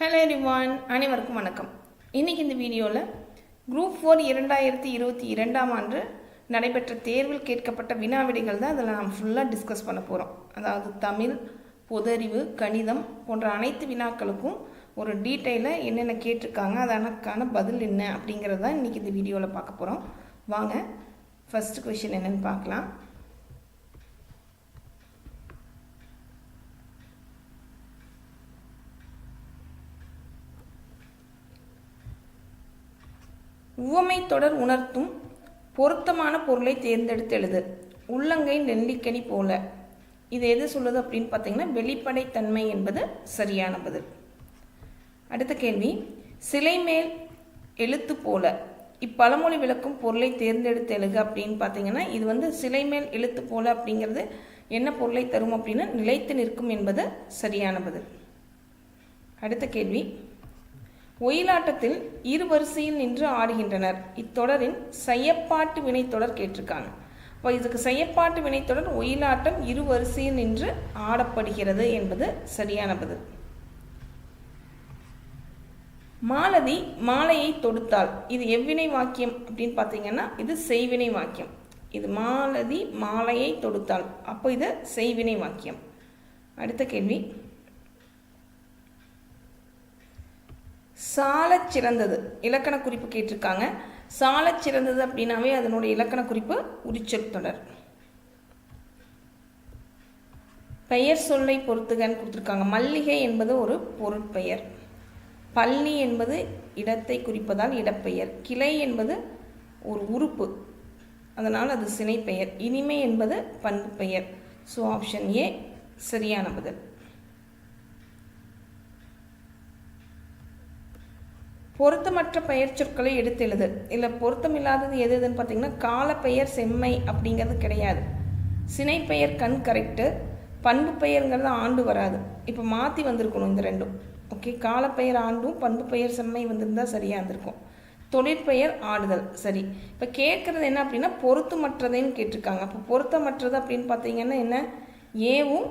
Hello everyone, அனைவருக்கும் வணக்கம். இன்றைக்கி இந்த வீடியோவில் குரூப் 4 2022ஆம் ஆண்டு நடைபெற்ற தேர்வில் கேட்கப்பட்ட வினாவிடைகள் தான் அதில் நாம் ஃபுல்லாக டிஸ்கஸ் பண்ண போகிறோம். அதாவது தமிழ், பொதறிவு, கணிதம் போன்ற அனைத்து வினாக்களுக்கும் ஒரு டீட்டெயிலாக என்னென்ன கேட்டிருக்காங்க, அதற்கான பதில் என்ன அப்படிங்கிறது தான் இன்றைக்கி இந்த வீடியோவில் பார்க்க போகிறோம். வாங்க ஃபஸ்ட்டு கொஷின் என்னென்னு பார்க்கலாம். உவமை தொடர் உணர்த்தும் பொருத்தமான பொருளை தேர்ந்தெடுத்து எழுது. உள்ளங்கை நெல்லிக்கனி போல. இது எது சொல்லுது அப்படின்னு பார்த்தீங்கன்னா வெளிப்படைத்தன்மை என்பது சரியான பதில். அடுத்த கேள்வி, சிலை மேல் எழுத்து போல. இப்பழமொழி விளக்கும் பொருளை தேர்ந்தெடுத்து எழுக அப்படின்னு பார்த்தீங்கன்னா இது சிலை மேல் எழுத்து போல அப்படிங்கிறது என்ன பொருளை தரும் அப்படின்னா நிலைத்து நிற்கும் என்பது சரியான பதில். அடுத்த கேள்வி, ஒயிலாட்டத்தில் இரு வரிசையில் நின்று ஆடுகின்றனர். இத்தொடரின் செயற்பாட்டு வினைத்தொடர் கேட்டிருக்காங்க. இப்போ இதுக்கு செயற்பாட்டு வினைத்தொடர் ஒயிலாட்டம் இரு வரிசையில் நின்று ஆடப்படுகிறது என்பது சரியான பதில். மாலதி மாலையை தொடுத்தாள். இது எவ்வினை வாக்கியம் அப்படின்னு பார்த்தீங்கன்னா இது செய்வினை வாக்கியம். இது மாலதி மாலையை தொடுத்தாள், அப்போ இது செய்வினை வாக்கியம். அடுத்த கேள்வி, சாலச் சிறந்தது இலக்கண குறிப்பு கேட்டிருக்காங்க. சாலச் சிறந்தது அப்படின்னாவே அதனுடைய இலக்கண குறிப்பு உரிச்சொல் தொடர். பெயர் சொல்லை பொறுத்துகன்னு கொடுத்துருக்காங்க. மல்லிகை என்பது ஒரு பொருட்பெயர். பள்ளி என்பது இடத்தை குறிப்பதால் இடப்பெயர். கிளை என்பது ஒரு உறுப்பு, அதனால் அது சினைப்பெயர். இனிமை என்பது பண்பு பெயர். ஸோ ஆப்ஷன் ஏ சரியான பதில். பொருத்தமற்ற பெயர் சொற்களை எடுத்து எழுது. இல்லை பொருத்தமில்லாதது எது எதுன்னு பார்த்தீங்கன்னா காலப்பெயர் செம்மை அப்படிங்கிறது கிடையாது. சினைப்பெயர் கண் கரெக்டு, பண்பு பெயருங்கிறது ஆண்டு வராது. இப்போ மாற்றி வந்திருக்கணும் இந்த ரெண்டும். ஓகே, காலப்பெயர் ஆண்டும் பண்பு பெயர் செம்மை வந்திருந்தால் சரியாக இருந்திருக்கும். தொழிற்பெயர் ஆடுதல் சரி. இப்போ கேட்குறது என்ன அப்படின்னா பொருத்தமற்றதைன்னு கேட்டிருக்காங்க. அப்போ பொருத்தமற்றது அப்படின்னு பார்த்தீங்கன்னா என்ன, ஏவும்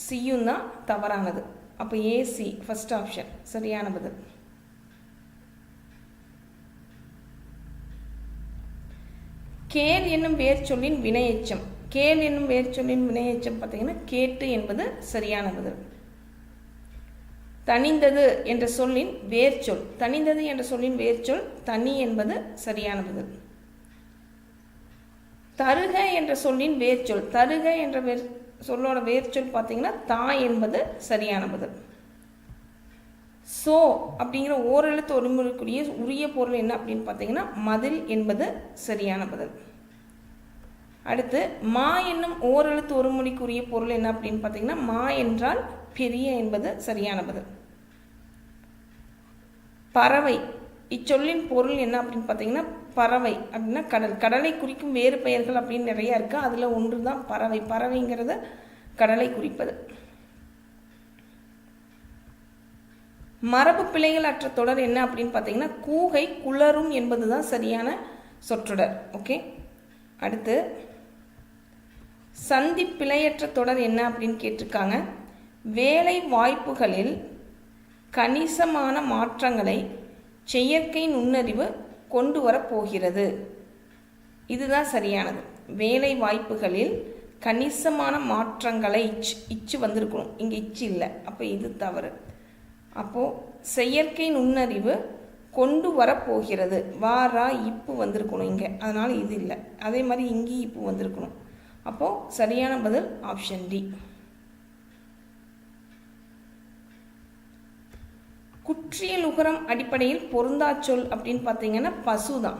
சியும் தான் தவறானது. அப்போ ஏசி ஃபர்ஸ்ட் ஆப்ஷன் சரியான பதில். கேள் என்னும் வேர் சொல்லின் வினையெச்சம். கேள் என்னும் வேர் சொல்லின் வினையெச்சம் பார்த்தீங்கன்னா கேட்டு என்பது சரியான பதில். தனிந்தது என்ற சொல்லின் வேர்ச்சொல். தனிந்தது என்ற சொல்லின் வேர்ச்சொல் தனி என்பது சரியான பதில். தருக என்ற சொல்லின் வேர்ச்சொல். தருக என்ற சொல்லோட வேர்ச்சொல் பார்த்தீங்கன்னா தா என்பது சரியான பதில். சோ அப்படிங்கிற ஓரெழுத்து ஒருமுறைக்குரிய உரிய பொருள் என்ன அப்படின்னு பார்த்தீங்கன்னா மதில் என்பது சரியான பதில். அடுத்து மா என்னும் ஓரெழுத்து ஒருமொழிக்குரிய பொருள் என்ன அப்படின்னு பார்த்தீங்கன்னா மா என்றால் பெரிய என்பது சரியான பதில். பறவை இச்சொல்லின் பொருள் என்ன அப்படின்னு பார்த்தீங்கன்னா பறவை அப்படின்னா கடல். கடலை குறிக்கும் வேறு பெயர்கள் அப்படின்னு நிறையா இருக்குது, அதில் ஒன்று தான் பறவை. பறவைங்கிறது கடலை குறிப்பது. மரபு பிழைகள் அற்ற தொடர் என்ன அப்படின்னு பார்த்தீங்கன்னா கூகை குளரும் என்பது தான் சரியான சொற்றொடர். ஓகே, அடுத்து சந்தி பிழையற்ற தொடர் என்ன அப்படின்னு கேட்டிருக்காங்க. வேலை வாய்ப்புகளில் கணிசமான மாற்றங்களை செயற்கை நுண்ணறிவு கொண்டு வரப்போகிறது. இதுதான் சரியானது. வேலை வாய்ப்புகளில் கணிசமான மாற்றங்களை இச்சு வந்திருக்கணும், இங்கே இச்சு இல்லை, அப்போ இது தவறு. அப்போது செயற்கை நுண்ணறிவு கொண்டு வரப்போகிறது. வாரா இப்பு வந்திருக்கணும் இங்கே, அதனால் இது இல்லை. அதே மாதிரி இங்கேயும் இப்பு வந்திருக்கணும். அப்போது சரியான பதில் ஆப்ஷன் டி. குற்றியல் உகரம் அடிப்படையில் பொருந்தா சொல் அப்படின்னு பார்த்தீங்கன்னா பசு தான்.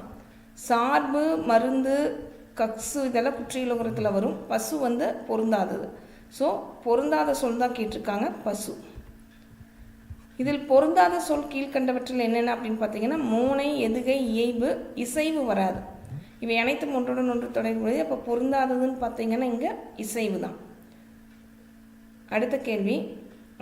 சார்பு, மருந்து, கக்ஸு இதெல்லாம் குற்றியல் உகரத்தில் வரும். பசு பொருந்தாதது. ஸோ பொருந்தாத சொல் தான் கேட்டிருக்காங்க, பசு. இதில் பொருந்தாத சொல் கீழ்கண்டவற்றில் என்னென்ன அப்படின்னு பார்த்தீங்கன்னா மோனை, எதுகை, இயைபு, இசைவு வராது. இவை அனைத்தும் ஒன்றுடன் ஒன்று தொடர்புடையது. அப்போ பொருந்தாததுன்னு பார்த்தீங்கன்னா இங்கே இசைவு தான். அடுத்த கேள்வி,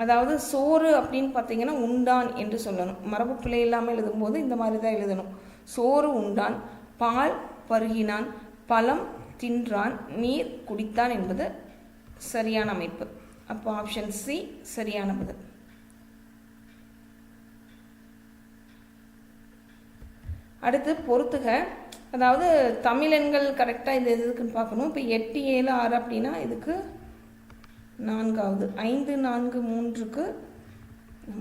அதாவது சோறு அப்படின்னு பார்த்தீங்கன்னா உண்டான் என்று சொல்லணும். மரபு பிழை இல்லாமல் எழுதும்போது இந்த மாதிரி தான் எழுதணும். சோறு உண்டான், பால் பருகினான், பழம் தின்றான், நீர் குடித்தான் என்பது சரியான அமைப்பு. அப்போ ஆப்ஷன் சி சரியான பதில். அடுத்து பொறுத்துக, அதாவது தமிழெண்கள் கரெக்டாக இது எதுக்குன்னு பார்க்கணும். இப்போ 8 7 6 அப்படின்னா இதுக்கு 4வது, 5 4 3க்கு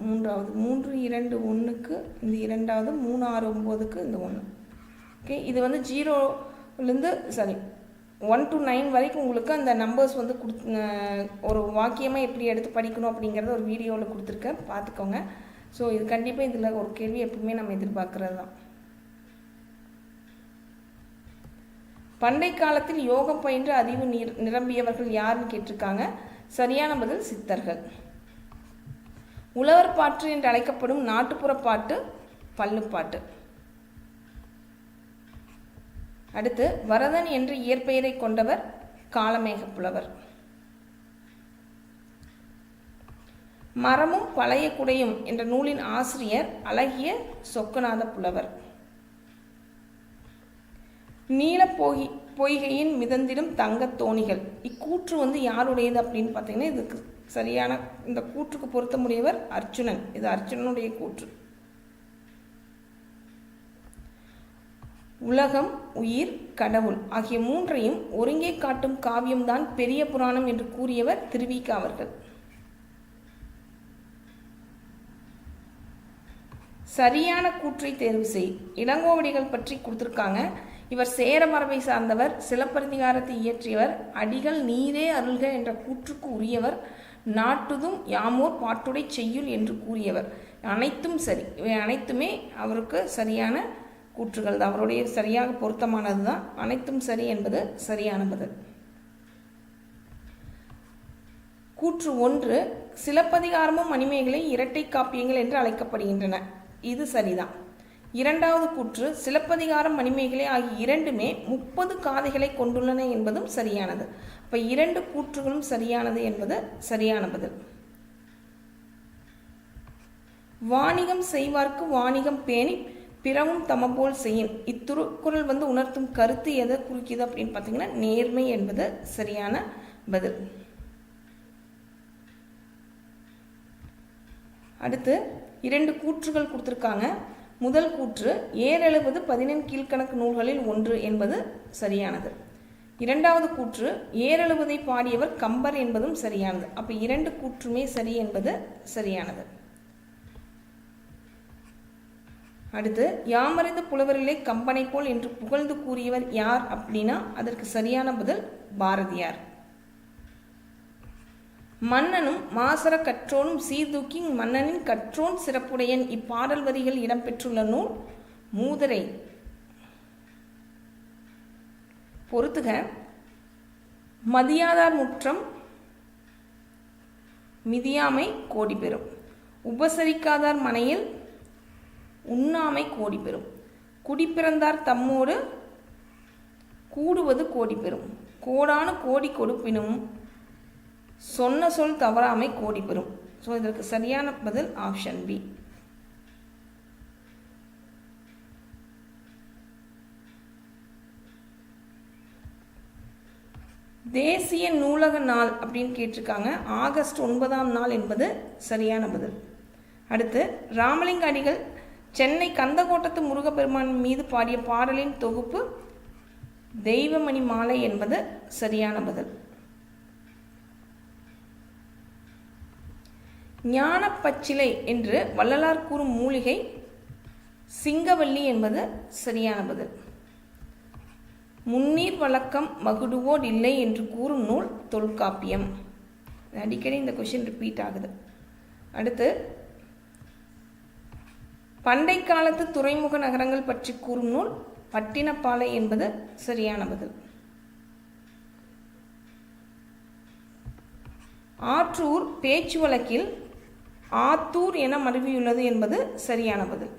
3வது, 3 2 1க்கு இந்த 2வது, 3 6 9க்கு இந்த 1. ஓகே, இது வந்து 0லேருந்து 1 to 9 வரைக்கும் உங்களுக்கு அந்த நம்பர்ஸ் வந்து ஒரு வாக்கியமாக எப்படி எடுத்து படிக்கணும் அப்படிங்கிறத ஒரு வீடியோவில் கொடுத்துருக்கேன், பார்த்துக்கோங்க. ஸோ இது கண்டிப்பாக இதில் ஒரு கேள்வி எப்பவுமே நம்ம எதிர்பார்க்குறது தான். பண்டை காலத்தில் யோகம் பயின்று அறிவு நிரம்பியவர்கள் யாருன்னு கேட்டிருக்காங்க. சரியான பதில் சித்தர்கள். உழவர் பாட்டு என்று அழைக்கப்படும் நாட்டுப்புற பாட்டு பல்லுப்பாட்டு. அடுத்து வரதன் என்ற இயற்பெயரை கொண்டவர் காளமேக புலவர். மரமும் பழைய குடையும் என்ற நூலின் ஆசிரியர் அழகிய சொக்கநாத புலவர். நீல பொய்கையின் மிதந்திடும் தங்கத் தோணிகள், இக்கூற்று வந்து யாருடையது அப்படின்னு பார்த்தீங்கன்னா, இதுக்கு சரியான இந்த கூற்றுக்கு பொருத்தமுடையவர் அர்ச்சுனன். இது அர்ச்சுனனுடைய கூற்று. உலகம், உயிர், கடவுள் ஆகிய மூன்றையும் ஒருங்கே காட்டும் காவியம்தான் பெரிய புராணம் என்று கூறியவர் திருவிக அவர்கள். சரியான கூற்றை தேர்வு செய். இளங்கோவடிகள் பற்றி கொடுத்துருக்காங்க. இவர் சேர மரபை சார்ந்தவர், சிலப்பதிகாரத்தை இயற்றியவர், அடிகள் நீரே அருள்க என்ற கூற்றுக்கு உரியவர், நாட்டுதும் யாமோர் பாட்டுடை செய்யுள் என்று கூறியவர். அனைத்தும் சரி, இவை அனைத்துமே அவருக்கு சரியான கூற்றுகள் தான், அவருடைய சரியாக பொருத்தமானது தான். அனைத்தும் சரி என்பது சரியான பதில். கூற்று 1, சிலப்பதிகாரமும் மணிமேகலை இரட்டை காப்பியங்கள் என்று அழைக்கப்படுகின்றன. இது சரிதான். இரண்டாவது கூற்று, சிலப்பதிகாரம் மணிமேகலை ஆகிய இரண்டுமே 30 காதைகளை கொண்டுள்ளன என்பதும் சரியானது. அப்ப 2 கூற்றுகளும் சரியானது என்பது சரியான பதில். வாணிகம் செய்வார்க்கு வாணிகம் பேணி பிறவும் தமபோல் செய்யும், இத்திருக்குறள் வந்து உணர்த்தும் கருத்து எதை குறிக்குது அப்படின்னு பார்த்தீங்கன்னா, நேர்மை என்பது சரியான பதில். அடுத்து 2 கூற்றுகள் கொடுத்துருக்காங்க. முதல் கூற்று, ஏறெழுவது 15 கீழ்கணக்கு நூல்களில் ஒன்று என்பது சரியானது. இரண்டாவது கூற்று, ஏறெழுவதை பாடியவர் கம்பர் என்பதும் சரியானது. அப்போ 2 கூற்றுமே சரி என்பது சரியானது. அடுத்து, யாமறிந்த புலவரிலே கம்பனை போல் என்று புகழ்ந்து கூறியவர் யார் அப்படின்னா, அதற்கு சரியான பதில் பாரதியார். மன்னனும் மாசற கற்றோனும் சீர்தூக்கி மன்னனின் கற்றோன் சிறப்புடையன், இப்பாடல் வரிகள் இடம்பெற்றுள்ள நூல் மூதுரை. பொறுத்துக, மதியாதார் முற்றம் மிதியாமை கோடி பெறும், உபசரிக்காதார் மனையில் உண்ணாமை கோடி பெறும், குடிப்பிறந்தார் தம்மோடு கூடுவது கோடி பெறும், கோடானு கோடி கொடுப்பினும் சொன்ன சொல் தவறாமை கோடி பெறும். ஸோ இதற்கு சரியான பதில் ஆப்ஷன் பி. தேசிய நூலக நாள் அப்படின்னு கேட்டிருக்காங்க. ஆகஸ்ட் 9ஆம் நாள் என்பது சரியான பதில். அடுத்து, ராமலிங்க அடிகள் சென்னை கந்தகோட்டத்து முருகப்பெருமான் மீது பாடிய பாடலின் தொகுப்பு தெய்வமணி மாலை என்பது சரியான பதில். ஞானப்பச்சிலை என்று வள்ளலார் கூறும் மூலிகை சிங்கவல்லி என்பது சரியான பதில். முன்னீர் வழக்கம் மகுடுவோடு இல்லை என்று கூறும் நூல் தொல்காப்பியம். அடிக்கடி இந்த கொஸ்டின் ரிப்பீட் ஆகுது. அடுத்து, பண்டை காலத்து துறைமுக நகரங்கள் பற்றி கூறும் நூல் பட்டினப்பாலை என்பது சரியான பதில். ஆற்றூர் பேச்சு வழக்கில் ஆத்தூர் என மருவியுள்ளது என்பது சரியான பதில்.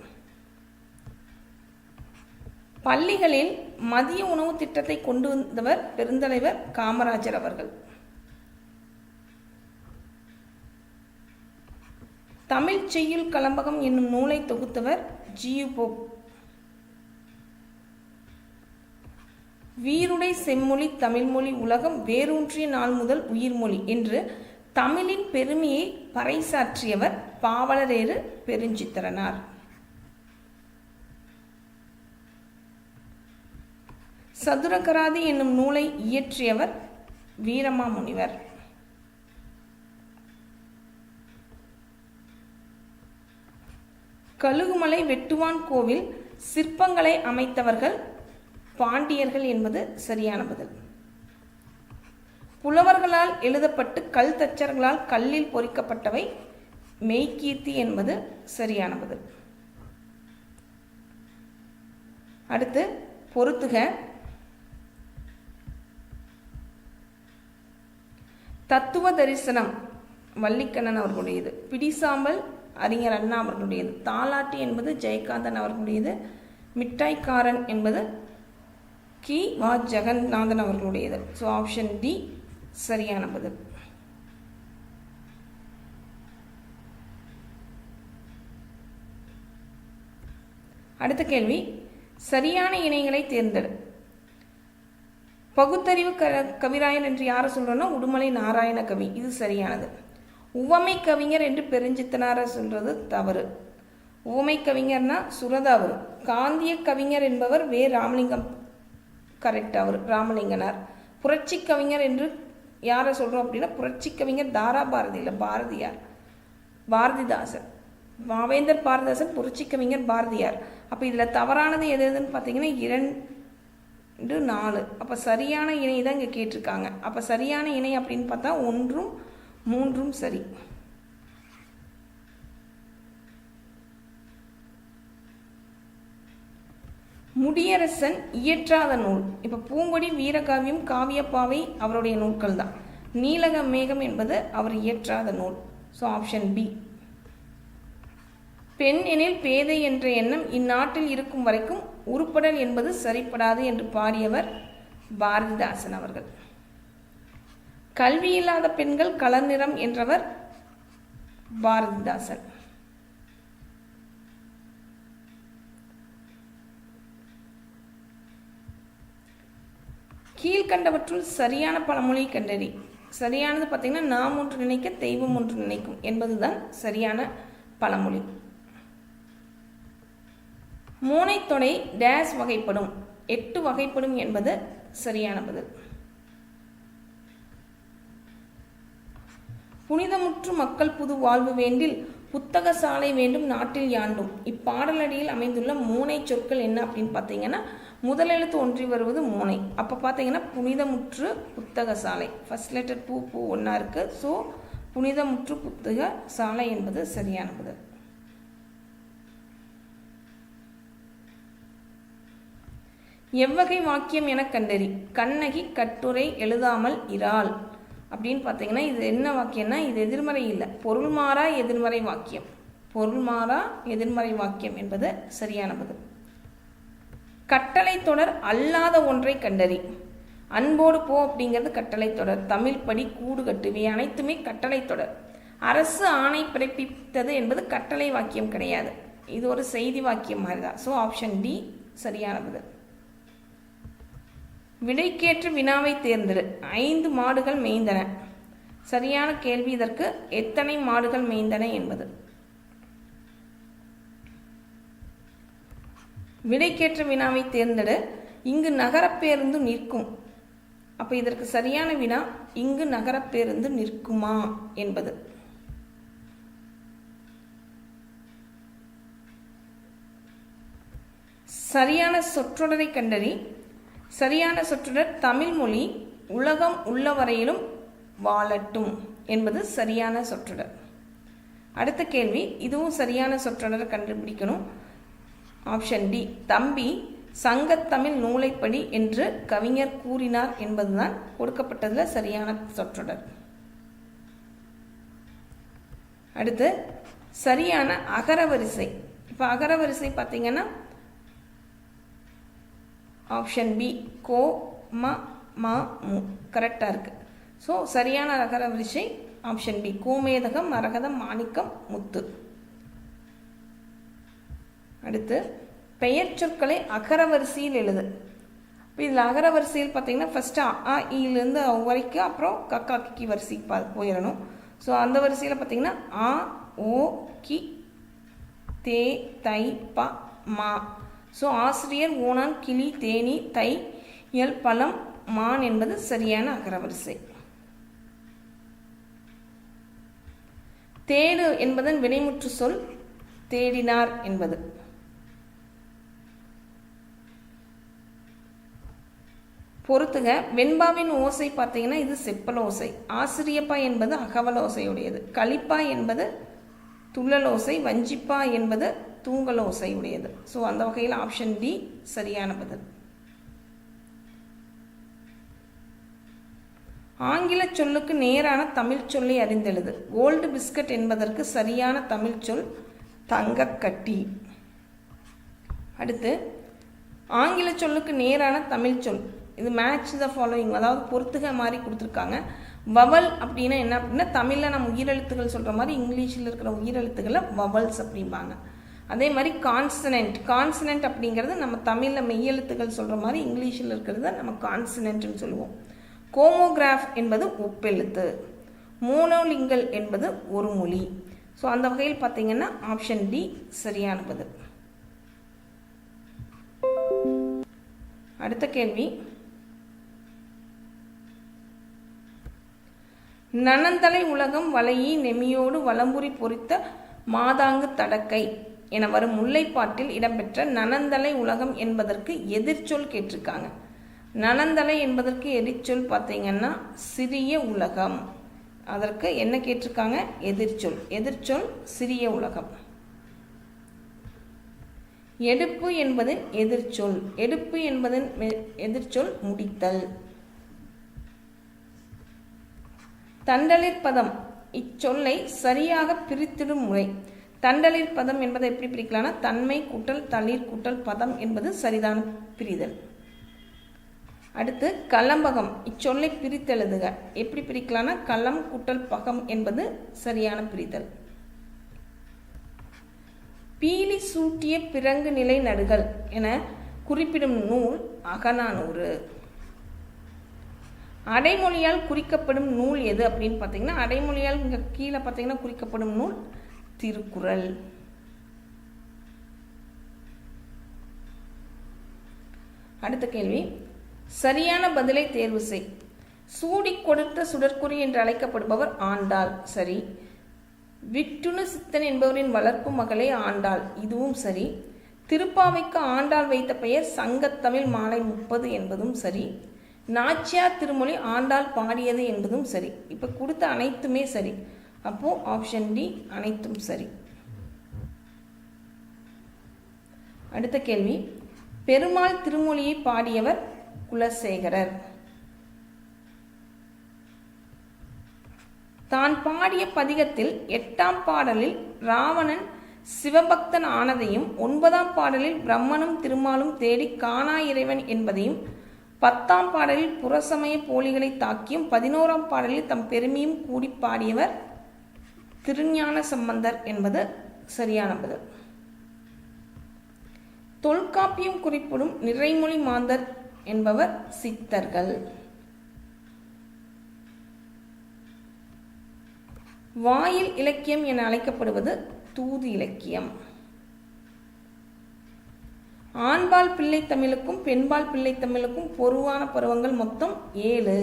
பள்ளிகளில் மதிய உணவு திட்டத்தை கொண்டு வந்தவர் பெருந்தலைவர் காமராஜர் அவர்கள். தமிழ் செய்யுள் கலம்பகம் என்னும் நூலை தொகுத்தவர் ஜியு போப். வீருடை செம்மொழி தமிழ்மொழி உலகம் வேரூன்றிய நாள் முதல் உயிர்மொழி என்று தமிழின் பெருமையை பறைசாற்றியவர் பாவலரேறு பெருஞ்சித்திரனார். சதுரகராதி என்னும் நூலை இயற்றியவர் வீரமாமுனிவர். கழுகுமலை வெட்டுவான் கோவில் சிற்பங்களை அமைத்தவர்கள் பாண்டியர்கள் என்பது சரியான பதில். புலவர்களால் எழுதப்பட்டு கல் தச்சர்களால் கல்லில் பொறிக்கப்பட்டவை மெய்கீர்த்தி என்பது சரியான பதில். அடுத்து பொறுத்துக. தத்துவ தரிசனம் வள்ளிக்கண்ணன் அவர்களுடையது. பிடிசாம்பல் அறிஞர் அண்ணா அவர்களுடையது. தாலாட்டு என்பது ஜெயகாந்தன் அவர்களுடையது. மிட்டாய்க்காரன் என்பது கி வா ஜெகநாதன் அவர்களுடையது. ஸோ ஆப்ஷன் டி சரியான பதில். அடுத்த கேள்வி, சரியான இணைகளை தேர்ந்தெடு. பகுத்தறிவு கவிராயன் என்று யாரை சொல்றோம்னா உடுமலை நாராயண கவி, இது சரியானது. உவமை கவிஞர் என்று பெருஞ்சித்தனார சொல்றது தவறு. உவமை கவிஞர்னா சுரதா வரும். காந்திய கவிஞர் என்பவர் வே ராமலிங்கம், கரெக்ட், அவர் ராமலிங்கனார். புரட்சி கவிஞர் என்று யாரை சொல்றோம் அப்படின்னா புரட்சி கவிஞர் தாரா பாரதி இல்லை, பாரதியார், பாரதிதாசன். பாவேந்தர் பாரதிதாசன், புரட்சி கவிஞர் பாரதியார். அப்போ இதில் தவறானது எது எதுன்னு பார்த்தீங்கன்னா 2, 4. அப்போ சரியான இணை தான் இங்கே கேட்டிருக்காங்க. அப்போ சரியான இணை அப்படின்னு பார்த்தா 1, 3 சரி. முடியரசன் இயற்றாத நூல். இப்போ பூங்கொடி, வீரகாவியம், காவியப்பாவை அவருடைய நூல்கள் தான். நீலக மேகம் என்பது அவர் இயற்றாத நூல். So option B. பெண் எனில் பேதை என்ற எண்ணம் இந்நாட்டில் இருக்கும் வரைக்கும் உருப்படல் என்பது சரிப்படாது என்று பாடியவர் பாரதிதாசன் அவர்கள். கல்வி இல்லாத பெண்கள் கலர் நிறம் என்றவர் பாரதிதாசன். கீழ்கண்டவற்றுள் சரியான பழமொழி கண்டறி. சரியானது பார்த்தீங்கன்னா நாம் ஒன்று நினைக்க தெய்வம் ஒன்று நினைக்கும் என்பதுதான் சரியான பழமொழி. மூனைத்தொடை டேஸ் வகைப்படும், 8 வகைப்படும் என்பது சரியான பதில். புனிதமுற்று மக்கள் புது வாழ்வு வேண்டில் புத்தக சாலை வேண்டும் நாட்டில் யாண்டும். இப்பாடலடியில் அமைந்துள்ள மூனை சொற்கள் என்ன அப்படின்னு பார்த்தீங்கன்னா முதலெழுத்து ஒன்றி வருவது மூனை. அப்போ பார்த்தீங்கன்னா புனிதமுற்று புத்தக சாலை, ஃபர்ஸ்ட் லெட்டர் பூ ஒன்றா இருக்கு. ஸோ புனிதமுற்று புத்தக சாலை என்பது சரியான பதில். எவ்வகை வாக்கியம் என கண்டறி. கண்ணகி கட்டுரை எழுதாமல் இராள் அப்படின்னு பார்த்தீங்கன்னா இது என்ன வாக்கியம்னா இது எதிர்மறை இல்லை, பொருள் மாறா எதிர்மறை வாக்கியம். பொருள் மாறா எதிர்மறை வாக்கியம் என்பது சரியான பதில். கட்டளை தொடர் அல்லாத ஒன்றை கண்டறி. அன்போடு போ அப்படிங்கிறது கட்டளை தொடர். தமிழ் படி, கூடு கட்டு, இவை அனைத்துமே கட்டளை தொடர். அரசு ஆணை பிறப்பித்தது என்பது கட்டளை வாக்கியம் கிடையாது, இது ஒரு செய்தி வாக்கியம் மாதிரி தான். ஸோ ஆப்ஷன் டி சரியான பதில். விடைக்கேற்று வினாவை தேர்ந்தெடு. 5 மாடுகள் மேய்ந்தன. சரியான கேள்வி இதற்கு எத்தனை மாடுகள் மேய்ந்தன என்பது. விடைக்கேற்ற வினாவை தேர்ந்தெடு. இங்கு நகரப்பேருந்து நிற்கும். அப்போ இதற்கு சரியான வினா இங்கு நகரப்பேருந்து நிற்குமா என்பது. சரியான சொற்றொடரை கண்டறி. சரியான சொற்றொடர் தமிழ் மொழி உலகம் உள்ளவரையிலும் வாழட்டும் என்பது சரியான சொற்றொடர். அடுத்த கேள்வி, இதுவும் சரியான சொற்றொடரை கண்டுபிடிக்கணும். Option D. தம்பி சங்கத்தமிழ் நூலைப்படி என்று கவிஞர் கூறினார் என்பதுதான் கொடுக்கப்பட்டதில் சரியான சொற்றொடர். அடுத்து சரியான அகரவரிசை. இப்போ அகரவரிசை பார்த்தீங்கன்னா ஆப்ஷன் பி கோ ம ம மு கரெக்டாக இருக்குது. ஸோ சரியான அகரவரிசை ஆப்ஷன் பி. கோமேதகம், மரகதம், மாணிக்கம், முத்து. அடுத்து பெயர் சொற்களை அகரவரிசையில் எழுது. இப்போ இதில் அகரவரிசையில் பார்த்தீங்கன்னா ஃபஸ்ட்டு அ இலேருந்து வரைக்கும், அப்புறம் கக்கா கிக்கி வரிசைக்கு போயிடணும். ஸோ அந்த வரிசையில் பார்த்தீங்கன்னா ஆ ஓ கி தே தை ப மா. ஸோ ஆசிரியர், ஓணான், கிளி, தேனி, தை எல் பழம், மான் என்பது சரியான அகரவரிசை. தேடு என்பதன் வினைமுற்று சொல் தேடினார் என்பது. பொறுத்துக. வெண்பாவின் ஓசை பார்த்தீங்கன்னா இது செப்பல் ஓசை. ஆசிரியப்பா என்பது அகவல் ஓசையுடையது. களிப்பா என்பது துள்ளல் ஓசை. வஞ்சிப்பா என்பது தூங்கல் ஓசை உடையது. ஸோ அந்த வகையில் ஆப்ஷன் டி சரியான பதில். ஆங்கில சொல்லுக்கு நேரான தமிழ் சொல்லை அறிந்தெழுது. கோல்டு பிஸ்கட் என்பதற்கு சரியான தமிழ் சொல் தங்கக்கட்டி. அடுத்து ஆங்கில சொல்லுக்கு நேரான தமிழ் சொல், இது மேட்ச் த ஃபாலோயிங், அதாவது பொறுத்துக மாதிரி கொடுத்துருக்காங்க. வவல் அப்படின்னா என்ன அப்படின்னா தமிழில் நம்ம உயிரெழுத்துக்கள் சொல்கிற மாதிரி இங்கிலீஷில் இருக்கிற உயிரெழுத்துக்களை வவல்ஸ் அப்படிம்பாங்க. அதே மாதிரி கான்சனன்ட், கான்சனன்ட் அப்படிங்கிறது நம்ம தமிழில் மெய்யெழுத்துக்கள் சொல்கிற மாதிரி இங்கிலீஷில் இருக்கிறத நம்ம கான்சனன்ட்னு சொல்லுவோம். கோமோகிராஃப் என்பது ஒப்பெழுத்து. மோனோலிங்கல் என்பது ஒரு மொழி. ஸோ அந்த வகையில் பார்த்தீங்கன்னா ஆப்ஷன் டி சரியான பதில். அடுத்த கேள்வி, நனந்தலை உலகம் வளையி நெமியோடு வலம்புரி பொறித்த மாதாங்கு தடக்கை என வரும் முல்லைப்பாட்டில் இடம்பெற்ற நனந்தலை உலகம் என்பதற்கு எதிர்ச்சொல் கேட்டிருக்காங்க. நனந்தலை என்பதற்கு எதிர்ச்சொல் பார்த்தீங்கன்னா சிறிய உலகம். அதற்கு என்ன கேட்டிருக்காங்க? எதிர்ச்சொல். எதிர்ச்சொல் சிறிய உலகம். எடுப்பு என்பதன் எதிர்ச்சொல், எடுப்பு என்பதன் எதிர்ச்சொல் முடித்தல். தண்டலிற் பதம், இச்சொல்லை சரியாக பிரித்திடும் முறை. தண்டலிற் பதம் என்பதை எப்படி பிரிக்கலாம்னா தன்மை கூட்டல் தளிர் கூட்டல் பதம் என்பது சரிதான பிரிதல். அடுத்து கலம்பகம், இச்சொல்லை பிரித்தெழுதுக. எப்படி பிரிக்கலாம்னா களம் கூட்டல் பகம் என்பது சரியான பிரிதல். பீலி சூட்டிய பிறங்கு நிலை நடுகள் என குறிப்பிடும் நூல் அகநானூறு. அடைமொழியால் குறிக்கப்படும் நூல் எது அப்படின்னு பார்த்தீங்கன்னா அடைமொழியால் இங்கே கீழே பார்த்தீங்கன்னா குறிக்கப்படும் நூல் திருக்குறள். அடுத்த கேள்வி, சரியான பதிலை தேர்வு செய். சூடி கொடுத்த சுடற்குறி என்று அழைக்கப்படுபவர் ஆண்டாள், சரி. விட்டுணு சித்தன் என்பவரின் வளர்ப்பு மகளே ஆண்டாள், இதுவும் சரி. திருப்பாவைக்கு ஆண்டாள் வைத்த பெயர் சங்கத்தமிழ் மாலை 30 என்பதும் சரி. நாச்சியார் திருமொழி ஆண்டாள் பாடியது என்பதும் சரி. இப்போ கொடுத்த அனைத்துமே சரி. அப்போ ஆப்ஷன் டி அனைத்தும் சரி. அடுத்த கேள்வி, பெருமாள் திருமொழியை பாடியவர் குலசேகரர். தான் பாடிய பதிகத்தில் 8ஆம் பாடலில் ராவணன் சிவபக்தன் ஆனதையும் 9ஆம் பாடலில் பிரம்மனும் திருமாலும் தேடி காணா இறைவன் என்பதையும் 10ஆம் பாடலில் புறசமய போலிகளை தாக்கியும் 11ஆம் பாடலில் தம் பெருமையும் கூடி பாடியவர் திருஞான சம்பந்தர் என்பது சரியான பதில். தொல்காப்பியம் குறிப்பிடும் நிறைமொழி மாந்தர் என்பவர் சித்தர்கள். வாயில் இலக்கியம் என அழைக்கப்படுவது தூது இலக்கியம். ஆண்பால் பிள்ளை தமிழுக்கும் பெண்பால் பிள்ளை தமிழுக்கும் பொதுவான பருவங்கள் மொத்தம் 7.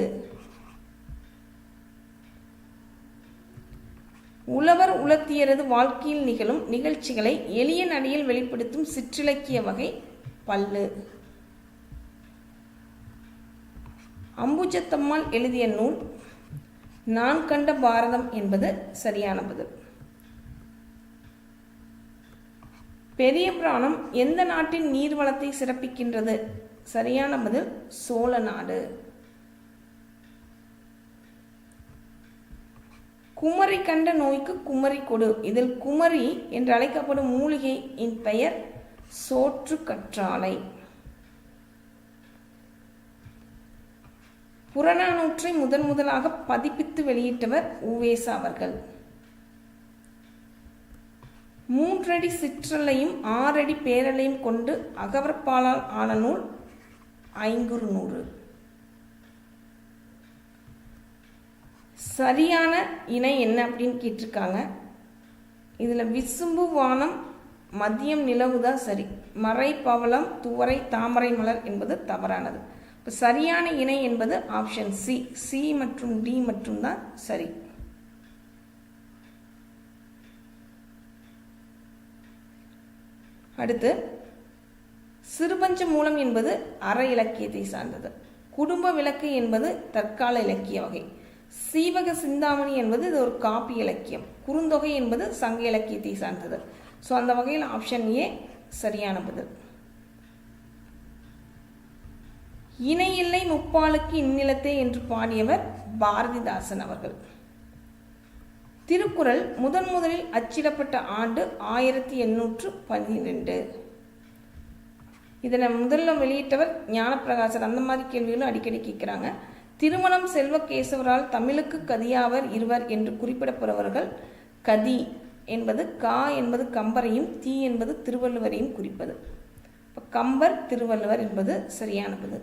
உழவர் உலர்த்தியரது வாழ்க்கையில் நிகழும் நிகழ்ச்சிகளை எளிய நடையில் வெளிப்படுத்தும் சிற்றிலக்கிய வகை பல்லு. அம்புஜத்தம்மாள் எழுதிய நூல் நான் கண்ட பாரதம் என்பது சரியான பதில். பெரிய புராணம் எந்த நாட்டின் நீர்வளத்தை சிறப்பிக்கின்றது? சரியான பதில் சோழ நாடு. குமரி கண்ட நோய்க்கு குமரி கொடு. இதில் குமரி என்று அழைக்கப்படும் மூலிகையின் பெயர் சோற்று கற்றாழை. புறநானூற்றை முதலாக பதிப்பித்து வெளியிட்டவர் உவேசா அவர்கள். 3 அடி சிற்றலையும் 6 அடி பேரலையும் கொண்டு அகவற்பாலால் ஆன நூல் ஐங்குறுநூறு. சரியான இணை என்ன அப்படின்னு கேட்டிருக்காங்க. இதில் விசும்பு வானம் மதியம் நிலவுதான் சரி. மறை பவளம் துவரை தாமரை மலர் என்பது தவறானது. இப்போ சரியான இணை என்பது ஆப்ஷன் சி. சி மற்றும் டி மட்டும்தான் சரி. அடுத்து சிறுபஞ்ச மூலம் என்பது அற இலக்கியத்தை சார்ந்தது. குடும்ப விளக்கு என்பது தற்கால இலக்கிய வகை. சீவக சிந்தாமணி என்பது இது ஒரு காப்பி இலக்கியம். குறுந்தொகை என்பது சங்க இலக்கியத்தை சார்ந்தது. ஸோ அந்த வகையில் ஆப்ஷன் ஏ சரியான பதில். இணையில்லை முப்பாலுக்கு இந்நிலத்தே என்று பாடியவர் பாரதிதாசன் அவர்கள். திருக்குறள் முதலில் அச்சிடப்பட்ட ஆண்டு 1812. இதனை முதல்ல வெளியிட்டவர் ஞானப்பிரகாசர். அந்த மாதிரி கேள்விகளும் அடிக்கடி கேட்குறாங்க. திருமணம் செல்வகேசவரால் தமிழுக்கு கதியாவர் இருவர் என்று குறிப்பிடப்படுபவர்கள். கதி என்பது கா என்பது கம்பரையும் தி என்பது திருவள்ளுவரையும் குறிப்பது. இப்போ கம்பர் திருவள்ளுவர் என்பது சரியானது.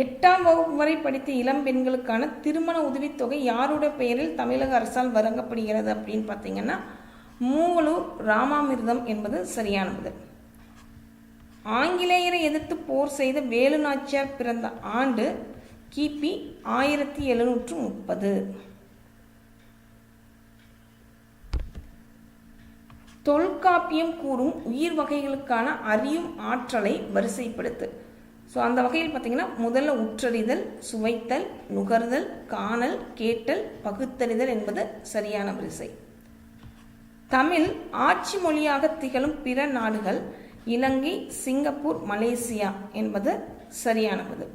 8ஆம் வகுப்பு வரை படித்த இளம் பெண்களுக்கான திருமண உதவித்தொகை யாருடைய பெயரில் தமிழக அரசால் வழங்கப்படுகிறது அப்படின்னு பார்த்தீங்கன்னா மூவலூர் ராமாமிர்தம் என்பது சரியானது. ஆங்கிலேயரை எதிர்த்து போர் செய்த வேலு நாச்சியார் பிறந்த ஆண்டு கிபி 1730. தொல்காப்பியம் கூறும் உயிர் வகைகளுக்கான அறியும் ஆற்றலை வரிசைப்படுத்து. ஸோ அந்த வகையில் பார்த்தீங்கன்னா முதல்ல உற்றறிதல், சுவைத்தல், நுகர்தல், காணல், கேட்டல், பகுத்தறிதல் என்பது சரியான வரிசை. தமிழ் ஆட்சி மொழியாக திகழும் பிற நாடுகள் இலங்கை, சிங்கப்பூர், மலேசியா என்பது சரியானது.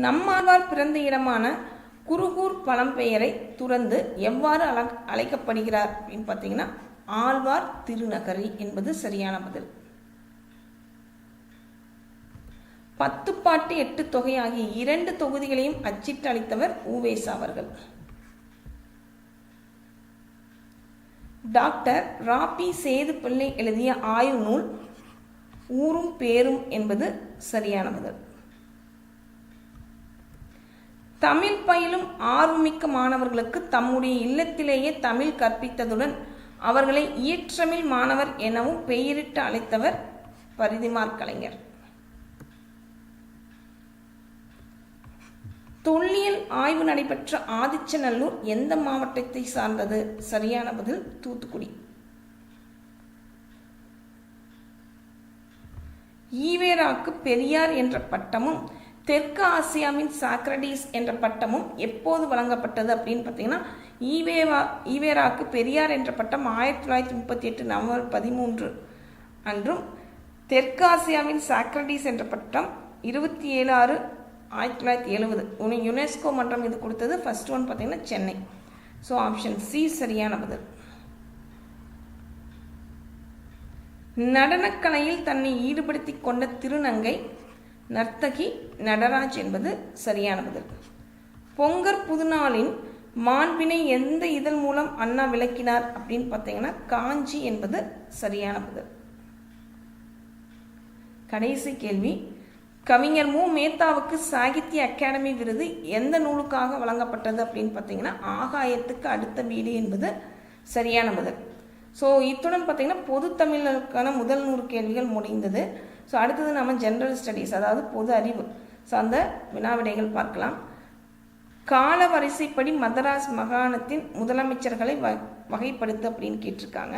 நம்மாழ்வார் பிறந்த இடமான குருகூர் பழம்பெயரை துறந்து எவ்வாறு அழைக்கப்படுகிறார் அப்படின்னு பார்த்தீங்கன்னா ஆழ்வார் திருநகரி என்பது சரியான பதில். 10 பாட்டு 8 தொகை ஆகிய 2 தொகுதிகளையும் அச்சிட்டு அளித்தவர் உவேசா அவர்கள். டாக்டர் ராபி சேது பிள்ளை எழுதிய ஆய்வு நூல் ஊரும் பேரும் என்பது சரியான பதில். தமிழ் பயிலும் ஆர்வமிக்க மாணவர்களுக்கு தம்முடைய இல்லத்திலேயே தமிழ் கற்பித்ததுடன் அவர்களை இயற்றமிழ் மாணவர் எனவும் பெயரிட்டு அழைத்தவர் பரிதிமாற் கலைஞர். தொல்லியல் ஆய்வு நடைபெற்ற ஆதிச்சநல்லூர் எந்த மாவட்டத்தை சார்ந்தது? சரியான பதில் தூத்துக்குடி. ஈவேராக்கு பெரியார் என்ற பட்டமும் தெற்கு ஆசியாவின் சாக்ரடீஸ் என்ற பட்டமும் எப்போது வழங்கப்பட்டது அப்படின்னு பார்த்தீங்கன்னா ஈவேராக்கு பெரியார் என்ற பட்டம் 1938 நவம்பர் 13 அன்றும் தெற்கு ஆசியாவின் சாக்ரடீஸ் என்ற பட்டம் 27/6/1970 யுனெஸ்கோ மன்றம் இது கொடுத்தது. ஃபர்ஸ்ட் ஒன் பார்த்தீங்கன்னா சென்னை. ஸோ ஆப்ஷன் சி சரியான பதில். நடனக்கலையில் தன்னை ஈடுபடுத்தி கொண்ட திருநங்கை நர்த்தகி நடராஜ் என்பது சரியான பதில். பொங்கற் புதுநாளின் மாண்பினை எந்த இதழ் மூலம் அண்ணா விளக்கினார் அப்படின்னு பார்த்தீங்கன்னா காஞ்சி என்பது சரியான பதில். கடைசி கேள்வி, கவிஞர் மு மேத்தாவுக்கு சாகித்ய அகாடமி விருது எந்த நூலுக்காக வழங்கப்பட்டது அப்படின்னு பார்த்தீங்கன்னா ஆகாயத்துக்கு அடுத்த வீடு என்பது சரியான பதில். ஸோ இத்துடன் பார்த்தீங்கன்னா பொது தமிழுக்கான முதல் 100 கேள்விகள் முடிந்தது. ஸோ அடுத்தது நம்ம ஜென்ரல் ஸ்டடீஸ், அதாவது பொது அறிவு சார்ந்த வினாவிடைகள் பார்க்கலாம். கால வரிசைப்படி மதராஸ் மாகாணத்தின் முதலமைச்சர்களை வகைப்படுத்து அப்படின்னு கேட்டிருக்காங்க.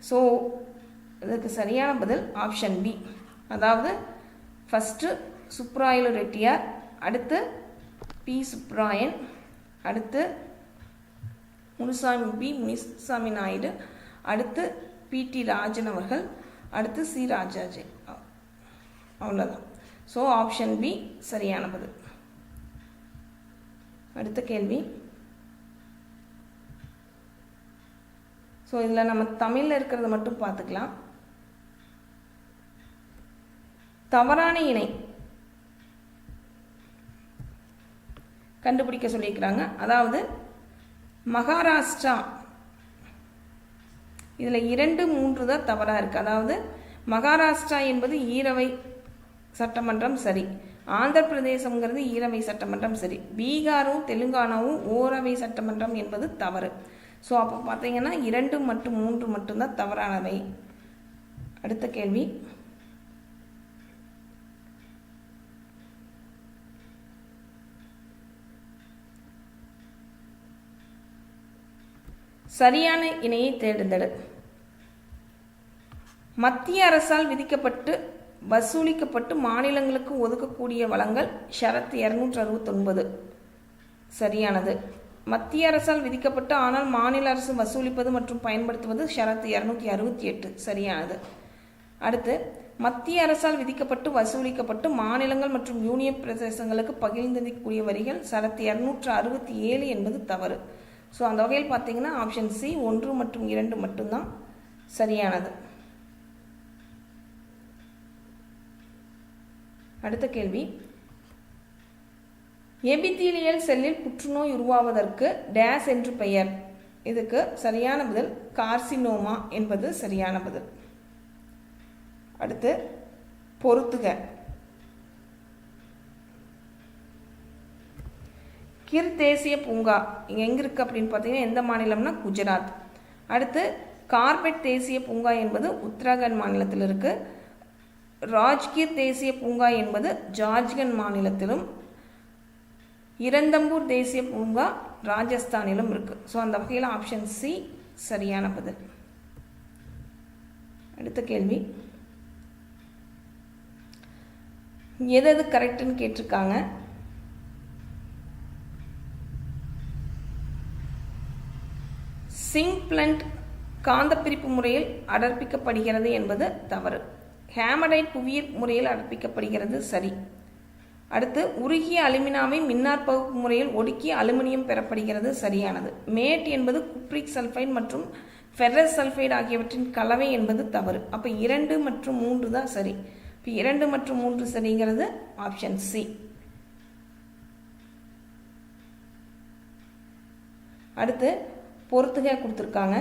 ஸோ இதுக்கு சரியான பதில் ஆப்ஷன் பி. அதாவது ஃபஸ்ட்டு சுப்ராயலு ரெட்டியார், அடுத்து பி சுப்ராயன், அடுத்து முனுசாமி நாயுடு, அடுத்து பிடி ராஜன் அவர்கள், அடுத்து சி ராஜாஜி. அவ்வளோதான். ஸோ ஆப்ஷன் பி சரியான பதில். அடுத்த கேள்வி, ஸோ இதில் நம்ம தமிழில் இருக்கிறத மட்டும் பார்த்துக்கலாம். தவறான இணை கண்டுபிடிக்க சொல்லியிருக்கிறாங்க. அதாவது மகாராஷ்டிரா இதில் 2, 3 தான் தவறாக இருக்குது. அதாவது மகாராஷ்டிரா என்பது ஈரவை சட்டமன்றம் சரி, ஆந்திர பிரதேசம்ங்கிறது ஈரவை சட்டமன்றம் சரி, பீகாரும் தெலுங்கானாவும் ஓரவை சட்டமன்றம் என்பது தவறு. ஸோ அப்போ பார்த்தீங்கன்னா 2 மற்றும் 3 மட்டும்தான் தவறானவை. அடுத்த கேள்வி, சரியான இணையை தேர்ந்தெடு. மத்திய அரசால் விதிக்கப்பட்டு வசூலிக்கப்பட்டு மாநிலங்களுக்கு ஒதுக்கக்கூடிய வளங்கள் ஷரத்து 269 சரியானது. மத்திய அரசால் விதிக்கப்பட்டு ஆனால் மாநில அரசு வசூலிப்பது மற்றும் பயன்படுத்துவது ஷரத்து 268 சரியானது. அடுத்து, மத்திய அரசால் விதிக்கப்பட்டு வசூலிக்கப்பட்டு மாநிலங்கள் மற்றும் யூனியன் பிரதேசங்களுக்கு பகிர்ந்தளிக்கக்கூடிய வரிகள் ஷரத்து 267 என்பது தவறு. ஸோ அந்த வகையில் பார்த்தீங்கன்னா ஆப்ஷன் சி 1 மற்றும் 2 மட்டும்தான் சரியானது. அடுத்த கேள்வி, எபிதீலியல் செல்லில் புற்றுநோய் உருவாவதற்கு டேஸ் என்று பெயர். இதுக்கு சரியான பதில் கார்சினோமா என்பது சரியான பதில். அடுத்து, பொறுத்துக. கிர் தேசிய பூங்கா எங்கே இருக்குது அப்படின்னு பார்த்தீங்கன்னா எந்த மாநிலம்னா குஜராத். அடுத்து, கார்பெட் தேசிய பூங்கா என்பது உத்தராகண்ட் மாநிலத்தில் இருக்குது. ராஜ்கிர் தேசிய பூங்கா என்பது ஜார்ஜ்கண்ட் மாநிலத்திலும், இரந்தம்பூர் தேசிய பூங்கா ராஜஸ்தானிலும் இருக்கு. ஸோ அந்த வகையில் ஆப்ஷன் சி சரியான பதில். அடுத்த கேள்வி, எது கரெக்டுன்னு கேட்டிருக்காங்க. சிங் பிளண்ட் காந்தப்பிரிப்பு முறையில் அடர்ப்பிக்கப்படுகிறது என்பது தவறு. ஹேமடைட் புவியீர்ப்பு முறையில் அடர்ப்பிக்கப்படுகிறது சரி. அடுத்து, உருகிய அலுமினாவை மின்னாற்பகுப்பு முறையில் ஒடுக்கி அலுமினியம் பெறப்படுகிறது சரியானது. மேட் என்பது குப்ரிக் சல்ஃபைடு மற்றும் ஃபெரஸ் சல்ஃபைடு ஆகியவற்றின் கலவை என்பது தவறு. அப்போ 2 மற்றும் 3 தான் சரி. இப்போ 2 மற்றும் 3 சரிங்கிறது ஆப்ஷன் சி. அடுத்து, பொறுத்துக கொடுத்துருக்காங்க.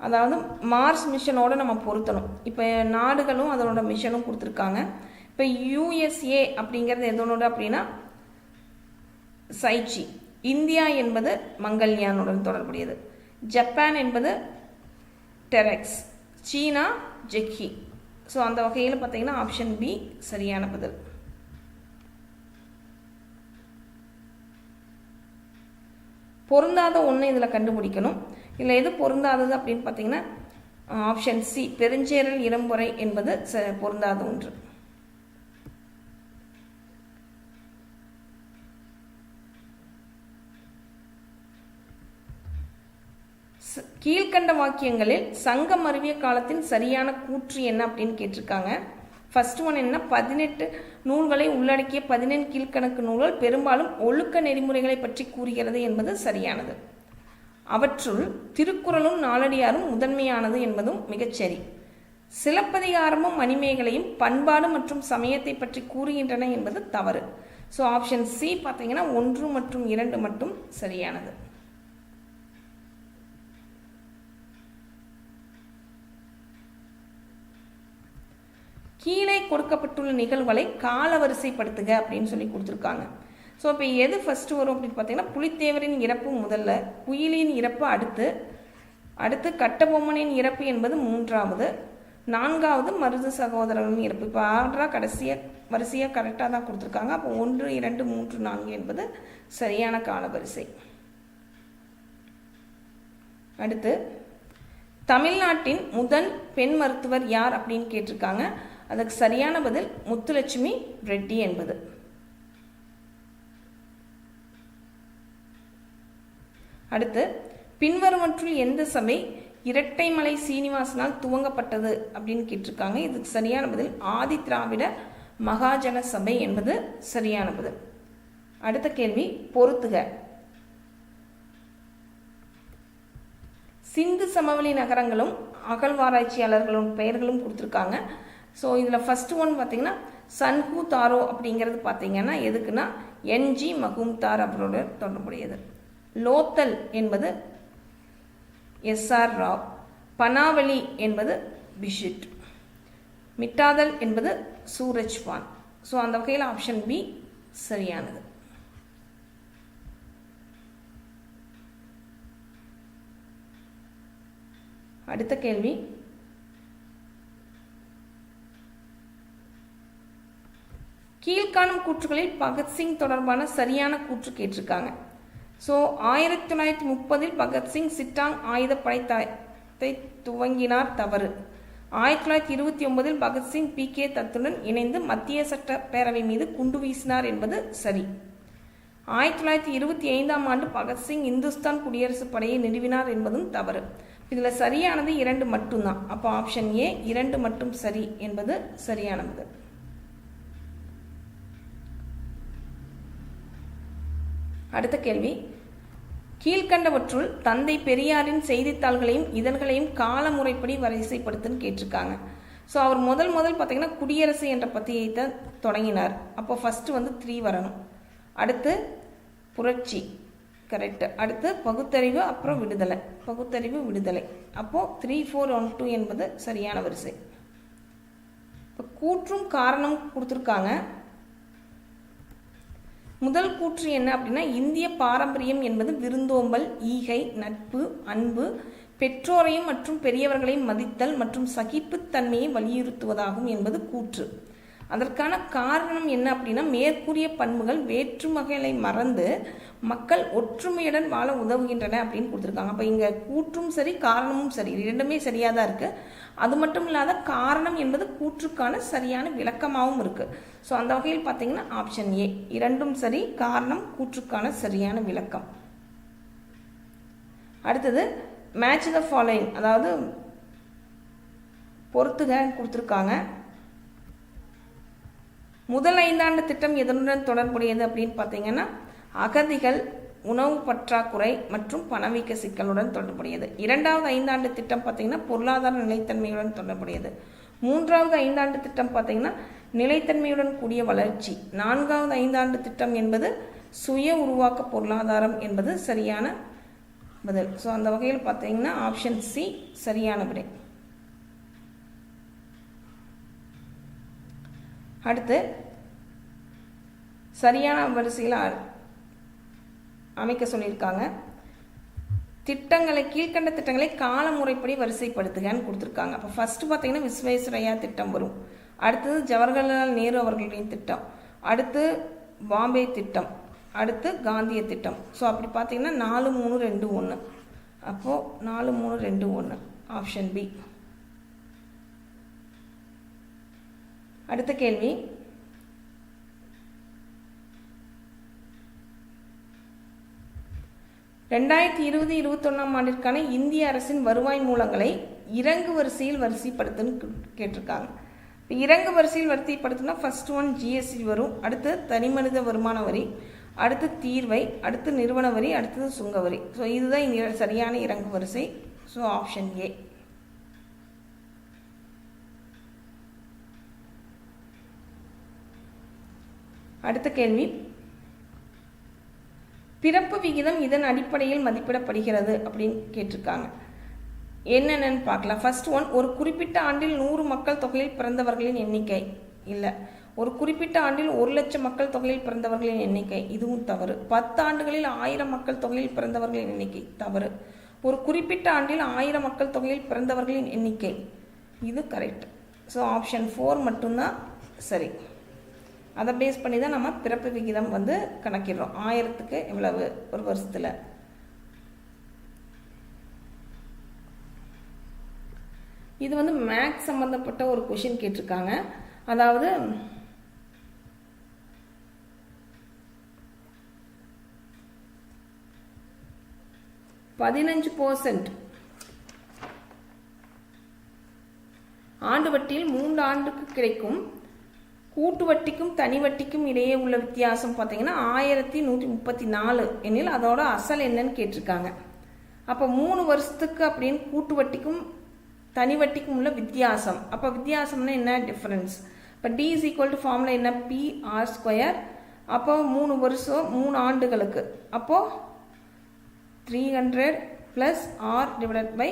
அதாவது மார்ஸ் மிஷனோடு நம்ம பொருத்தணும். இப்போ நாடுகளும் அதனோட மிஷனும் கொடுத்துருக்காங்க. இப்போ யூஎஸ்ஏ அப்படிங்கிறது எதனோட அப்படின்னா சைச்சி. இந்தியா என்பது மங்கள்யானுடன் தொடர்புடையது. ஜப்பான் என்பது டெரெக்ஸ். சீனா ஜெக்கி. ஸோ அந்த வகையில் பார்த்தீங்கன்னா ஆப்ஷன் பி சரியான பதில். பொருந்தாத ஒன்று இதில் கண்டுபிடிக்கணும். இல்லை எது பொருந்தாதது அப்படின்னு பார்த்தீங்கன்னா ஆப்ஷன் சி பெருஞ்சேரல் இளம்பொறை என்பது பொருந்தாத ஒன்று. கீழ்கண்ட வாக்கியங்களில் சங்கம் அறிவிய காலத்தின் சரியான கூற்று என்ன அப்படின்னு கேட்டிருக்காங்க. ஃபர்ஸ்ட் ஒன் என்ன, 18 நூல்களை உள்ளடக்கிய 17 கீழ்கணக்கு நூல்கள் பெரும்பாலும் ஒழுக்க நெறிமுறைகளை பற்றி கூறுகிறது என்பது சரியானது. அவற்றுள் திருக்குறளும் நாலடியாரும் முதன்மையானது என்பதும் மிகச்சரி. சிலப்பதிகாரமும் மணிமேகலையும் பண்பாடு மற்றும் சமயத்தை பற்றி கூறுகின்றன என்பது தவறு. ஸோ ஆப்ஷன் சி பார்த்தீங்கன்னா 1 மற்றும் 2 மட்டும் சரியானது. கீழே கொடுக்கப்பட்டுள்ள நிகழ்வுகளை காலவரிசைப்படுத்துக அப்படின்னு சொல்லி கொடுத்துருக்காங்க. ஸோ இப்போ எது ஃபஸ்ட்டு வரும் அப்படின்னு பார்த்தீங்கன்னா புலித்தேவரின் இறப்பு முதல்ல, குயிலின் இறப்பு அடுத்து கட்டபொம்மனின் இறப்பு என்பது 3வது, 4வது மருது சகோதரர்களின் இறப்பு. இப்போ ஆர்டராக வரிசையாக கரெக்டாக தான் கொடுத்துருக்காங்க. அப்போ 1, 2, 3, 4 என்பது சரியான காலவரிசை. அடுத்து, தமிழ்நாட்டின் முதல் பெண் மருத்துவர் யார் அப்படின்னு கேட்டிருக்காங்க. அதுக்கு சரியான பதில் முத்துலட்சுமி ரெட்டி என்பது. அடுத்து, பின்வருவற்றுள் எந்த சபை இரட்டைமலை சீனிவாசனால் துவங்கப்பட்டது அப்படின்னு கேட்டிருக்காங்க. இதுக்கு சரியான பதில் ஆதி திராவிட மகாஜன சபை என்பது சரியான பதில். அடுத்த கேள்வி, பொறுத்துக. சிந்து சமவெளி நகரங்களும் அகழ்வாராய்ச்சியாளர்களும் பெயர்களும் கொடுத்துருக்காங்க. ஸோ இதில் ஃபர்ஸ்ட் ஒன் பார்த்தீங்கன்னா சன்ஹூ தாரோ அப்படிங்கிறது பார்த்தீங்கன்னா எதுக்குன்னா என்ஜி மகும்தார் அவரோட தொடர்புடையது. லோத்தல் என்பது எஸ்ஆர் ராவ், பனாவலி என்பது பிஷிட், மிட்டாதல் என்பது சூரஜ்பான். ஸோ அந்த வகையில் ஆப்ஷன் பி சரியானது. அடுத்த கேள்வி, கீழ்காணும் கூற்றுகளில் பகத்சிங் தொடர்பான சரியான கூற்று கேட்டிருக்காங்க. ஸோ 1930 பகத்சிங் சிட்டாங் ஆயுதப்படை துவங்கினார், தவறு. 1929 பகத்சிங் PK தத்துடன் இணைந்து மத்திய சட்டப்பேரவை மீது குண்டு வீசினார் என்பது சரி. 1925 ஆண்டு பகத்சிங் இந்துஸ்தான் குடியரசு படையை நிறுவினார் என்பதும் தவறு. இதில் சரியானது 2 மட்டும்தான். அப்போ ஆப்ஷன் ஏ 2 மட்டும் சரி என்பது சரியானது. அடுத்த கேள்வி, கீழ்கண்டவற்றுள் தந்தை பெரியாரின் செய்தித்தாள்களையும் இதழ்களையும் காலமுறைப்படி வரிசைப்படுத்துன்னு கேட்டிருக்காங்க. ஸோ அவர் முதல் பார்த்தீங்கன்னா குடியரசு என்ற பத்திரிகையை தொடங்கினார். அப்போ ஃபஸ்ட்டு 3 வரணும். அடுத்து புரட்சி, கரெக்டு. அடுத்து பகுத்தறிவு, அப்புறம் விடுதலை, பகுத்தறிவு விடுதலை. அப்போது 3, 4, 1, 2 என்பது சரியான வரிசை. இப்போ கூற்றும் காரணம் கொடுத்துருக்காங்க. முதல் கூற்று என்ன அப்படின்னா, இந்திய பாரம்பரியம் என்பது விருந்தோம்பல், ஈகை, நட்பு, அன்பு, பெற்றோரையும் மற்றும் பெரியவர்களையும் மதித்தல் மற்றும் சகிப்புத்தன்மையை வலியுறுத்துவதாகும் என்பது கூற்று. அதற்கான காரணம் என்ன அப்படின்னா, மேற்கூறிய பண்புகள் வேற்றுமைகளை மறந்து மக்கள் ஒற்றுமையுடன் வாழ உதவுகின்றன அப்படின்னு கொடுத்துருக்காங்க. அப்போ இங்கே கூற்றும் சரி, காரணமும் சரி, இரண்டுமே சரியாக தான் இருக்குது. அது மட்டும் இல்லாத காரணம் என்பது கூற்றுக்கான சரியான விளக்கமாகவும் இருக்குது. ஸோ அந்த வகையில் பார்த்தீங்கன்னா ஆப்ஷன் ஏ 2ம் சரி, காரணம் கூற்றுக்கான சரியான விளக்கம். அடுத்தது மேட்ச் த ஃபாலோயிங், அதாவது பொறுத்துக கொடுத்துருக்காங்க. முதல் 5 ஆண்டு திட்டம் எதனுடன் தொடர்புடையது அப்படின்னு பார்த்தீங்கன்னா, அகதிகள், உணவு பற்றாக்குறை மற்றும் பணவீக்க சிக்கலுடன் தொடர்புடையது. 2வது 5 ஆண்டு திட்டம் பார்த்தீங்கன்னா பொருளாதார நிலைத்தன்மையுடன் தொடர்புடையது. 3வது 5 ஆண்டு திட்டம் பார்த்தீங்கன்னா நிலைத்தன்மையுடன் கூடிய வளர்ச்சி. 4வது 5 ஆண்டு திட்டம் என்பது சுய உருவாக்க பொருளாதாரம் என்பது சரியான பதில். ஸோ அந்த வகையில் பார்த்தீங்கன்னா ஆப்ஷன் சி சரியான விடை. அடுத்து சரியான வரிசையில் அமைக்க சொல்லியிருக்காங்க. திட்டங்களை, கீழ்கண்ட திட்டங்களை காலமுறைப்படி வரிசைப்படுத்துகன்னு கொடுத்துருக்காங்க. அப்போ ஃபஸ்ட்டு பார்த்தீங்கன்னா விஸ்வேஸ்வரய்யா திட்டம் வரும். அடுத்தது ஜவஹர்லால் நேரு அவர்களின் திட்டம், அடுத்து பாம்பே திட்டம், அடுத்து காந்திய திட்டம். ஸோ அப்படி பார்த்தீங்கன்னா 4, 3, 2, 1. அப்போது 4, 3, 2, 1 ஆப்ஷன் பி. அடுத்த கேள்வி, ரெண்டாயிரத்தி 20-21 ஆண்டிற்கான இந்திய அரசின் வருவாய் மூலங்களை இறங்கு வரிசையில் வரிசைப்படுத்துன்னு கேட்டிருக்காங்க. இறங்கு வரிசையில் வரிசைப்படுத்தினா ஃபர்ஸ்ட் 1 GST வரும், அடுத்து தனிமனித வருமான வரி, அடுத்து தீர்வை, அடுத்து நிறுவன வரி, அடுத்தது சுங்க வரி. ஸோ இதுதான் இங்கே சரியான இறங்கு வரிசை. So option A. அடுத்த கேள்வி, பிறப்பு விகிதம் இதன் அடிப்படையில் மதிப்பிடப்படுகிறது அப்படின்னு கேட்டிருக்காங்க. என்னென்னு பார்க்கலாம். ஃபர்ஸ்ட் 1, ஒரு குறிப்பிட்ட ஆண்டில் 100 மக்கள் தொகையில் பிறந்தவர்களின் எண்ணிக்கை. இல்லை, ஒரு குறிப்பிட்ட ஆண்டில் 1,00,000 மக்கள் தொகையில் பிறந்தவர்களின் எண்ணிக்கை. இதுவும் தவறு. 10 ஆண்டுகளில் 1000 மக்கள் தொகையில் பிறந்தவர்களின் எண்ணிக்கை. தவறு. ஒரு குறிப்பிட்ட ஆண்டில் 1000 மக்கள் தொகையில் பிறந்தவர்களின் எண்ணிக்கை. இது கரெக்ட். ஸோ ஆப்ஷன் 4 மட்டும்தான் சரி. அதை பேஸ் பண்ணி தான் நம்ம பிறப்பு விகிதம் கணக்கிடுறோம். 1000க்கு எவ்வளவு ஒரு வருஷத்தில். இது மேக்ஸ் சம்பந்தப்பட்ட ஒரு கொஷின் கேட்டிருக்காங்க. அதாவது 15% ஆண்டு வட்டியில் 3 ஆண்டுக்கு கிடைக்கும் கூட்டு வட்டிக்கும் தனி வட்டிக்கும் இடையே உள்ள வித்தியாசம் பார்த்தீங்கன்னா 1134 எனில் அதோட அசல் என்னன்னு கேட்டிருக்காங்க. அப்போ 3 வருஷத்துக்கு அப்படின்னு கூட்டு வட்டிக்கும் தனி வட்டிக்கும் உள்ள வித்தியாசம். அப்போ வித்தியாசம்னா என்ன, டிஃபரன்ஸ். இப்போ D = ஃபார்முலா என்ன, PR². அப்போ 3 வருஷம் 3 ஆண்டுகளுக்கு. அப்போது 300 + R/100³.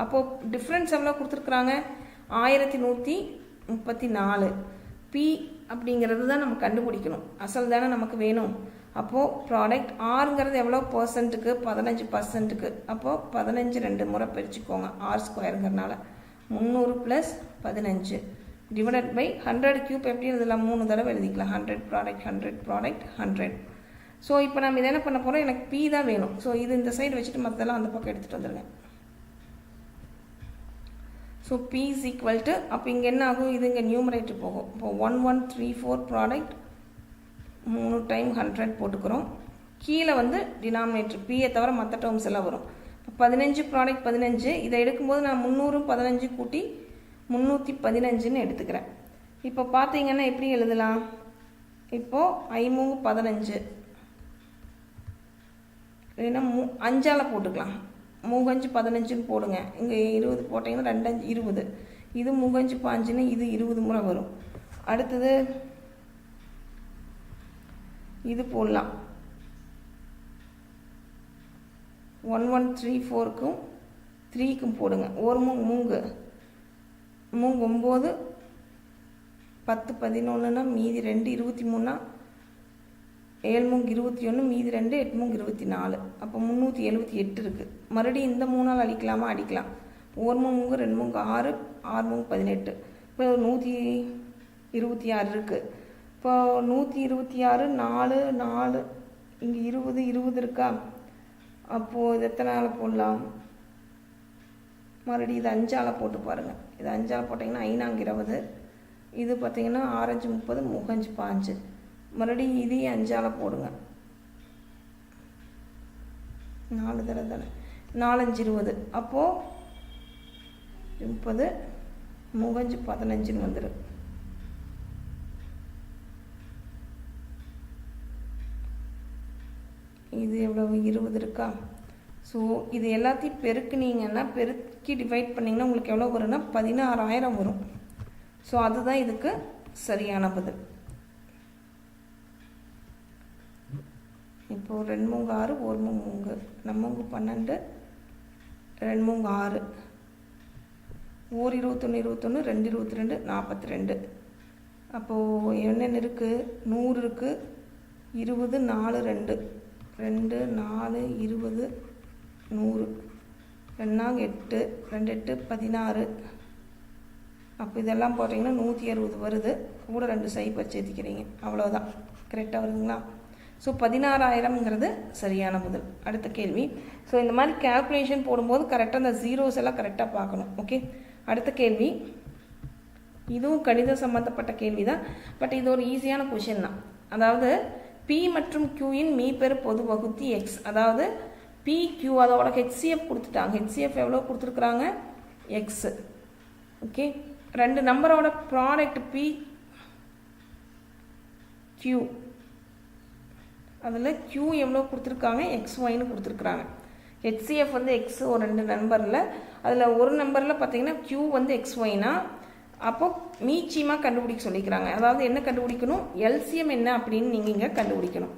அப்போது டிஃப்ரென்ஸ் எவ்வளோ கொடுத்துருக்குறாங்க, 1134. P அப்படிங்கிறது தான் நம்ம கண்டுபிடிக்கணும். அசல் தானே நமக்கு வேணும். அப்போது ப்ராடக்ட் ஆறுங்கிறது எவ்வளோ பர்சன்ட்டுக்கு 15%. அப்போது 15 2 முறை பிரிச்சுக்கோங்க. ஆர் ஸ்கொயருங்கிறனால 300 + 15 டிவைடட் பை 100 கியூப் எப்படி எழுதலாம்? 3 தடவை எழுதிக்கலாம். 100 ப்ராடக்ட் 100 ப்ராடக்ட் 100. ஸோ இப்போ நம்ம இதை என்ன பண்ண போகிறோம்? எனக்கு பி தான் வேணும். ஸோ இது இந்த சைடு வச்சுட்டு மற்றதெல்லாம் அந்த பக்கம் எடுத்துகிட்டு வந்துடுங்க. So B is equal to, அப்போ இங்கே என்ன ஆகும்? இது இங்கே நியூமரேட்டர் போகும். இப்போ 1134 ப்ராடக்ட் 3 டைம் 100 போட்டுக்கிறோம். கீழே வந்து டினாமினேட்டர் பியை தவிர மற்ற டேர்ம்ஸ் எல்லாம் வரும். இப்போ 15 ப்ராடக்ட் 15. இதை எடுக்கும்போது நான் 300 15 கூட்டி 315ன்னு எடுத்துக்கிறேன். இப்போ பார்த்தீங்கன்னா எப்படி எழுதலாம்? இப்போது 5 15 இல்லைன்னா 5ஆல் போட்டுக்கலாம். 3 15ன்னு போடுங்க. இங்கே 20 போட்டிங்கன்னா 2 5 20. இது 3 5ன்னு இது 20 முறை வரும். அடுத்தது இது போடலாம். 1134க்கும் 3க்கும் போடுங்க. ஒரு மூங்கு 9 10 11னா மீதி 2 23னா 7 21 மீதி 2 8 24. அப்போ 378 இருக்குது. மறுபடியும் இந்த 3ஆல் அடிக்கலாமா? அடிக்கலாம். 1 மூங்கு 2 மூங்கு 6 6 18. இப்போ 126 இருக்குது. இப்போ 126 4 4 இங்கே 20 20 இருக்கா? அப்போது இது எத்தனை நாள் போடலாம்? மறுபடியும் இது 5ஆல் போட்டு பாருங்கள். இது 5ஆல் போட்டிங்கன்னா 5 20. இது பார்த்திங்கன்னா 6 30 3 5. மறுபடியும் இதையும் 5ஆல் போடுங்க. 4 தடவை தானே. 4 5 20. அப்போது 30 3 15ன்னு வந்துடும். இது எவ்வளவு? 20 இருக்கா? ஸோ இது எல்லாத்தையும் பெருக்குனீங்கன்னா, பெருக்கி டிவைட் பண்ணிங்கன்னா உங்களுக்கு எவ்வளோ வரும்னா 16000 வரும். ஸோ அதுதான் இதுக்கு சரியான பதில். இப்போது 2 மூங்கு 6 1 மூங்கு 12 2 மூங்கு 6 1 21 21 2 22 42. அப்போது என்னென்ன இருக்குது? 100 இருக்குது. 20 4 2 2 4 20 100 2 8 2 8 16. அப்போ இதெல்லாம் போட்டிங்கன்னா 160 வருது. கூட 2 சைபர் சேர்த்திக்கிறீங்க. அவ்வளோதான். கரெக்டாக வருதுங்களா? ஸோ 16000ங்கிறது சரியான பதில். அடுத்த கேள்வி. ஸோ இந்த மாதிரி கேல்குலேஷன் போடும்போது கரெக்டாக அந்த ஜீரோஸ் எல்லாம் கரெக்டாக பார்க்கணும். ஓகே, அடுத்த கேள்வி. இதுவும் கணித சம்மந்தப்பட்ட கேள்வி தான். பட் இது ஒரு ஈஸியான கொஷின் தான். அதாவது P மற்றும் Qயின் மீப்பெரு பொது வகுத்தி X. அதாவது PQ அதோட HCF கொடுத்துட்டாங்க. HCF எவ்வளோ கொடுத்துருக்குறாங்க? X. ஓகே, 2 நம்பரோட ப்ராடக்ட் PQ. அதில் Q எவ்வளோ கொடுத்துருக்காங்க? XYன்னு கொடுத்துருக்குறாங்க. HCF வந்து X ஒரு 2 நம்பரில். அதில் ஒரு நம்பரில் பார்த்தீங்கன்னா Q வந்து XYனா அப்போது மீச்சியமாக கண்டுபிடிக்க சொல்லிக்கிறாங்க. அதாவது என்ன கண்டுபிடிக்கணும்? LCM என்ன அப்படின்னு நீங்கள் இங்கே கண்டுபிடிக்கணும்.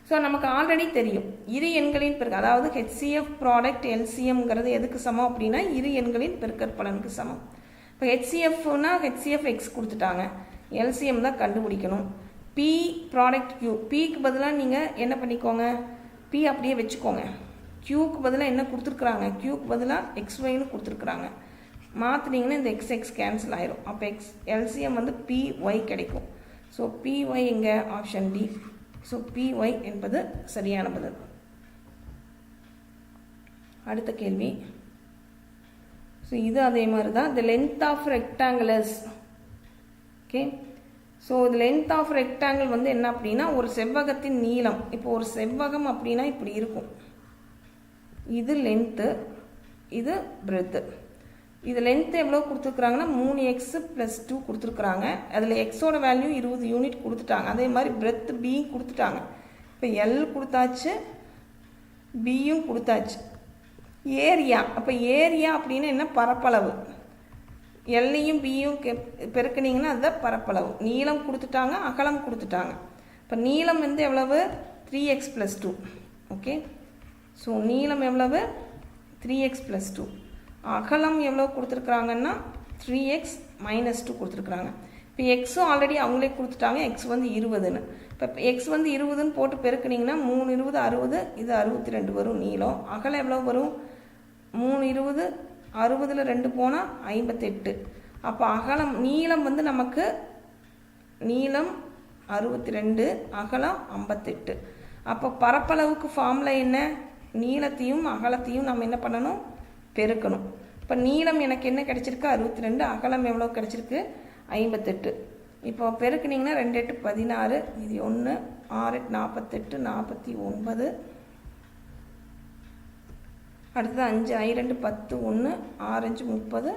ஸோ நமக்கு ஆல்ரெடி தெரியும் இரு எண்களின் பெருக்க, அதாவது HCF ப்ராடக்ட் LCMங்கிறது எதுக்கு சமம் அப்படின்னா இரு எண்களின் பெருக்கற்பலனுக்கு சமம். இப்போ HCFனா HCF X கொடுத்துட்டாங்க. LCM தான் கண்டுபிடிக்கணும். P product Q. Pக்கு பதிலாக நீங்கள் என்ன பண்ணிக்கோங்க? P அப்படியே வச்சுக்கோங்க. Qக்கு பதிலாக என்ன கொடுத்துருக்குறாங்க? Qக்கு பதிலாக XYன்னு கொடுத்துருக்குறாங்க. மாற்றினீங்கன்னா இந்த XX கேன்சல் ஆயிரும். அப்போ LCM வந்து PY கிடைக்கும். ஸோ PY இங்கே ஆப்ஷன் D. ஸோ PY என்பது சரியான பதில். அடுத்த கேள்வி. ஸோ இது அதே மாதிரி தான். The length of rectangulars. Okay, so இது லென்த் ஆஃப் ரெக்டாங்கிள் வந்து என்ன அப்படின்னா ஒரு செவ்வகத்தின் நீளம். இப்போ ஒரு செவ்வகம் அப்படின்னா இப்படி இருக்கும். இது லென்த்து, இது பிரெத்து. இது லென்த்து எவ்வளோ கொடுத்துருக்குறாங்கன்னா 3x + 2 கொடுத்துருக்குறாங்க. அதில் எக்ஸோட வேல்யூ 20 யூனிட் கொடுத்துட்டாங்க. அதே மாதிரி பிரெத்து B கொடுத்துட்டாங்க. இப்போ L கொடுத்தாச்சு, பியும் கொடுத்தாச்சு. ஏரியா, அப்போ ஏரியா அப்படின்னு என்ன? பரப்பளவு. எல்லையும் பியும் பெருக்கினீங்கன்னா அதுதான் பரப்பளவு. நீளம் கொடுத்துட்டாங்க, அகலம் கொடுத்துட்டாங்க. இப்போ நீளம் வந்து எவ்வளவு? 3x + 2. ஓகே, ஸோ நீளம் எவ்வளவு? 3x + 2. அகலம் எவ்வளோ கொடுத்துருக்குறாங்கன்னா 3x - 2 கொடுத்துருக்குறாங்க. இப்போ எக்ஸும் ஆல்ரெடி அவங்களே கொடுத்துட்டாங்க. எக்ஸ் வந்து 20ன்னு. இப்போ எக்ஸ் வந்து 20ன்னு போட்டு பெருக்குனிங்கன்னா 3 20 60, இது 62 வரும் நீளம். அகலம் எவ்வளோ வரும்? 3 20, 60ல் 2 போனால் 58. அப்போ அகலம் நீளம் வந்து நமக்கு நீளம் 62, அகலம் 58. அப்போ பரப்பளவுக்கு ஃபார்முலா என்ன? நீளத்தையும் அகலத்தையும் நம்ம என்ன பண்ணணும்? பெருக்கணும். இப்போ நீளம் எனக்கு என்ன கிடச்சிருக்கு? 62. அகலம் எவ்வளோ கிடச்சிருக்கு? 58. இப்போ பெருக்குனிங்கன்னா 2 8 16, இது 1, 6 8 48, 49. அடுத்தது 5 I 2 10, 1, 6 5 30,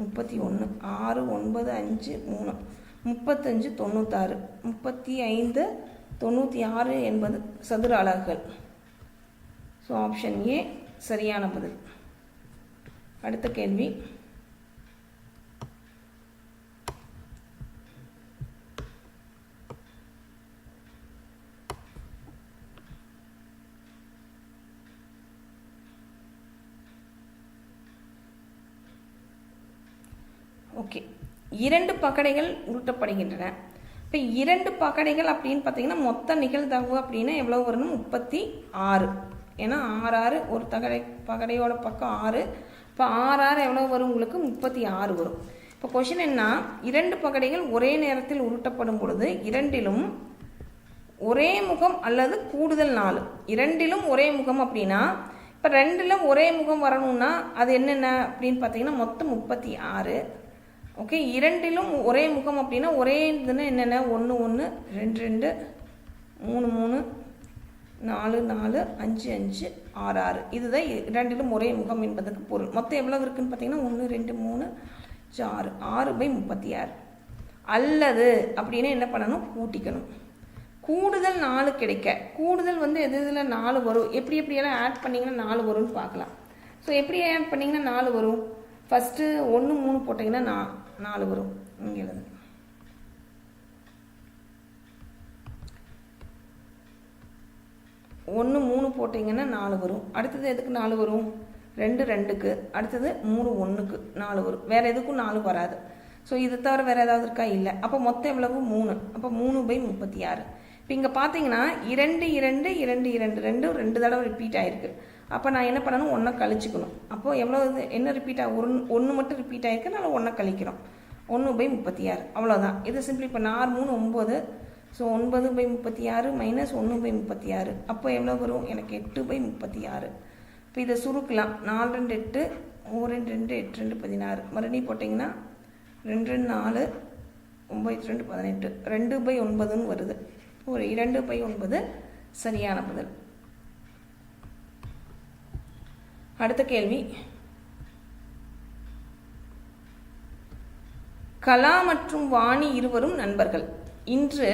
31, 6 9 5 3, 35 96, 35 96 என்பது சதுர அலகுகள். ஸோ ஆப்ஷன் ஏ சரியான பதில். அடுத்த கேள்வி, ஓகே, 2 பகடைகள் உருட்டப்படுகின்றன. இப்போ 2 பகடைகள் அப்படின்னு பார்த்தீங்கன்னா மொத்த நிகழ்தகவு அப்படின்னா எவ்வளோ வரணும்? 36. ஏன்னா 6 6 ஒரு பகடையோட பக்கம் 6. இப்போ 6 6 எவ்வளோ வரும்? உங்களுக்கு 36 வரும். இப்போ கொஷின் என்ன? 2 பகடைகள் ஒரே நேரத்தில் உருட்டப்படும் பொழுது இரண்டிலும் ஒரே முகம் அல்லது கூடுதல் 4. இரண்டிலும் ஒரே முகம் அப்படின்னா இப்போ 2ல் ஒரே முகம் வரணும்னா அது என்னென்ன அப்படின்னு பார்த்தீங்கன்னா மொத்தம் 36. ஓகே, இரண்டிலும் ஒரே முகம் அப்படின்னா ஒரே இதுன்னா என்னென்ன? 1 1, 2 2, 3 3, 4 4, 5 5, 6 6. இதுதான் இரண்டிலும் ஒரே முகம் என்பதற்கு பொருள். மொத்தம் எவ்வளோ இருக்குன்னு பார்த்தீங்கன்னா 1 2 3 6, 6/36. அல்லது அப்படின்னா என்ன பண்ணணும்? கூட்டிக்கணும். கூடுதல் 4 கிடைக்க, கூடுதல் வந்து எது இதில் 4 வரும்? எப்படியெல்லாம் ஆட் பண்ணிங்கன்னா 4 வரும்னு பார்க்கலாம். ஸோ எப்படி ஆட் பண்ணிங்கன்னா 4 வரும்? ஃபஸ்ட்டு 1 3 போட்டிங்கன்னா 4 வரும். இங்கே எழுது. ஒன்று 3 போட்டிங்கன்னா 4 வரும். அடுத்தது எதுக்கு 4 வரும்? 2 2க்கு. அடுத்தது 3 1க்கு 4 வரும். வேறு எதுக்கும் 4 வராது. ஸோ இது தவிர வேறு ஏதாவது இருக்கா? இல்லை. அப்போ மொத்தம் எவ்வளவு? 3. அப்போ 3/36. இப்போ இங்கே பார்த்தீங்கன்னா 2 2 2 2 2 தடவை ரிப்பீட் ஆகிருக்கு. அப்போ நான் என்ன பண்ணணும்? 1 கழிச்சுக்கணும். அப்போது எவ்வளோ என்ன ரிப்பீட் ஆகும்? 1 மட்டும் ரிப்பீட் ஆகிருக்கு, அதனால் 1 கழிக்கிறோம். 1/36 அவ்வளோதான். இது சிம்பிளி இப்போ 4 3 9. So 9/36 minus 1/36. அப்போ எவ்வளோ வரும்? எனக்கு 8/36. இப்போ இதை சுருக்கலாம். 4 2 8, 1 2 8 2 16. மறுபடியும் போட்டிங்கன்னா 2 2 4, 9 2 18. 2/9ன்னு வருது. ஒரு 2/9 சரியான பதில். அடுத்த கேள்வி, கலா மற்றும் வாணி இருவரும் நண்பர்கள். இன்று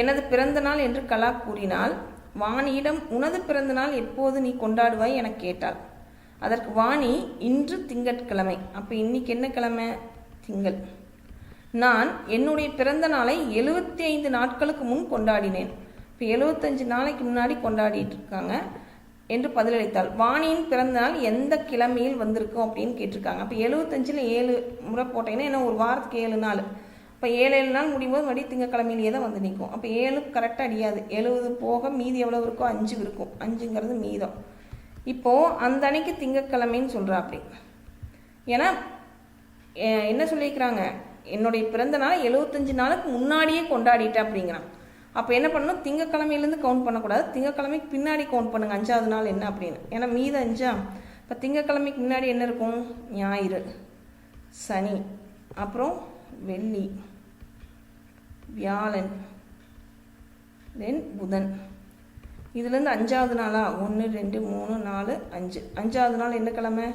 எனது பிறந்த நாள் என்று கலா கூறினால் வாணியிடம் உனது பிறந்த நாள் எப்போது நீ கொண்டாடுவாய் என கேட்டாள். அதற்கு வாணி இன்று திங்கட்கிழமை. அப்போ இன்னைக்கு என்ன கிழமை? திங்கள். நான் என்னுடைய பிறந்த நாளை 75 நாட்களுக்கு முன் கொண்டாடினேன். இப்போ 75 நாளைக்கு முன்னாடி கொண்டாடிட்டு இருக்காங்க என்று பதிலளித்தாள். வாணியின் பிறந்த நாள் எந்த கிழமையில் வந்திருக்கும் அப்படின்னு கேட்டிருக்காங்க. அப்போ 75ல் 7 முறை போட்டிங்கன்னா என்ன? ஒரு வாரத்துக்கு 7 நாள். இப்போ 7 நாள் முடியும் போது மறுபடியும் திங்கக்கிழமையிலேயே தான் வந்து நிற்கும். அப்போ 7 கரெக்டாக அடியாது. 70 போக மீதி எவ்வளோ இருக்கோ? 5 இருக்கும். 5ங்கிறது மீதம். இப்போது அந்த அன்னைக்கு திங்கக்கிழமைன்னு சொல்கிறா. அப்படி ஏன்னா என்ன சொல்லியிருக்கிறாங்க? என்னுடைய பிறந்த நாளை 75 நாளுக்கு முன்னாடியே கொண்டாடிட்டேன் அப்படிங்கிறான். அப்போ என்ன பண்ணணும்? திங்கக்கிழமையிலேருந்து கவுண்ட் பண்ணக்கூடாது. திங்கக்கிழமைக்கு பின்னாடி கவுண்ட் பண்ணுங்கள். 5வது நாள் என்ன அப்படின்னு. ஏன்னா மீதம் 5. இப்போ திங்கக்கிழமைக்கு முன்னாடி என்ன இருக்கும்? ஞாயிறு, சனி, அப்புறம் வெள்ளி, வியாழன், தென் புதன். இதுலேருந்து 5வது நாளா? 1 2 3 4 5. 5வது நாள் என்ன கிழமை?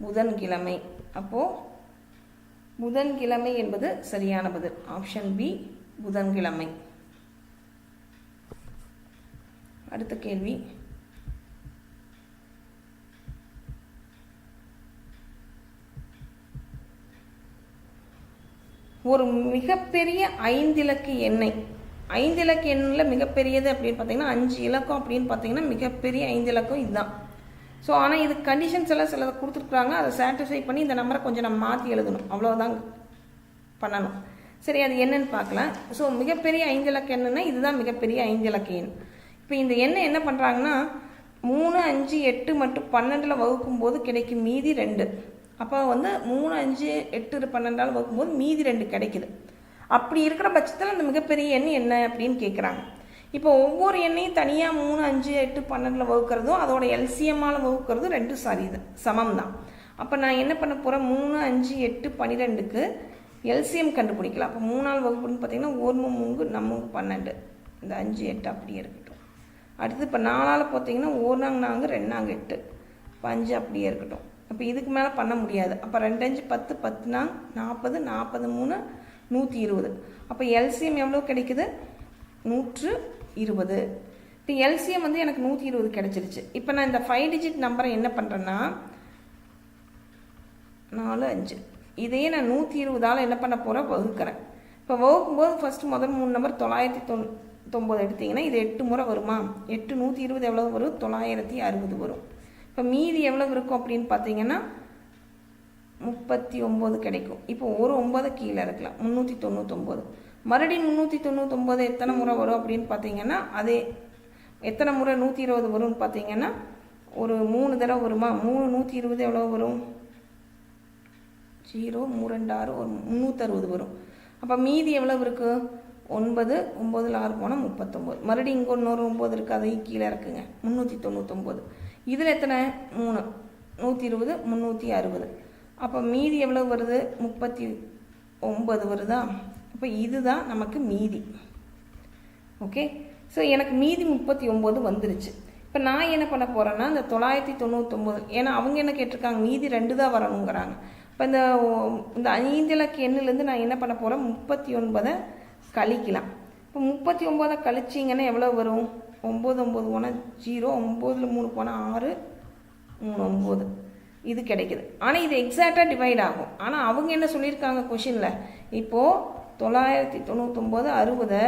புதன்கிழமை. அப்போது புதன்கிழமை என்பது சரியான பதில். ஆப்ஷன் பி புதன்கிழமை. அடுத்த கேள்வி, ஒரு மிகப்பெரிய 5 இலக்க எண்ணை, 5 இலக்க எண்ணில் மிகப்பெரியது அப்படின்னு பார்த்தீங்கன்னா 5 இலக்கம் அப்படின்னு பார்த்தீங்கன்னா மிகப்பெரிய 5 இலக்கம் இதுதான். ஸோ ஆனால் இது கண்டிஷன்ஸ் எல்லாம் சிலதை கொடுத்துருக்குறாங்க. அதை சாட்டிஸ்ஃபை பண்ணி இந்த நம்பரை கொஞ்சம் நம்ம மாற்றி எழுதணும். அவ்வளோதான் பண்ணணும். சரி, அது என்னன்னு பார்க்கலாம். ஸோ மிகப்பெரிய 5 இலக்க எண்ணுன்னா இதுதான் மிகப்பெரிய 5 இலக்க எண். இப்போ இந்த எண்ணை என்ன பண்ணுறாங்கன்னா 3, 5, 8 மற்றும் 12 வகுக்கும் போது கிடைக்கும் மீதி 2. அப்போ 3, 5, 8, 12 வகுக்கும்போது மீதி 2 கிடைக்குது. அப்படி இருக்கிற பட்சத்தில் அந்த மிகப்பெரிய எண் என்ன அப்படின்னு கேட்குறாங்க. இப்போ ஒவ்வொரு எண்ணையும் தனியாக 3, 5, 8, 12 வகுக்கிறதும் அதோட எல்சிஎம்மால் வகுக்கிறதும் 2 சரிது சமம் தான். அப்போ நான் என்ன பண்ண போகிறேன், 3, 5, 8, 12க்கு எல்சிஎம் கண்டுபிடிக்கலாம். அப்போ 3 வகுப்புன்னு பார்த்தீங்கன்னா 1 3 நமக்கு 12, இந்த 5 8 அப்படியே இருக்கட்டும். அடுத்து இப்போ 4 பார்த்தீங்கன்னா 1 4 2 8, இப்போ 5 அப்படியே இருக்கட்டும். அப்போ இதுக்கு மேலே பண்ண முடியாது. அப்போ 2 5 10 10 40 43 120. அப்போ எல்சிஎம் எவ்வளோ கிடைக்குது, 120. இப்போ எல்சிஎம் எனக்கு 120 கிடைச்சிருச்சு. இப்போ நான் இந்த 5 டிஜிட் நம்பரை என்ன பண்ணுறேன்னா 4 5 இதையே நான் 120ஆல் என்ன பண்ண போகிறேன், வகுக்கிறேன். இப்போ வகுக்கும்போது ஃபஸ்ட்டு முதல் 3 நம்பர் 990 எடுத்திங்கன்னா இது 8 முறை வருமா, 8 120 எவ்வளோ வரும், 960 வரும். இப்போ மீதி எவ்வளோ இருக்கும் அப்படின்னு பார்த்தீங்கன்னா 39 கிடைக்கும். இப்போ ஒரு 9 கீழே இருக்கலாம், 399. மறுபடியும் 399 எத்தனை முறை வரும் அப்படின்னு பார்த்தீங்கன்னா அதே எத்தனை முறை 120 வரும்னு பார்த்தீங்கன்னா ஒரு 3 தடவை வருமா. 3 120 எவ்வளோ வரும், 0 3 2 6 ஒரு 360 வரும். அப்போ மீதி எவ்வளோ இருக்குது, 9 9ல் 6 போனால் 39. மறுபடியும் இங்கே இன்னொரு 9 இருக்குது, அதையும் கீழே இருக்குங்க, 399. இதில் எத்தனை 3 120 360. அப்போ மீதி எவ்வளோ வருது, 39 வருதா. அப்போ இதுதான் நமக்கு மீதி. ஓகே, ஸோ எனக்கு மீதி 39 வந்துருச்சு. இப்போ நான் என்ன பண்ண போகிறேன்னா இந்த 999, ஏன்னா அவங்க என்ன கேட்டிருக்காங்க, மீதி 2 தான் வரணுங்கிறாங்க. இப்போ இந்த 5 இலக்க எண்ணிலேருந்து நான் என்ன பண்ண போகிறேன், 39 கழிக்கலாம். இப்போ 39 கழிச்சிங்கன்னா எவ்வளோ வரும், 9 9 போனால் 0, 9ல் 3 போனால் 6 3 9 இது கிடைக்குது. ஆனால் இது எக்ஸாக்டாக டிவைட் ஆகும். ஆனால் அவங்க என்ன சொல்லியிருக்காங்க கொஷினில், இப்போது 999 60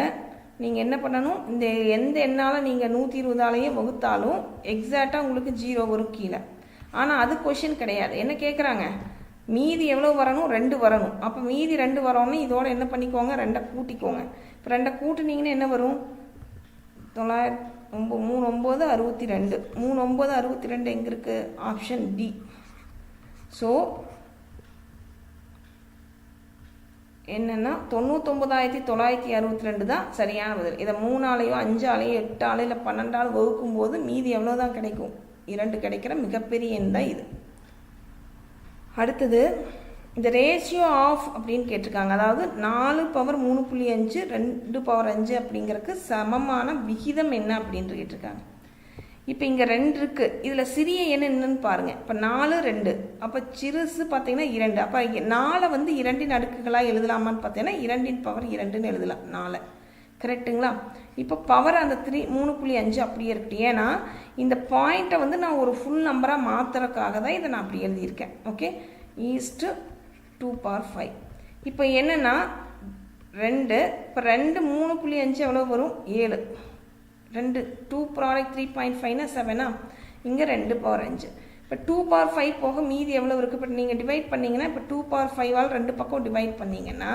நீங்கள் என்ன பண்ணணும், இந்த எந்த எண்ணால் நீங்கள் 120ஆலேயே வகுத்தாலும் எக்ஸாக்டாக உங்களுக்கு 0 வரும் கீழே. ஆனால் அது கொஷின் கிடையாது. என்ன கேட்குறாங்க, மீதி எவ்வளோ வரணும், 2 வரணும். அப்போ மீதி 2 வரணும்னு இதோட என்ன பண்ணிக்கோங்க, 2 கூட்டிக்கோங்க. இப்போ 2 கூட்டினீங்கன்னா என்ன வரும், 9 3 9 62. 3 9 62 எங்கே இருக்குது, ஆப்ஷன் டி. ஸோ என்னென்னா 99,962 தான் சரியான பதில். இதை 3ஆலேயோ 5ஆலேயோ 8ஆலேயோ இல்லை 12ஆல் வகுக்கும்போது மீதி எவ்வளோ தான் கிடைக்கும், 2 கிடைக்கிற மிகப்பெரிய எண் தான் இது. அடுத்தது இந்த ரேஷியோ ஆஃப் அப்படின்னு கேட்டிருக்காங்க. அதாவது 4 பவர் 3.5 2 பவர் 5 அப்படிங்கிறதுக்கு சமமான விகிதம் என்ன அப்படின்ட்டு கேட்டிருக்காங்க. இப்போ இங்கே 2 இருக்குது, இதில் சிறிய எண் என்னன்னு பாருங்கள். இப்போ 4 2, அப்போ சிறுசு பார்த்தீங்கன்னா 2. அப்போ 4 2 அடுக்குகளாக எழுதலாமான்னு பார்த்தீங்கன்னா 2 பவர் 2ன்னு எழுதலாம் 4. கரெக்டுங்களா. இப்போ பவர் அந்த 3.5 அப்படியே இருக்குது. ஏன்னா இந்த பாயிண்ட்டை நான் ஒரு ஃபுல் நம்பராக மாற்றுறதுக்காக தான் இதை நான் அப்படி எழுதியிருக்கேன். Okay, is to 2 power 5. இப்போ என்னென்னா 2, இப்போ 2 3.5 எவ்வளோ வரும், 7. 2 2 ப்ராடக்ட் 3.5னா 7ஆ, இங்கே 2 பவர் 5. இப்போ 2 பவர் 5 போக மீதி எவ்வளோ இருக்குது. இப்போ நீங்கள் டிவைட் பண்ணிங்கன்னா, இப்போ 2 பவர் 5ஆல் 2 பக்கம் டிவைட் பண்ணிங்கன்னா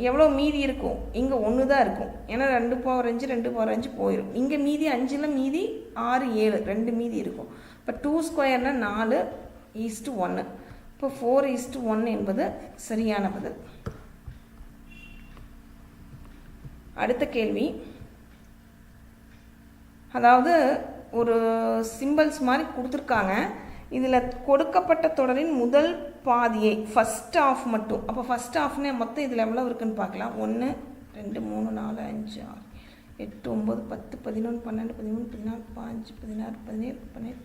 எவ்வளோ மீதி இருக்கும், இங்கே 1 தான் இருக்கும். ஏன்னா 2 பவர் 5 2 பவர் 5 போயிடும். இங்கே மீதி 5ல் மீதி 6 7 2 மீதி இருக்கும். இப்போ 2 ஸ்கொயர்னா 4:1. இப்போ 4:1 என்பது சரியான பதில். அடுத்த கேள்வி, அதாவது ஒரு சிம்பிள்ஸ் மாதிரி கொடுத்துருக்காங்க. இதில் கொடுக்கப்பட்ட தொடரின் முதல் பாதியை ஃபஸ்ட் ஆஃப் மட்டும். அப்போ ஃபஸ்ட் ஆஃப்னே மொத்தம் இதில் எவ்வளோ இருக்குன்னு பார்க்கலாம். 1 2 3 4 5 6 8 9 10 11 12 13 14 15 16 17 18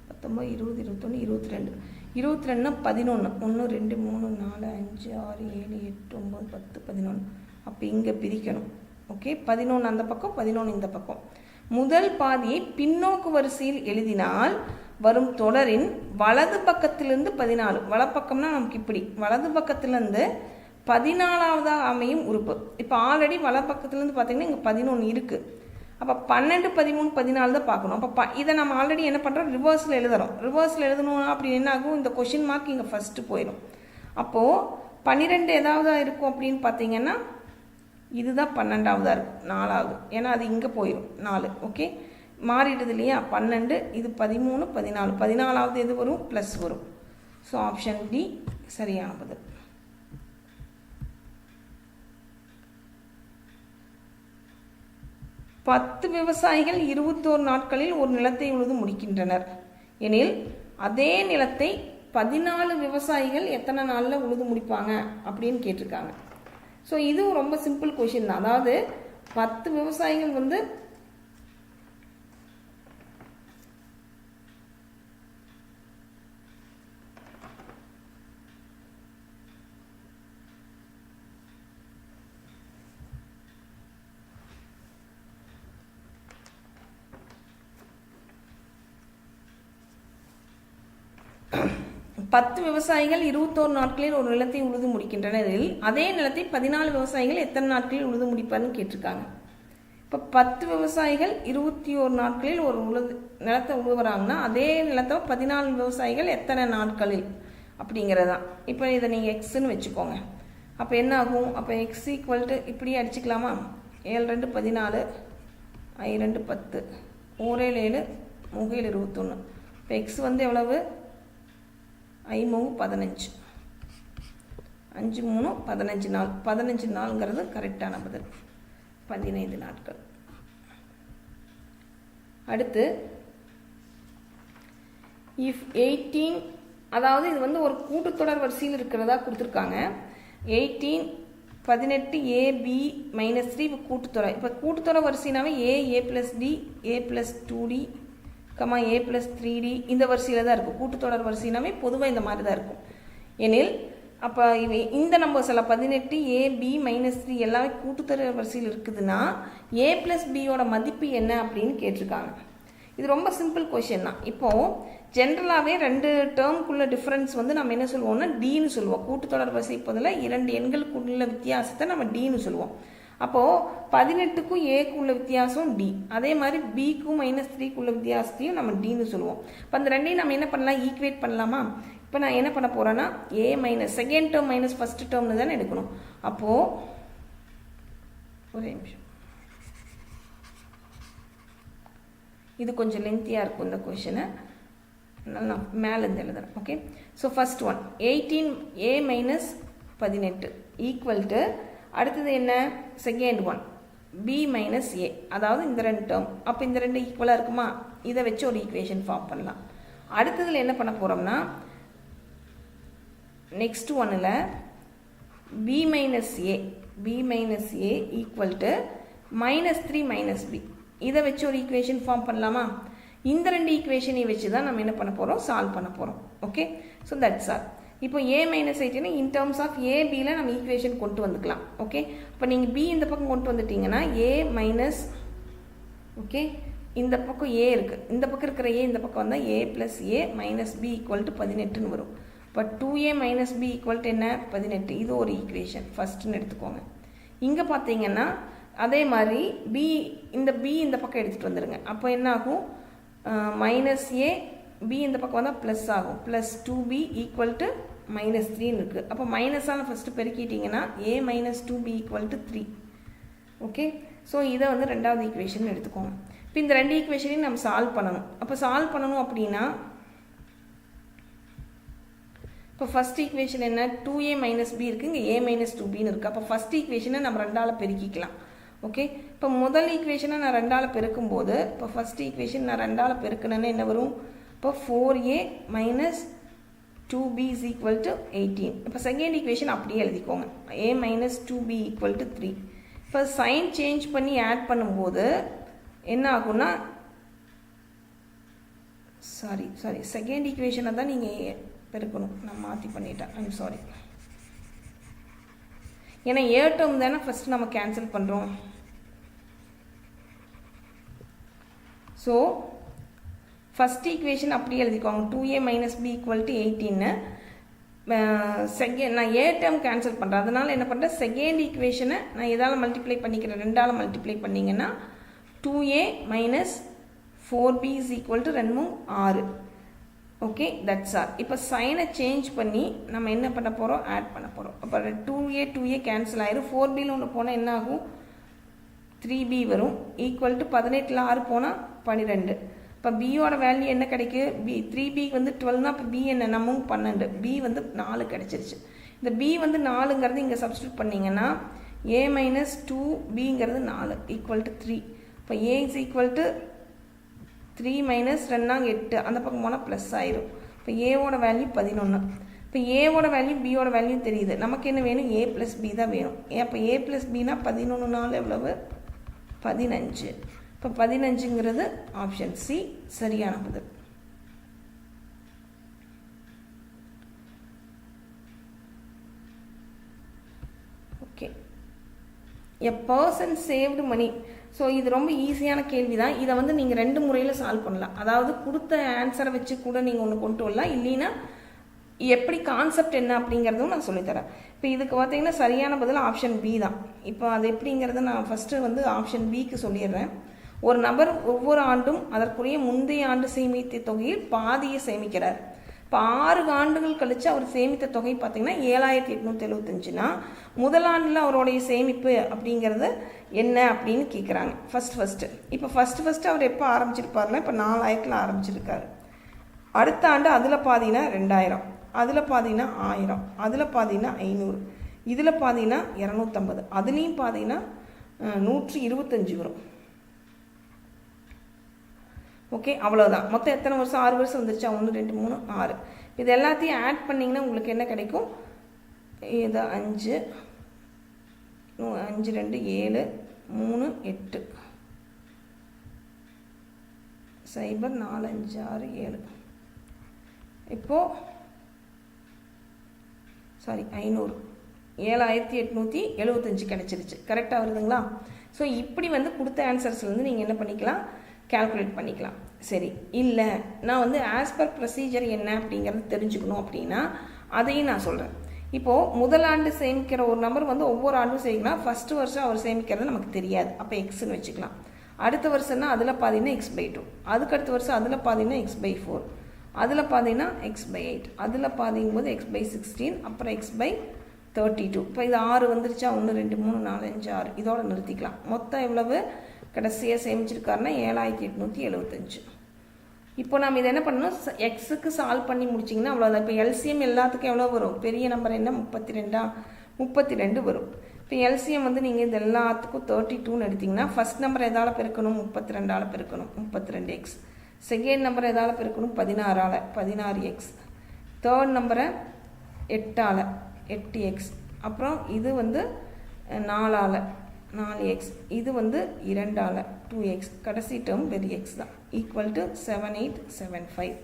19 20 21 22. 22னா 11. 1 2 3 4 5 6 7 8 9 10 11. அப்போ இங்கே பிரிக்கணும். ஓகே, 11 அந்த பக்கம் 11 இந்த பக்கம். முதல் பாதியை பின்னோக்கு வரிசையில் எழுதினால் வரும் தொடரின் வலது பக்கத்திலிருந்து 14. வலப்பக்கம்னா நமக்கு இப்படி, வலது பக்கத்திலேருந்து 14ஆவதாக அமையும் உறுப்பு. இப்போ ஆல்ரெடி வலப்பக்கத்துலேருந்து பார்த்தீங்கன்னா இங்கே 11 இருக்குது. அப்போ 12 13 14 தான் பார்க்கணும். அப்போ இதை நம்ம ஆல்ரெடி என்ன பண்ணுறோம், ரிவர்ஸில் எழுதுகிறோம். ரிவர்ஸில் எழுதணும் அப்படி என்ன ஆகும், இந்த கொஷின் மார்க் இங்கே ஃபஸ்ட்டு போயிடும். அப்போது 12 எதாவது இருக்கும் அப்படின்னு பார்த்தீங்கன்னா இதுதான் 12ஆவதாக இருக்கும், 4ஆவது. ஏன்னா அது இங்கே போயிடும் 4. ஓகே, மாறிடுது இல்லையா? 12, இது 13, 14. 14ஆவது எது வரும்? ப்ளஸ் வரும். ஸோ ஆப்ஷன் டி சரியான பதில். பத்து விவசாயிகள் 21 நாட்களில் ஒரு நிலத்தை உழுது முடிக்கின்றனர் எனில் அதே நிலத்தை 14 விவசாயிகள் எத்தனை நாளில் உழுது முடிப்பாங்க அப்படின்னு கேட்டிருக்காங்க. ஸோ இதுவும் ரொம்ப சிம்பிள் கொஷின் தான். அதாவது 10 விவசாயிகள் வந்து பத்து விவசாயிகள் 21 நாட்களில் ஒரு நிலத்தை உழுது முடிக்கின்றனர். அதே நிலத்தை 14 விவசாயிகள் எத்தனை நாட்களில் உழுது முடிப்பார்னு கேட்டிருக்காங்க. இப்போ 10 விவசாயிகள் 21 நாட்களில் ஒரு நிலத்தை உழுவுறாங்கன்னா அதே நிலத்தை 14 விவசாயிகள் எத்தனை நாட்களில் அப்படிங்கிறதான். இப்போ இதை நீங்கள் எக்ஸ்ன்னு வச்சுக்கோங்க. அப்போ என்ன ஆகும்? அப்போ எக்ஸ் ஈக்குவல் டு இப்படியே அடிச்சுக்கலாமா? 7 2 14, I 2 10, 1 7 3 21. இப்போ எக்ஸ் வந்து எவ்வளவு? I 3 15, 5 3 15 நாள். 15 நாள்ங்கிறது கரெக்டான பதில். 15 நாட்கள். அடுத்து இஃப் 18, அதாவது இது வந்து ஒரு கூட்டுத்தொடர் வரிசையில் இருக்கிறதா கொடுத்துருக்காங்க. 18 18 AB -3 இப்போ கூட்டுத்தொடர். இப்போ கூட்டுத்தொடர் வரிசைனாவே A + D A + 2D A + 3D இந்த வரிசையில் தான் இருக்கும். கூட்டுத்தொடர் வரிசைனாவே பொதுவாக இந்த மாதிரி தான் இருக்கும். எனில் அப்போ இந்த நம்பர்ஸ் எல்லாம் 18 AB -3 எல்லாமே கூட்டுத்தொடர் வரிசையில் இருக்குதுன்னா A + Bயோட மதிப்பு என்ன அப்படின்னு கேட்டிருக்காங்க. இது ரொம்ப சிம்பிள் கொஷின் தான். இப்போது ஜென்ரலாகவே 2 டேர்முக்குள்ள டிஃப்ரென்ஸ் வந்து நம்ம என்ன சொல்லுவோம்னா Dன்னு சொல்லுவோம். கூட்டுத்தொடர் வரிசை பதில் 2 எண்களுக்குள்ள வித்தியாசத்தை நம்ம Dன்னு சொல்லுவோம். அப்போது 18க்கும் ஏக்கு உள்ள வித்தியாசம் D, அதே மாதிரி பிக்கும் -3க்கு உள்ள வித்தியாசத்தையும் நம்ம Dன்னு சொல்லுவோம். இப்போ அந்த ரெண்டையும் நம்ம என்ன பண்ணலாம்? ஈக்குவேட் பண்ணலாமா? இப்போ நான் என்ன பண்ண போகிறேன்னா A - second term minus first டேர்ம்னு தானே எடுக்கணும். அப்போது ஒரே நிமிஷம், இது கொஞ்சம் லென்த்தியாக இருக்கும் இந்த கொஷனை, நான் மேலேருந்து எழுதுறேன். Okay, so first one 18A - 18 equal to அடுத்தது என்ன? செகண்ட் ஒன் B - A, அதாவது இந்த 2 டேர்ம். அப்போ இந்த 2 ஈக்குவலாக இருக்குமா? இதை வச்சு ஒரு ஈக்குவேஷன் ஃபார்ம் பண்ணலாம். அடுத்ததில் என்ன பண்ண போகிறோம்னா நெக்ஸ்ட் ஒன்னில் B - A equal to -3 - B, இதை வச்சு ஒரு ஈக்குவேஷன் ஃபார்ம் பண்ணலாமா? இந்த 2 ஈக்குவேஷனையும் வச்சு தான் நம்ம என்ன பண்ண போகிறோம்? சால்வ் பண்ண போகிறோம். Okay, so that's all. இப்போ A - 18 இன் டேர்ம்ஸ் ஆஃப் ABயில் நம்ம ஈக்குவேஷன் கொண்டு வந்துக்கலாம். ஓகே, இப்போ நீங்கள் B இந்த பக்கம் கொண்டு வந்துட்டீங்கன்னா A ஓகே, இந்த பக்கம் A இருக்குது, இந்த பக்கம் இருக்கிற A இந்த பக்கம் வந்தால் A + A - B equal to 18ன்னு வரும். இப்போ 2A - B ஈக்குவல் டு என்ன? 18. இது ஒரு ஈக்குவேஷன் ஃபஸ்ட்டுன்னு எடுத்துக்கோங்க. இங்கே பார்த்தீங்கன்னா அதே மாதிரி B இந்த பக்கம் எடுத்துகிட்டு வந்துடுங்க. அப்போ என்ன ஆகும்? -A B இந்த பக்கம் வந்தால் ப்ளஸ் ஆகும். ப்ளஸ் 2B ஈக்குவல் டு -3ன்னு இருக்குது. அப்போ மைனஸால் ஃபஸ்ட்டு பெருக்கிட்டிங்கன்னா A - 2B equal to 3. Okay, so இதை வந்து ரெண்டாவது ஈக்குவேஷன் எடுத்துக்கோங்க. இப்போ இந்த 2 ஈக்குவேஷனையும் நம்ம சால்வ் பண்ணணும். அப்போ சால்வ் பண்ணணும் அப்படின்னா இப்போ ஃபஸ்ட் ஈக்குவேஷன் என்ன? 2A - B இருக்குது, இங்கே A - 2Bன்னு இருக்குது. அப்போ ஃபஸ்ட் ஈக்குவேஷனை நம்ம 2ஆல் பெருக்கிக்கலாம். ஓகே, இப்போ முதல் ஈக்குவேஷனை நான் 2ஆல் பெருக்கும்போது இப்போ ஃபஸ்ட் ஈக்குவேஷன் நான் 2ஆல் பெருக்கணுன்னு என்ன வரும்? இப்போ 4A - 2B is equal to 18. இப்போ செகண்ட் ஈக்குவேஷன் அப்படியே எழுதிக்கோங்க. A - 2B equal to 3. இப்போ சைன் சேஞ்ச் பண்ணி ஆட் பண்ணும்போது என்ன ஆகும்னா சாரி செகண்ட் ஈக்குவேஷனை தான் நீங்கள் பெருக்கணும். நான் மாற்றி பண்ணிட்டேன், ஐம் சாரி. ஏன்னா A டேர்ம் தானே ஃபஸ்ட்டு நம்ம கேன்சல் பண்ணுறோம். ஸோ ஃபஸ்ட் ஈக்குவேஷன் அப்படியே எழுதிக்கோங்க. 2A - B equal to 18. Second நான் A டேர்ம் கேன்சல் பண்ணுறேன், அதனால் என்ன பண்ணுறேன்? செகண்ட் ஈக்குவேஷனை நான் எதால் மல்டிப்ளை பண்ணிக்கிறேன்? 2ஆல் மல்டிப்ளை பண்ணிங்கன்னா 2A - 4B is equal to 2 6. Okay, that's all. இப்போ சைனை சேஞ்ச் பண்ணி நம்ம என்ன பண்ண போகிறோம், ஆட் பண்ண போகிறோம். அப்போ 2a கேன்சல் ஆயிரும். 4bயில் ஒன்று போனால் என்ன ஆகும், 3b வரும். ஈக்குவல் டு 18ல் 6 போனால் 12. இப்போ பியோட வேல்யூ என்ன கிடைக்கு, 3b வந்து 12னா இப்போ b என்ன, நம்ம 12, b வந்து 4 கிடைச்சிருச்சு. இந்த b வந்து 4ங்கிறது இங்கே சப்ஸ்டியூட் பண்ணிங்கன்னா a மைனஸ் 2bங்கிறது 4 ஈக்குவல் டு 3. இப்போ a is equal to 3 minus 2 8, அந்த பக்கம் போனால் ப்ளஸ் ஆயிரும். இப்போ ஏவோட வேல்யூ 11. இப்போ ஏவோட வேல்யூ பியோட வேல்யூ தெரியுது. நமக்கு என்ன வேணும், a ப்ளஸ் b தான் வேணும். அப்போ a ப்ளஸ் பின்னா 11 4 எவ்வளவு, 15. இப்போ 15ங்கிறது ஆப்ஷன் சி சரியான பதில். Okay, a person saved money. So இது ரொம்ப ஈஸியான கேள்வி தான். இதை வந்து நீங்கள் 2 முறையில் சால்வ் பண்ணலாம். அதாவது கொடுத்த ஆன்சரை வச்சு கூட நீங்கள் ஒன்று கொண்டு வரலாம், இல்லைன்னா எப்படி கான்செப்ட் என்ன அப்படிங்கிறதும் நான் சொல்லித்தரேன். இப்போ இதுக்கு பார்த்தீங்கன்னா சரியான பதில் ஆப்ஷன் பி தான். இப்போ அது எப்படிங்கிறத நான் ஃபஸ்ட்டு வந்து ஆப்ஷன் பிக்கு சொல்லிடுறேன். ஒரு நபர் ஒவ்வொரு ஆண்டும் அதற்குரிய முந்தைய ஆண்டு சேமித்த தொகையில் பாதியை சேமிக்கிறார். இப்போ 6 ஆண்டுகள் கழித்து அவர் சேமித்த தொகை பார்த்தீங்கன்னா 7875னா முதல் ஆண்டில் அவருடைய சேமிப்பு அப்படிங்கிறது என்ன அப்படின்னு கேட்குறாங்க. ஃபஸ்ட்டு இப்போ ஃபஸ்ட்டு அவர் எப்போ ஆரம்பிச்சிருப்பாருன்னா, இப்போ 4000ல் ஆரம்பிச்சிருக்காரு. அடுத்த ஆண்டு அதில் பாதினா 2000, அதில் பாதினா 1000, அதில் பாதினா 500, இதில் பாதினா 250, அதுலேயும் பாதினா 125 வரும். ஓகே, அவ்வளோதான். மொத்தம் எத்தனை வருஷம், 6 வருஷம் வந்துருச்சா, 1 2 3 6. இது எல்லாத்தையும் ஆட் பண்ணிங்கன்னா உங்களுக்கு என்ன கிடைக்கும், இது 5 5 2 7 3 8 0 4 5 6 7. இப்போது சாரி 500 7875 கிடச்சிருச்சு. கரெக்டாக வருதுங்களா? ஸோ இப்படி வந்து கொடுத்த ஆன்சர்ஸ்லேருந்து நீங்கள் என்ன பண்ணிக்கலாம், கால்குலேட் பண்ணிக்கலாம். சரி, இல்லை நான் வந்து ஆஸ் பர் ப்ரொசீஜர் என்ன அப்படிங்கிறது தெரிஞ்சுக்கணும் அப்படின்னா அதையும் நான் சொல்கிறேன். இப்போது முதல் ஆண்டு சேமிக்கிற ஒரு நம்பர் வந்து ஒவ்வொரு ஆண்டும் சேமிக்கலாம். ஃபஸ்ட்டு வருஷம் அவர் சேமிக்கிறது நமக்கு தெரியாது, அப்போ எக்ஸ்ன்னு வச்சுக்கலாம். அடுத்த வருஷம்னா அதில் பார்த்தீங்கன்னா x/2, அதுக்கடுத்த வருஷம் அதில் பார்த்தீங்கன்னா x/4, அதில் பார்த்தீங்கன்னா x/8, அதில் பார்த்தீங்கும்போது x/16, அப்புறம் x/32. இப்போ இது 6 வந்துருச்சா, 1 2 3 4 5 6, இதோட நிறுத்திக்கலாம். மொத்தம் எவ்வளவு கடைசியாக சேமிச்சிருக்காருன்னா 7875. இப்போ நம்ம இதை என்ன பண்ணணும், எக்ஸுக்கு சால்வ் பண்ணி முடிச்சிங்கன்னா அவ்வளோதான். இப்போ எல்சிஎம் எல்லாத்துக்கும் எவ்வளோ வரும், பெரிய நம்பர் என்ன 32 வரும். இப்போ எல்சிஎம் வந்து நீங்கள் இது எல்லாத்துக்கும் 32ன்னு எடுத்திங்கன்னா ஃபஸ்ட் நம்பர் எதால் பெருக்கணும், 32ஆல் பெருக்கணும், 32x. செகண்ட் நம்பரை எதால் பெருக்கணும், 16ஆல் 16x. தேர்ட் நம்பரை 8ஆல் 8x. அப்புறம் இது வந்து 4ஆல் 4x, இது வந்து 2ஆல் 2x, கடைசி டேர்ம் வெறும் x தான். Equal to 7875.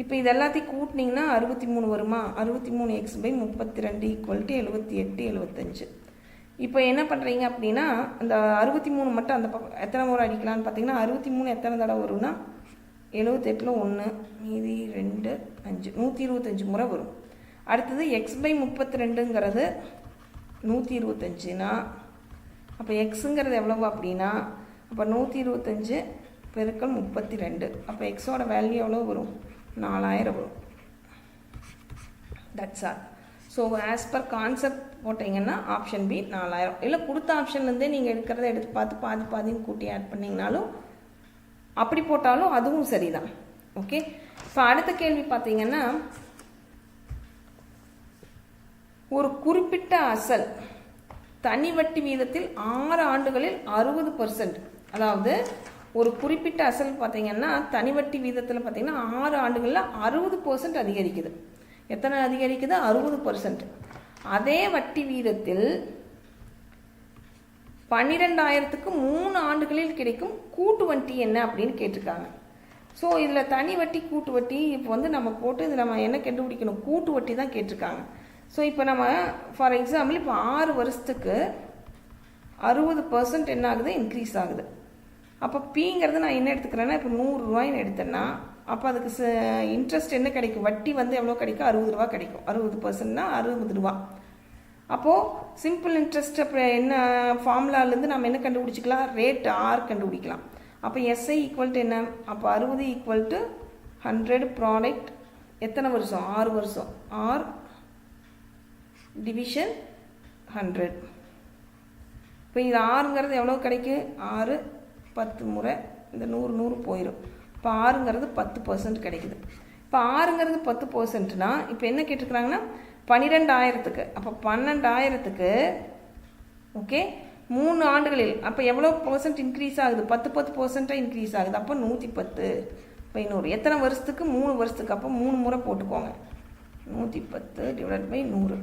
இப்போ இது எல்லாத்தையும் கூட்டினீங்கன்னா 63 வருமா, 63x/32 ஈக்குவல் டு 7875. இப்போ என்ன பண்ணுறீங்க அப்படின்னா அந்த 63 மட்டும் அந்த பக்கம் எத்தனை முறை அடிக்கலான்னு பார்த்தீங்கன்னா 63 எத்தனை தடவை வரும்னா 78ல் 1 மீதி 2 5 125 முறை வரும். அடுத்தது x/32ங்கிறது 125னா அப்போ எக்ஸுங்கிறது எவ்வளவு அப்படின்னா அப்போ 125 பெருக்கல் 32. அப்போ எக்ஸோட வேல்யூ எவ்வளோ வரும், 4000 வரும். That's all. So as per concept போட்டிங்கன்னா ஆப்ஷன் பி 4000. இல்லை கொடுத்த ஆப்ஷன்லேருந்தே நீங்கள் எடுக்கிறத எடுத்து பார்த்து பாதின்னு கூட்டி ஆட் பண்ணிங்கனாலும் அப்படி போட்டாலும் அதுவும் சரிதான். ஓகே, இப்போ அடுத்த கேள்வி பார்த்தீங்கன்னா, ஒரு குறிப்பிட்ட அசல் தனி வட்டி வீதத்தில் 6 ஆண்டுகளில் 60%, அதாவது ஒரு குறிப்பிட்ட அசல் பார்த்தீங்கன்னா தனி வட்டி வீதத்தில் பார்த்தீங்கன்னா 6 ஆண்டுகளில் 60% அதிகரிக்குது. எத்தனை அதிகரிக்குது, 60%. அதே வட்டி வீதத்தில் 12000க்கு 3 ஆண்டுகளில் கிடைக்கும் கூட்டு வட்டி என்ன அப்படின்னு கேட்டிருக்காங்க. ஸோ இதில் தனி வட்டி கூட்டு வட்டி இப்போ வந்து நம்ம போட்டு இது நம்ம என்ன கண்டுபிடிக்கணும், கூட்டு வட்டி தான் கேட்டிருக்காங்க. ஸோ இப்போ நம்ம ஃபார் எக்ஸாம்பிள் இப்போ 6 வருஷத்துக்கு 60% என்ன ஆகுது, இன்க்ரீஸ் ஆகுது. அப்போ பிங்கிறது நான் என்ன எடுத்துக்கிறேன்னா இப்போ 100 ரூபாய்ன்னு எடுத்தேன்னா அப்போ அதுக்கு இன்ட்ரெஸ்ட் என்ன கிடைக்கும், வட்டி வந்து எவ்வளோ கிடைக்கும், 60 ரூபா கிடைக்கும். 60%னா 60 ரூபா. அப்போது சிம்பிள் இன்ட்ரெஸ்ட் அப்போ என்ன ஃபார்முலாலேருந்து நம்ம என்ன கண்டுபிடிச்சிக்கலாம், ரேட் ஆர் கண்டுபிடிக்கலாம். அப்போ எஸ்ஐ ஈக்குவல் டு என்ன, அப்போ 60 ஈக்குவல் டு 100 ப்ராடக்ட் எத்தனை வருஷம்? 6 வருஷம். R division 100. இப்போ இது 6ங்கிறது எவ்வளோ கிடைக்கும்? 6 10 முறை இந்த 100 போயிடும். இப்போ 6ங்கிறது 10% கிடைக்குது. இப்போ 6ங்கிறது 10%னா இப்போ என்ன கேட்டிருக்கிறாங்கன்னா 12,000க்கு. அப்போ 12,000க்கு ஓகே 3 ஆண்டுகளில் அப்போ எவ்வளோ % இன்க்ரீஸ் ஆகுது? 10% இன்க்ரீஸ் ஆகுது. அப்போ 110 பை 100. எத்தனை வருஷத்துக்கு? 3 வருஷத்துக்கு. அப்போ 3 முறை போட்டுக்கோங்க. 110 / 100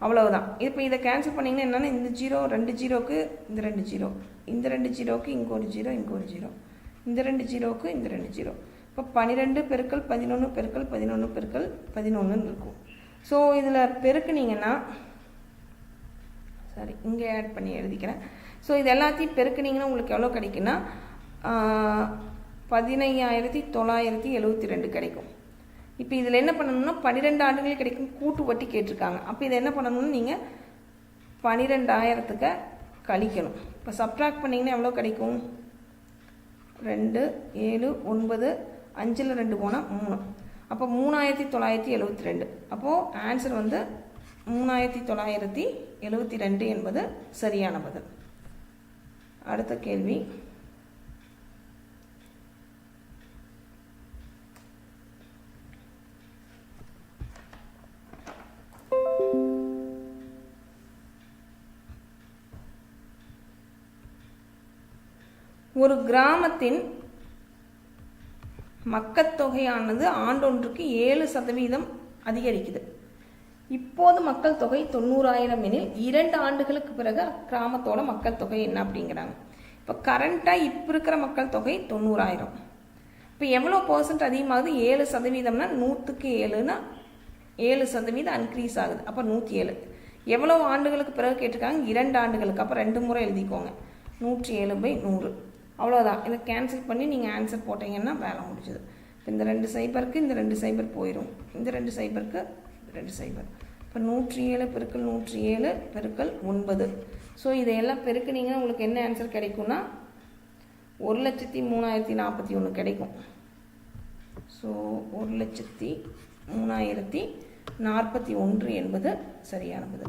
அவ்வளவுதான். இப்போ இதை கேன்சல் பண்ணிங்கன்னா என்னென்னா இந்த 0 2 0க்கு இந்த 2 0, இந்த 2 0க்கு இங்கே ஒரு 0, இங்கே ஒரு 0, இந்த 2 0க்கு இந்த 2 0. இப்போ 12 × 11 × 11 × 11 இருக்கும். ஸோ இதில் பெருக்குனீங்கன்னா சாரி இங்கே ஆட் பண்ணி எழுதிக்கிறேன். ஸோ இது எல்லாத்தையும் பெருக்குனீங்கன்னா உங்களுக்கு எவ்வளோ கிடைக்குன்னா 15,972 கிடைக்கும். இப்போ இதில் என்ன பண்ணணும்னா 12 ஆண்டுகளே கிடைக்கும். கூட்டு வட்டி கேட்டிருக்காங்க. அப்போ இதை என்ன பண்ணணும்னு நீங்கள் 12,000க்கு கழிக்கணும். இப்போ சப்ட்ராக்ட் பண்ணிங்கன்னா எவ்வளோ கிடைக்கும்? 2 7 9 5ல் 2 போனால் 3. அப்போ 3,972. அப்போது ஆன்சர் வந்து 3,972 என்பது சரியான பதில். அடுத்த கேள்வி, ஒரு கிராமத்தின் மக்கள்தொகையானது ஆண்டொன்றுக்கு 7% அதிகரிக்குது. இப்போது மக்கள் தொகை 90,000 எனில் 2 ஆண்டுகளுக்கு பிறகு கிராமத்தோட மக்கள் தொகை என்ன அப்படிங்கிறாங்க. இப்போ கரண்ட்டாக இப்போ இருக்கிற மக்கள் தொகை 90,000. இப்போ எவ்வளோ % அதிகமாகுது? 7%னா 100க்கு 7னா 7% இன்க்ரீஸ் ஆகுது. அப்போ 107. எவ்வளோ ஆண்டுகளுக்கு பிறகு கேட்டிருக்காங்க? 2 ஆண்டுகளுக்கு. அப்போ 2 முறை எழுதிக்கோங்க. 107/100 அவ்வளோதான். இதை கேன்சல் பண்ணி நீங்கள் ஆன்சர் போட்டிங்கன்னா வேலை முடிச்சுது. இப்போ இந்த 2 0க்கு இந்த 2 0 போயிடும். இந்த 2 0க்கு 2 0. இப்போ 107 × 107 × 9. ஸோ இதையெல்லாம் பெருக்குனீங்கன்னா உங்களுக்கு என்ன ஆன்சர் கிடைக்கும்னா 1,03,041 கிடைக்கும். ஸோ 1,03,041 என்பது சரியானது.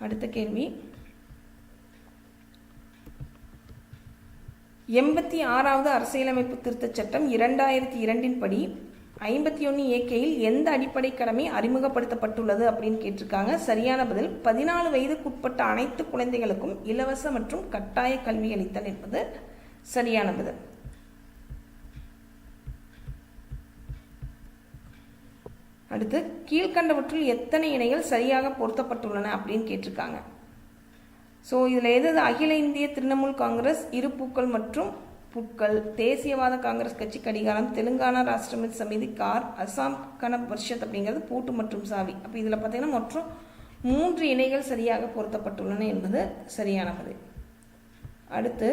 அடுத்த கேள்வி, 86வது அரசியலமைப்பு திருத்தச் சட்டம் 2002 படி 51 ஏக்கையில் எந்த அடிப்படை கடமை அறிமுகப்படுத்தப்பட்டுள்ளது அப்படின்னு கேட்டிருக்காங்க. சரியான பதில் 14 வயதுக்குட்பட்ட அனைத்து குழந்தைகளுக்கும் இலவச மற்றும் கட்டாய கல்வி அளித்தல் என்பது சரியான பதில். அடுத்து, கீழ்கண்டவற்றுள் எத்தனை இணைகள் சரியாக பொருத்தப்பட்டுள்ளன அப்படின்னு கேட்டிருக்காங்க. ஸோ இதில் எது அகில இந்திய திரிணாமுல் காங்கிரஸ், இரு பூக்கள் மற்றும் புட்கள், தேசியவாத காங்கிரஸ் கட்சி கடிகாரம், தெலுங்கானா ராஷ்டிரமித் சமிதி கார், அசாம் கன பரிஷத் அப்படிங்கிறது பூட்டு மற்றும் சாவி. அப்போ இதில் பார்த்தீங்கன்னா மொத்தம் 3 இணைகள் சரியாக பொருத்தப்பட்டுள்ளன என்பது சரியான பதில். அடுத்து,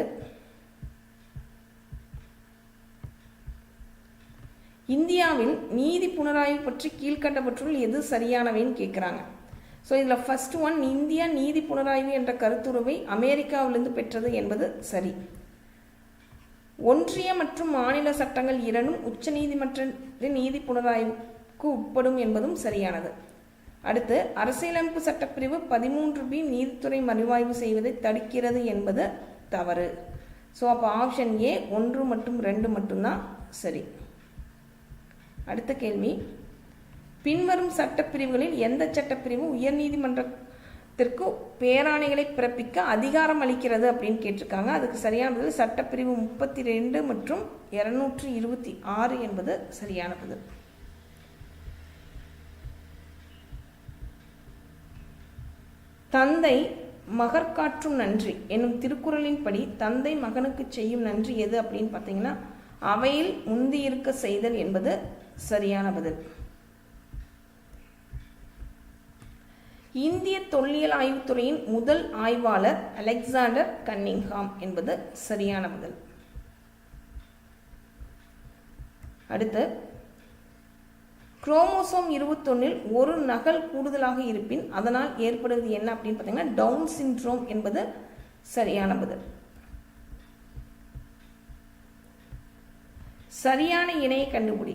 இந்தியாவில் நீதி புனராய்வு பற்றி கீழ்கண்டவற்றுள் எது சரியானவைன்னு கேட்குறாங்க. ஸோ இதில் ஃபர்ஸ்ட் ஒன், இந்தியா நீதி புனராய்வு என்ற கருத்துருவை அமெரிக்காவிலிருந்து பெற்றது என்பது சரி. ஒன்றிய மற்றும் மாநில சட்டங்கள் இரண்டும் உச்ச நீதிமன்ற நீதி புனராய்வுக்கு உட்படும் என்பதும் சரியானது. அடுத்து, அரசியலமைப்பு சட்டப்பிரிவு 13B நீதித்துறை மறுவாய்வு செய்வதை தடுக்கிறது என்பது தவறு. ஸோ அப்போ ஆப்ஷன் ஏ 1 மற்றும் 2 மட்டும்தான் சரி. அடுத்த கேள்வி, பின்வரும் சட்டப்பிரிவுகளில் எந்த சட்டப்பிரிவு உயர்நீதிமன்றத்திற்கு பேராணைகளை பிறப்பிக்க அதிகாரம் அளிக்கிறது அப்படின்னு கேட்டிருக்காங்க. அதுக்கு சரியான பதில் சட்டப்பிரிவு 32 மற்றும் 226 என்பது சரியான பதில். தந்தை மகற்காற்றும் நன்றி என்னும் திருக்குறளின்படி தந்தை மகனுக்கு செய்யும் நன்றி எது அப்படின்னு பார்த்தீங்கன்னா அவையில் முந்தியிருக்க செய்தல் என்பது சரியான பதில். இந்திய தொல்லியல் ஆய்வுத்துறையின் முதல் ஆய்வாளர் அலெக்சாண்டர் கன்னிங்ஹாம் என்பது சரியான பதில். அடுத்து, குரோமோசோம் 21 ஒரு நகல் கூடுதலாக இருப்பின் அதனால் ஏற்படுவது என்ன அப்படின்னு பார்த்தீங்கன்னா டவுன் சிண்ட்ரோம் என்பது சரியான பதில். சரியான இணையை கண்டுபிடி.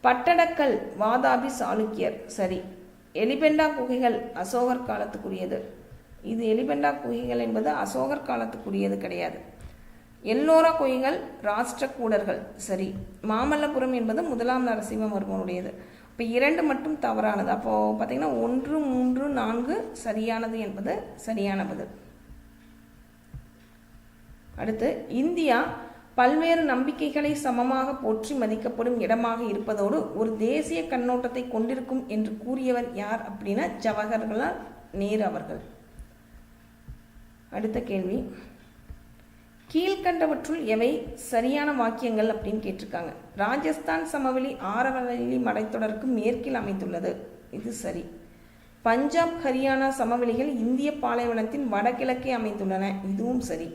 பட்டடக்கல் வாதாபி சாளுக்கியர், சரி. எலிபெண்டா குகைகள் அசோகர் காலத்துக்குரியது. இது எலிபெண்டா குகைகள் என்பது அசோகர் காலத்துக்குரியது கிடையாது. எல்லோரா குகைகள் ராஷ்டிரகூடர்கள், சரி. மாமல்லபுரம் என்பது முதலாம் நரசிம்மவர்மனுடையது. இப்போ 2 மட்டும் தவறானது. அப்போது பார்த்தீங்கன்னா 1, 3, 4 சரியானது என்பது சரியான பதில். அடுத்து, இந்தியா பல்வேறு நம்பிக்கைகளை சமமாக போற்றி மதிக்கப்படும் இடமாக இருப்பதோடு ஒரு தேசிய கண்ணோட்டத்தை கொண்டிருக்கும் என்று கூறியவர் யார் அப்படின்னா ஜவஹர்லால் நேரு அவர்கள். அடுத்த கேள்வி, கீழ்கண்டவற்றுள் எவை சரியான வாக்கியங்கள் அப்படின்னு கேட்டிருக்காங்க. ராஜஸ்தான் சமவெளி ஆரவல்லி மலைத்தொடருக்கு மேற்கில் அமைந்துள்ளது, இது சரி. பஞ்சாப் ஹரியானா சமவெளிகள் இந்திய பாலைவனத்தின் வடகிழக்கே அமைந்துள்ளன, இதுவும் சரி.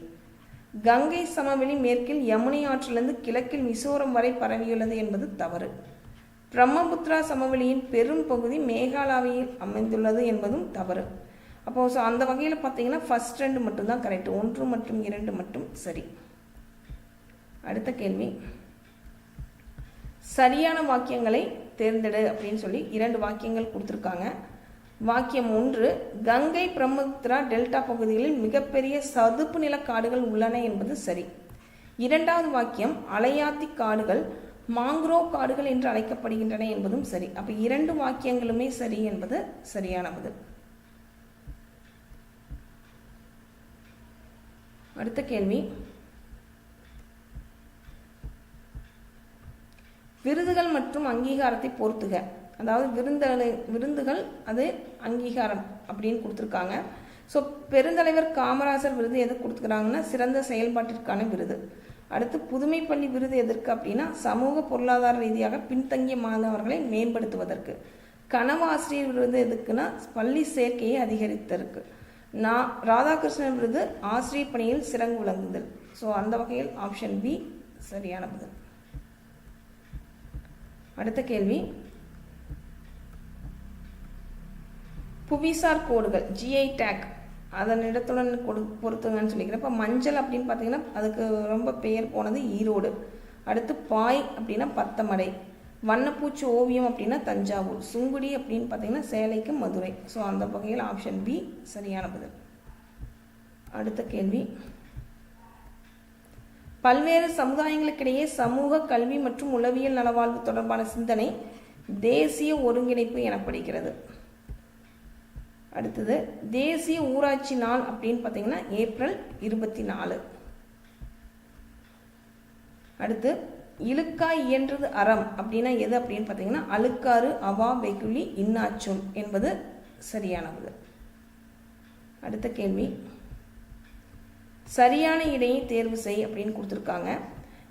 கங்கை சமவெளி மேற்கில் யமுனை ஆற்றிலிருந்து கிழக்கில் மிசோரம் வரை பரவியுள்ளது என்பது தவறு. பிரம்மபுத்திரா சமவெளியின் பெரும் பகுதி மேகாலயாவில் அமைந்துள்ளது என்பதும் தவறு. அப்போ அந்த வகையில் பார்த்தீங்கன்னா ஃபர்ஸ்ட் 2 மட்டும்தான் கரெக்ட், 1 மற்றும் 2 மட்டும் சரி. அடுத்த கேள்வி, சரியான வாக்கியங்களை தேர்ந்தெடு அப்படின்னு சொல்லி 2 வாக்கியங்கள் கொடுத்துருக்காங்க. வாக்கியம் 1, கங்கை பிரம்மபுத்திரா டெல்டா பகுதிகளில் மிகப்பெரிய சதுப்பு நில காடுகள் உள்ளன என்பது சரி. 2வது வாக்கியம், அலையாத்தி காடுகள் மாங்க்ரோவ் காடுகள் என்று அழைக்கப்படுகின்றன என்பதும் சரி. அப்போ 2 வாக்கியங்களுமே சரி என்பது சரியான பதில். அடுத்த கேள்வி, விருதுகள் மற்றும் அங்கீகாரத்தை பொறுத்துக. அதாவது விருந்துகள் அது அங்கீகாரம் அப்படின்னு கொடுத்துருக்காங்க. ஸோ பெருந்தலைவர் காமராஜர் விருது எதுக்கு கொடுத்துக்கிறாங்கன்னா சிறந்த செயல்பாட்டிற்கான விருது. அடுத்து, புதுமைப்பள்ளி விருது எதற்கு அப்படின்னா சமூக பொருளாதார ரீதியாக பின்தங்கிய மாணவர்களை மேம்படுத்துவதற்கு. கனவு ஆசிரியர் விருது எதுக்குன்னா பள்ளி சேர்க்கையை அதிகரித்ததற்கு. ராதாகிருஷ்ணன் விருது ஆசிரியர் பணியில் சிறந்து விளங்குதல். ஸோ அந்த வகையில் ஆப்ஷன் பி சரியான பதில். அடுத்த கேள்வி, புவிசார் கோடுகள் ஜிஐ டேக் அதன் இடத்துடன் பொறுத்துங்கன்னு சொல்லிக்கிறேன். இப்போ மஞ்சள் அப்படின்னு பார்த்தீங்கன்னா அதுக்கு ரொம்ப பெயர் போனது ஈரோடு. அடுத்து, பாய் அப்படின்னா பத்தமடை. வண்ணப்பூச்சி ஓவியம் அப்படின்னா தஞ்சாவூர். சுங்குடி அப்படின்னு பார்த்தீங்கன்னா சேலைக்கு மதுரை. ஸோ அந்த வகையில் ஆப்ஷன் பி சரியான பதில். அடுத்த கேள்வி, பல்வேறு சமுதாயங்களுக்கிடையே சமூக கல்வி மற்றும் உளவியல் நலவாழ்வு தொடர்பான சிந்தனை தேசிய ஒருங்கிணைப்பு எனப்படுகிறது. அடுத்தது, தேசிய ஊராட்சி நாள் அப்படின்னு பார்த்தீங்கன்னா ஏப்ரல் 24. அடுத்து, இழுக்காய் இயன்றது அறம் அப்படின்னா எது அப்படின்னு பார்த்தீங்கன்னா அழுக்காறு அவா வெகுளி இன்னாச்சொல் என்பது சரியானது. அடுத்த கேள்வி, சரியான இடையை தேர்வு செய் அப்படின்னு கொடுத்துருக்காங்க.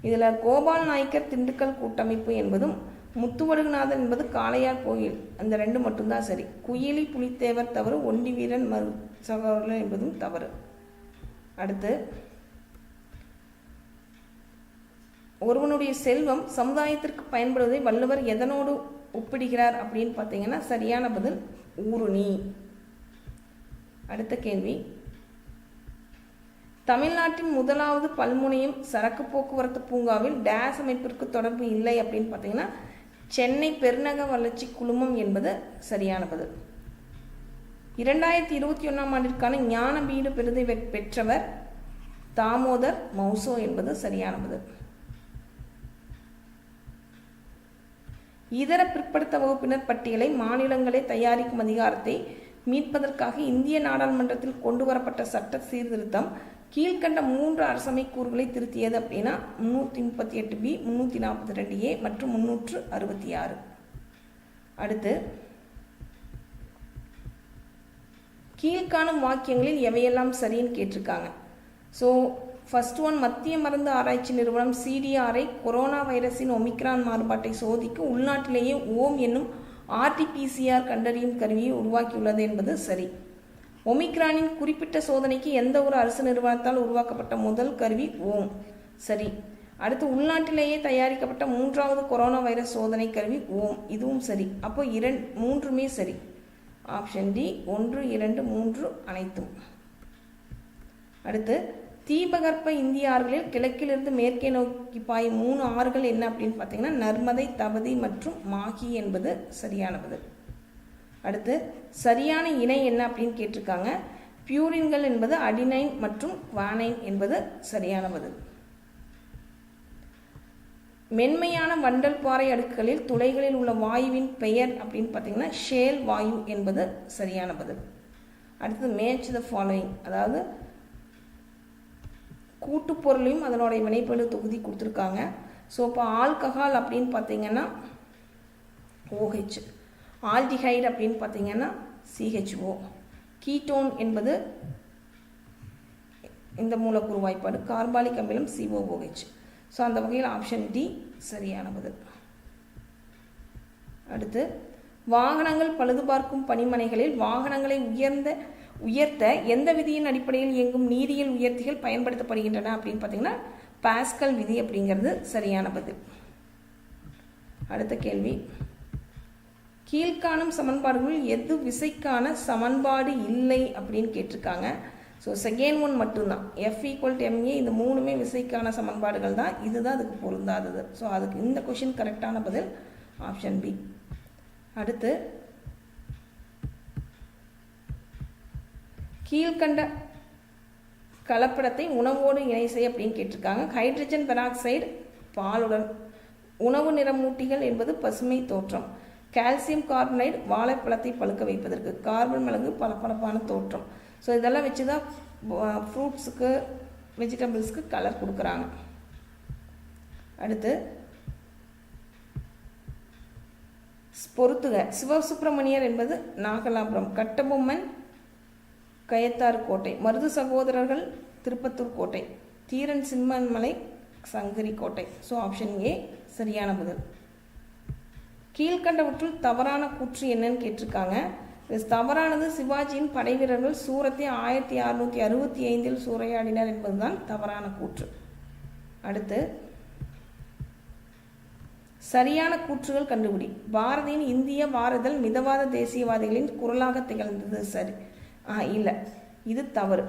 இதில் கோபால் நாயக்கர் திண்டுக்கல் கூட்டமைப்பு என்பதும் முத்துவடுகுநாதன் என்பது காளையார் கோயில், அந்த 2 மட்டும்தான் சரி. குயிலி புலித்தேவர் தவறு, ஒண்டி வீரன் சகோதரர்கள் என்பதும் தவறு. அடுத்து, ஒருவனுடைய செல்வம் சமுதாயத்திற்கு பயன்படுவதை வள்ளுவர் எதனோடு ஒப்பிடுகிறார் அப்படின்னு பார்த்தீங்கன்னா சரியான பதில் ஊருணி. அடுத்த கேள்வி, தமிழ்நாட்டின் முதலாவது பல்முனையும் சரக்கு போக்குவரத்து பூங்காவில் டேஸ் அமைப்பிற்கு தொடர்பு இல்லை அப்படின்னு பார்த்தீங்கன்னா சென்னை பெருநகர வளர்ச்சி குழுமம் என்பது சரியான பதில். 2021ஆம் ஆண்டிற்கான ஞானபீட விருதை பெற்றவர் தாமோதர் மௌசோ என்பது சரியான பதில். இதர பிற்படுத்த வகுப்பினர் பட்டியலை மாநிலங்களே தயாரிக்கும் அதிகாரத்தை மீட்பதற்காக இந்திய நாடாளுமன்றத்தில் கொண்டு வரப்பட்ட சட்ட சீர்திருத்தம் கீழ்கண்ட 3 அரசமை கூறுகளை திருத்தியது அப்படின்னா 338B, 342A மற்றும் 366. அடுத்து, கீழ்காணும் வாக்கியங்களில் எவையெல்லாம் சரின்னு கேட்டிருக்காங்க. ஸோ ஃபர்ஸ்ட் ஒன், மத்திய மருந்து ஆராய்ச்சி நிறுவனம் CDRI கொரோனா வைரஸின் ஒமிக்ரான் மாறுபாட்டை சோதிக்க உள்நாட்டிலேயே ஓம் என்னும் RT-PCR கண்டறியும் கருவியை உருவாக்கியுள்ளது என்பது சரி. ஒமிக்ரானின் குறிப்பிட்ட சோதனைக்கு எந்த ஒரு அரசு நிறுவனத்தால் உருவாக்கப்பட்ட முதல் கருவி ஓம், சரி. அடுத்து, உள்நாட்டிலேயே தயாரிக்கப்பட்ட 3வது கொரோனா வைரஸ் சோதனை கருவி ஓம், இதுவும் சரி. அப்போ 3மே சரி. ஆப்ஷன் டி 1, 2, 3 அனைத்தும். அடுத்து, தீபகற்ப இந்திய ஆறுகளில் கிழக்கிலிருந்து மேற்கே நோக்கி பாயும் 3 ஆறுகள் என்ன அப்படின்னு பார்த்தீங்கன்னா நர்மதை, தபதி மற்றும் மாகி என்பது சரியான பதில். அடுத்து சரியான இணை என்ன அப்படின்னு கேட்டிருக்காங்க. பியூரின்கள் என்பது அடினைன் மற்றும் குவானைன் என்பது சரியான பதில். மென்மையான வண்டல் பாறை அடுக்குகளில் துளைகளில் உள்ள வாயுவின் பெயர் அப்படின்னு பார்த்தீங்கன்னா ஷேல் வாயு என்பது சரியான பதில். அடுத்தது மேட்ச் த ஃபாலோயிங், அதாவது கூட்டுப்பொருளையும் அதனுடைய வினைப்படு தொகுதி கொடுத்துருக்காங்க. ஸோ இப்போ ஆல்கஹால் அப்படின்னு பார்த்தீங்கன்னா OH, ஆல்டிஹைடு அப்படின்னு பார்த்தீங்கன்னா CHO, கீட்டோன் என்பது இந்த மூலக்கூறு வாய்ப்பாடு, கார்பாலிக் அமிலம் COOH. ஸோ அந்த வகையில் ஆப்ஷன் டி சரியான பதில். அடுத்து வாகனங்கள் பழுதுபார்க்கும் பணிமனைகளில் வாகனங்களை உயர்த்த எந்த விதியின் அடிப்படையில் இயங்கும் நீரியல் உயர்த்திகள் பயன்படுத்தப்படுகின்றன அப்படின்னு பார்த்தீங்கன்னா பாஸ்கல் விதி அப்படிங்கிறது சரியான பதில். அடுத்த கேள்வி, கீழ்காணும் சமன்பாடுகளில் எது விசைக்கான சமன்பாடு இல்லை அப்படின்னு கேட்டிருக்காங்க. ஸோ செகண்ட் ஒன் மட்டும்தான், F = ma, இந்த 3மே விசைக்கான சமன்பாடுகள் தான், இதுதான் அதுக்கு பொருந்தாதது. ஸோ அதுக்கு இந்த கொஷின் கரெக்டான பதில் ஆப்ஷன் பி. அடுத்து கீழ்கண்ட கலப்படத்தை உணவோடு இணை செய் அப்படின்னு கேட்டிருக்காங்க. ஹைட்ரஜன் பெராக்சைடு பாலுடன், உணவு நிறமூட்டிகள் என்பது பசுமை தோற்றம், கால்சியம் கார்பனைடு வாழைப்பழத்தை பழுக்க வைப்பதற்கு, கார்பன் மிளகு பளபளப்பான தோற்றம். ஸோ இதெல்லாம் வச்சு தான் ஃப்ரூட்ஸுக்கு வெஜிடபிள்ஸ்க்கு கலர் கொடுக்குறாங்க. அடுத்து பொறுத்துக, சிவசுப்பிரமணியர் என்பது நாகலாபுரம், கட்டபொம்மன் கயத்தாறு கோட்டை, மருது சகோதரர்கள் திருப்பத்தூர் கோட்டை, தீரன் சிம்மன்மலை சங்கரி கோட்டை. ஸோ ஆப்ஷன் ஏ சரியான பதில். கீழ்கண்டவற்றுள் தவறான கூற்று என்னன்னு கேட்டிருக்காங்க. தவறானது சிவாஜியின் படை வீரர்கள் சூரத்தை 1665 சூறையாடினர் என்பதுதான் தவறான கூற்று. அடுத்து சரியான கூற்றுகள் கண்டுபிடி. பாரதியின் இந்திய வாரதல் மிதவாத தேசியவாதிகளின் குரலாக திகழ்ந்தது சரி இல்லை, இது தவறு.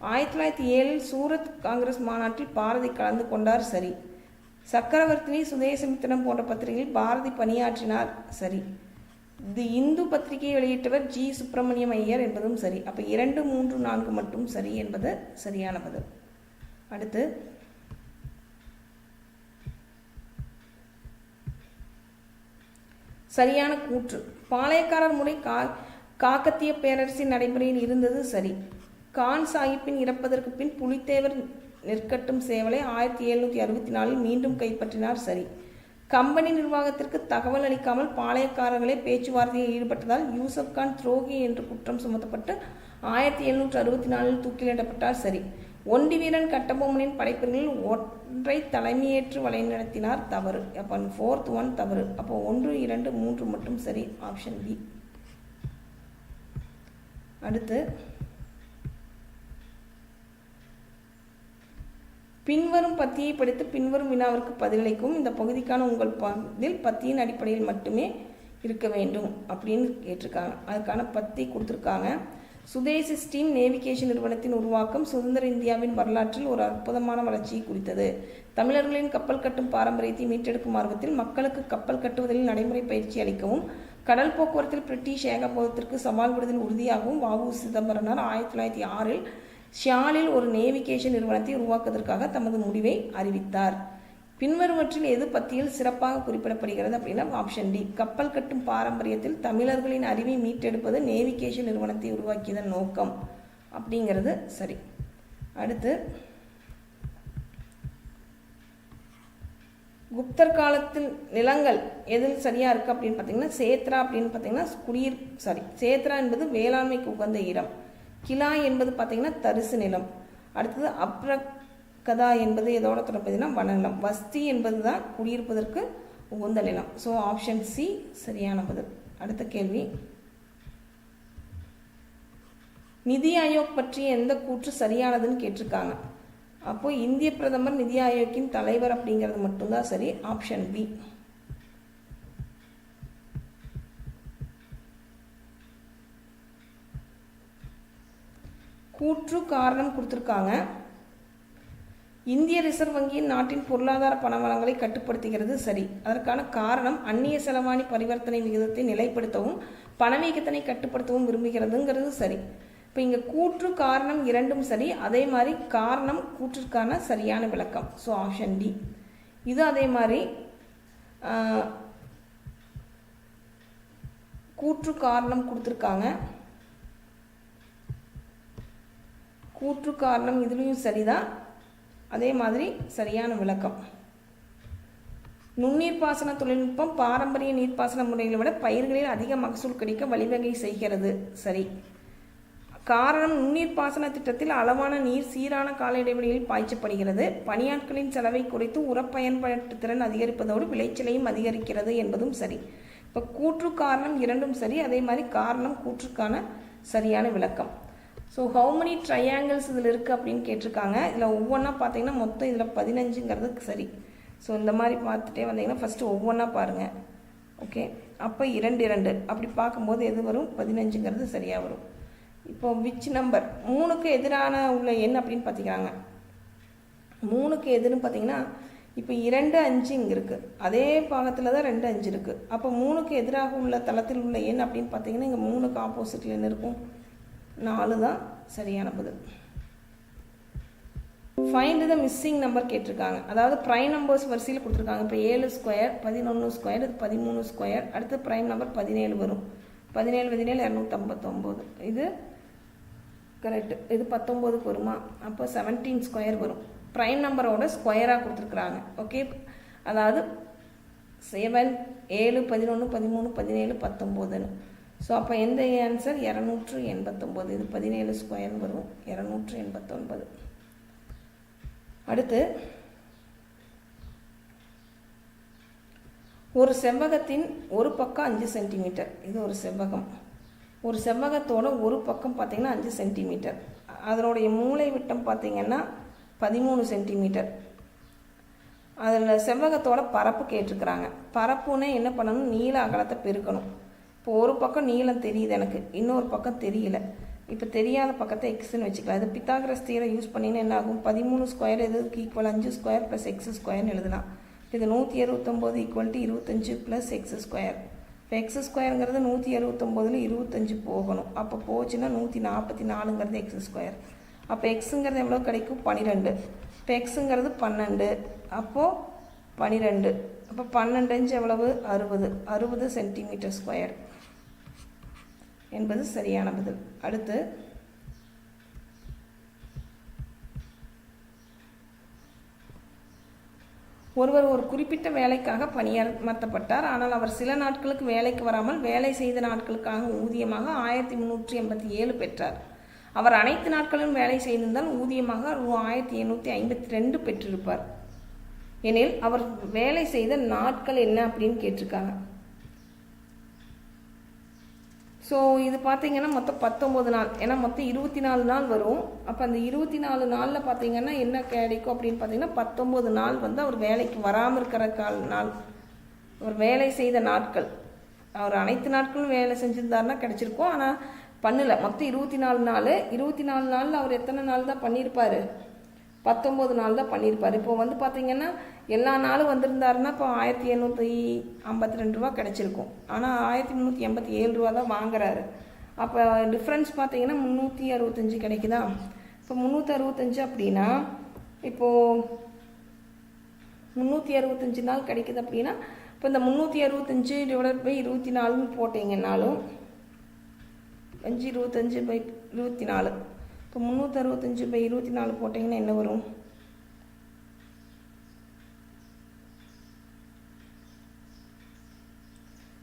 1907 சூரத் காங்கிரஸ் மாநாட்டில் பாரதி கலந்து கொண்டார் சரி. சக்கரவர்த்தினி, சுதேசமித்திரம் போன்ற பத்திரிகையில் பாரதி பணியாற்றினார் சரி. தி இந்து பத்திரிகையை வெளியிட்டவர் ஜி சுப்பிரமணியம் ஐயர் என்பதும் சரி. அப்போ 2, 3, 4 மட்டும் சரி என்பது சரியான பதில். அடுத்து சரியான கூற்று, பாளையக்காரர் முறை காக்கத்திய பேரரசின் நடைமுறையில் இருந்தது சரி. கான் சாஹிப்பின் இறப்பதற்கு பின் புலித்தேவர் நெற்கட்டும் சேவலை 1764 மீண்டும் கைப்பற்றினார் சரி. கம்பெனி நிர்வாகத்திற்கு தகவல் அளிக்காமல் பாளையக்காரர்களே பேச்சுவார்த்தையில் ஈடுபட்டதால் யூசப் கான் துரோகி என்று குற்றம் சுமத்தப்பட்டு 1764 தூக்கிலிடப்பட்டார் சரி. ஒண்டி வீரன் கட்டபொம்மனின் படைப்பிரிவில் ஒன்றை தலைமையேற்று வழிநடத்தினார் தவறு. அப்போ 4th one தவறு. அப்போ 1, 2, 3 மட்டும் சரி, ஆப்ஷன் பி. அடுத்து பின்வரும் பத்தியை படித்து பின்வரும் வினாவிற்கு பதிலளிக்கும். இந்த பகுதிக்கான உங்கள் பதில் பத்தியின் அடிப்படையில் மட்டுமே இருக்க வேண்டும் அப்படின்னு கேட்டிருக்காங்க. அதுக்கான பத்தி கொடுத்துருக்காங்க. சுதேசி ஸ்டீம் நேவிகேஷன் நிறுவனத்தின் உருவாக்கம் சுதந்திர இந்தியாவின் வரலாற்றில் ஒரு அற்புதமான வளர்ச்சியை குறித்தது. தமிழர்களின் கப்பல் கட்டும் பாரம்பரியத்தை மீட்டெடுக்கும் ஆர்வத்தில் மக்களுக்கு கப்பல் கட்டுவதில் நடைமுறை பயிற்சி அளிக்கவும் கடல் போக்குவரத்தில் பிரிட்டிஷ் ஏகபோதத்திற்கு சவால் விடுதல் உறுதியாகவும் வ.உ. சிதம்பரனார் 1906 ஷியாலில் ஒரு நேவிகேஷன் நிறுவனத்தை உருவாக்குவதற்காக தமது முடிவை அறிவித்தார். பின்வருவற்றில் எது பத்தியில் சிறப்பாக குறிப்பிடப்படுகிறது அப்படின்னா ஆப்ஷன் டி. கப்பல் கட்டும் பாரம்பரியத்தில் தமிழர்களின் அறிவை மீட்டெடுப்பது நேவிகேஷன் நிறுவனத்தை உருவாக்கியதன் நோக்கம் அப்படிங்கிறது சரி. அடுத்து குப்தர் காலத்தில் நிலங்கள் எதில் சரியா இருக்கு அப்படின்னு பார்த்தீங்கன்னா சேத்ரா அப்படின்னு பார்த்தீங்கன்னா சேத்ரா என்பது வேளாண்மைக்கு உகந்த இடம். கிலா என்பது பார்த்தீங்கன்னா தரிசு நிலம். அடுத்தது அப்ரகதா என்பது எதோட தொடர்புனா வனநிலம். வஸ்தி என்பது தான் குடியிருப்பதற்கு உகந்த நிலம். ஸோ ஆப்ஷன் சி சரியான பதில். அடுத்த கேள்வி, நிதி ஆயோக் பற்றிய எந்த கூற்று சரியானதுன்னு கேட்டிருக்காங்க. அப்போ இந்திய பிரதமர் நிதி ஆயோக்கின் தலைவர் அப்படிங்கிறது மட்டும்தான் சரி, ஆப்ஷன் பி. கூற்று காரணம் கொடுத்துருக்காங்க. இந்திய ரிசர்வ் வங்கியின் நாட்டின் பொருளாதார பணவளங்களை கட்டுப்படுத்துகிறது சரி. அதற்கான காரணம் அந்நிய செலவாணி பரிவர்த்தனை விகிதத்தை நிலைப்படுத்தவும் பணவீக்கத்தினை கட்டுப்படுத்தவும் விரும்புகிறதுங்கிறது சரி. இப்போ இங்கே கூற்று காரணம் இரண்டும் சரி. அதே மாதிரி காரணம் கூற்றிற்கான சரியான விளக்கம். So option D. இது அதே மாதிரி கூற்று காரணம் கொடுத்துருக்காங்க. கூற்று காரணம் இதுலேயும் சரிதான். அதே மாதிரி சரியான விளக்கம். நுண்ணீர் பாசன தொழில்நுட்பம் பாரம்பரிய நீர்ப்பாசன முறைகளை விட பயிர்களில் அதிக மகசூல் கிடைக்க வழிவகை செய்கிறது சரி. காரணம் நுண்ணீர் பாசன திட்டத்தில் அளவான நீர் சீரான கால இடைவெளியில் பாய்ச்சப்படுகிறது. பணியாட்களின் செலவை குறைத்து உர பயன்பாட்டு திறன் அதிகரிப்பதோடு விளைச்சலையும் அதிகரிக்கிறது என்பதும் சரி. இப்போ கூற்று காரணம் இரண்டும் சரி. அதே மாதிரி காரணம் கூற்றுக்கான சரியான விளக்கம். ஸோ ஹவு மெனி ட்ரையாங்கிள்ஸ் இதில் இருக்குது அப்படின்னு கேட்டிருக்காங்க. இதில் ஒவ்வொன்றா பார்த்தீங்கன்னா மொத்தம் இதில் 15ங்கிறது சரி. ஸோ இந்த மாதிரி பார்த்துட்டே வந்தீங்கன்னா ஃபஸ்ட்டு ஒவ்வொன்றா பாருங்கள். ஓகே, அப்போ 2 2 அப்படி பார்க்கும்போது எது வரும்? 15ங்கிறது சரியாக வரும். இப்போ விச் நம்பர் 3க்கு எதிரான உள்ள எண் அப்படின்னு பார்த்திக்கிறாங்க. 3க்கு எதுன்னு பார்த்தீங்கன்னா இப்போ 2 5 இங்கே இருக்குது. அதே பாகத்தில் தான் 2 5 இருக்குது. அப்போ 3க்கு எதிராக உள்ள தளத்தில் உள்ள எண் அப்படின்னு பார்த்தீங்கன்னா இங்கே 3க்கு ஆப்போசிட்டில் என்ன இருக்கும்? 4 தான் சரியான பதில். ஃபைண்ட் த மிஸ்ஸிங் நம்பர் கேட்டிருக்காங்க. அதாவது ப்ரைம் நம்பர்ஸ் வரிசையில் கொடுத்துருக்காங்க. இப்போ 7 ஸ்கொயர் 11 ஸ்கொயர் இது 13 ஸ்கொயர். அடுத்து ப்ரைம் நம்பர் 17 வரும். 17 259 இது கரெக்டு. இது 19க்கு வருமா? அப்போ 17 ஸ்கொயர் வரும். ப்ரைம் நம்பரோட ஸ்கொயராக கொடுத்துருக்குறாங்க. ஓகே, அதாவது 7 7 11 13 17 19ன்னு. ஸோ அப்போ எந்த ஆன்சர்? 289. இது 17 ஸ்கொயர் வரும். 289. அடுத்து ஒரு செவ்வகத்தின் ஒரு பக்கம் 5 சென்டிமீட்டர். இது ஒரு செவ்வகம். ஒரு செவ்வகத்தோட ஒரு பக்கம் பார்த்திங்கன்னா 5 சென்டிமீட்டர். அதனுடைய மூளை விட்டம் பார்த்திங்கன்னா 13 சென்டிமீட்டர். அதில் செவ்வகத்தோட பரப்பு கேட்டிருக்கிறாங்க. பரப்புன்னு என்ன பண்ணணும்? நீள அகலத்தை பெருக்கணும். இப்போ ஒரு பக்கம் நீளம் தெரியுது எனக்கு, இன்னொரு பக்கம் தெரியல. இப்போ தெரியாத பக்கத்தை எக்ஸ்ன்னு வச்சுக்கலாம். இது பித்தாகரஸ் தியரம் யூஸ் பண்ணிங்கன்னா என்ன ஆகும்? 13 ஸ்கொயர் எதுக்கு ஈக்குவல்? 5 ஸ்கொயர் ப்ளஸ் எக்ஸ் ஸ்கொயர்னு எழுதலாம். இது 169 equal to 25 plus X square. இப்போ எக்ஸ் ஸ்கொயருங்கிறது 169ல் 25 போகணும். அப்போ போச்சுன்னா 144ங்கிறது எக்ஸ் ஸ்கொயர். அப்போ எக்ஸுங்கிறது எவ்வளோ கிடைக்கும்? 12. இப்போ எக்ஸுங்கிறது 12. அப்போது 12. அப்போ 12 எவ்வளவு? 60 சென்டிமீட்டர் ஸ்கொயர் என்பது சரியான பதில். அடுத்து ஒருவர் ஒரு குறிப்பிட்ட வேலைக்காக பணியமர்த்தப்பட்டார். ஆனால் அவர் சில நாட்களுக்கு வேலைக்கு வராமல் வேலை செய்த நாட்களுக்காக ஊதியமாக 1387 பெற்றார். அவர் அனைத்து நாட்களும் வேலை செய்திருந்தால் ஊதியமாக 1752 பெற்றிருப்பார். எனில் அவர் வேலை செய்த நாட்கள் என்ன அப்படின்னு கேட்டிருக்காங்க. ஸோ இது பார்த்தீங்கன்னா மொத்தம் 19 நாள். ஏன்னா மொத்தம் 24 நாள் வரும். அப்போ அந்த 24 நாளில் பார்த்தீங்கன்னா என்ன கிடைக்கும் அப்படின்னு பார்த்தீங்கன்னா 19 நாள் வந்து அவர் வேலைக்கு வராமல் இருக்கிற நாள். அவர் வேலை செய்த நாட்கள். அவர் அனைத்து நாட்களும் வேலை செஞ்சுருந்தாருன்னா கிடச்சிருக்கும். ஆனால் பண்ணலை. மொத்தம் 24 நாள். 24 நாளில் அவர் எத்தனை நாள் தான் பண்ணியிருப்பார்? 19 நாள் தான் பண்ணியிருப்பார். இப்போ வந்து பார்த்தீங்கன்னா எல்லா நாளும் வந்திருந்தாருன்னா இப்போ 1752 ரூபா கிடச்சிருக்கும். ஆனால் 1387 ரூபா தான் வாங்குறாரு. அப்போ டிஃப்ரென்ஸ் பார்த்தீங்கன்னா 365 கிடைக்குதா? இப்போ 365 அப்படின்னா இப்போது 365 நாள் கிடைக்குது அப்படின்னா இப்போ இந்த 365 டிவைட் பை 24ன்னு போட்டிங்கன்னாலும் 525 பை 24. இப்போ 365 பை 24 போட்டிங்கன்னா என்ன வரும்?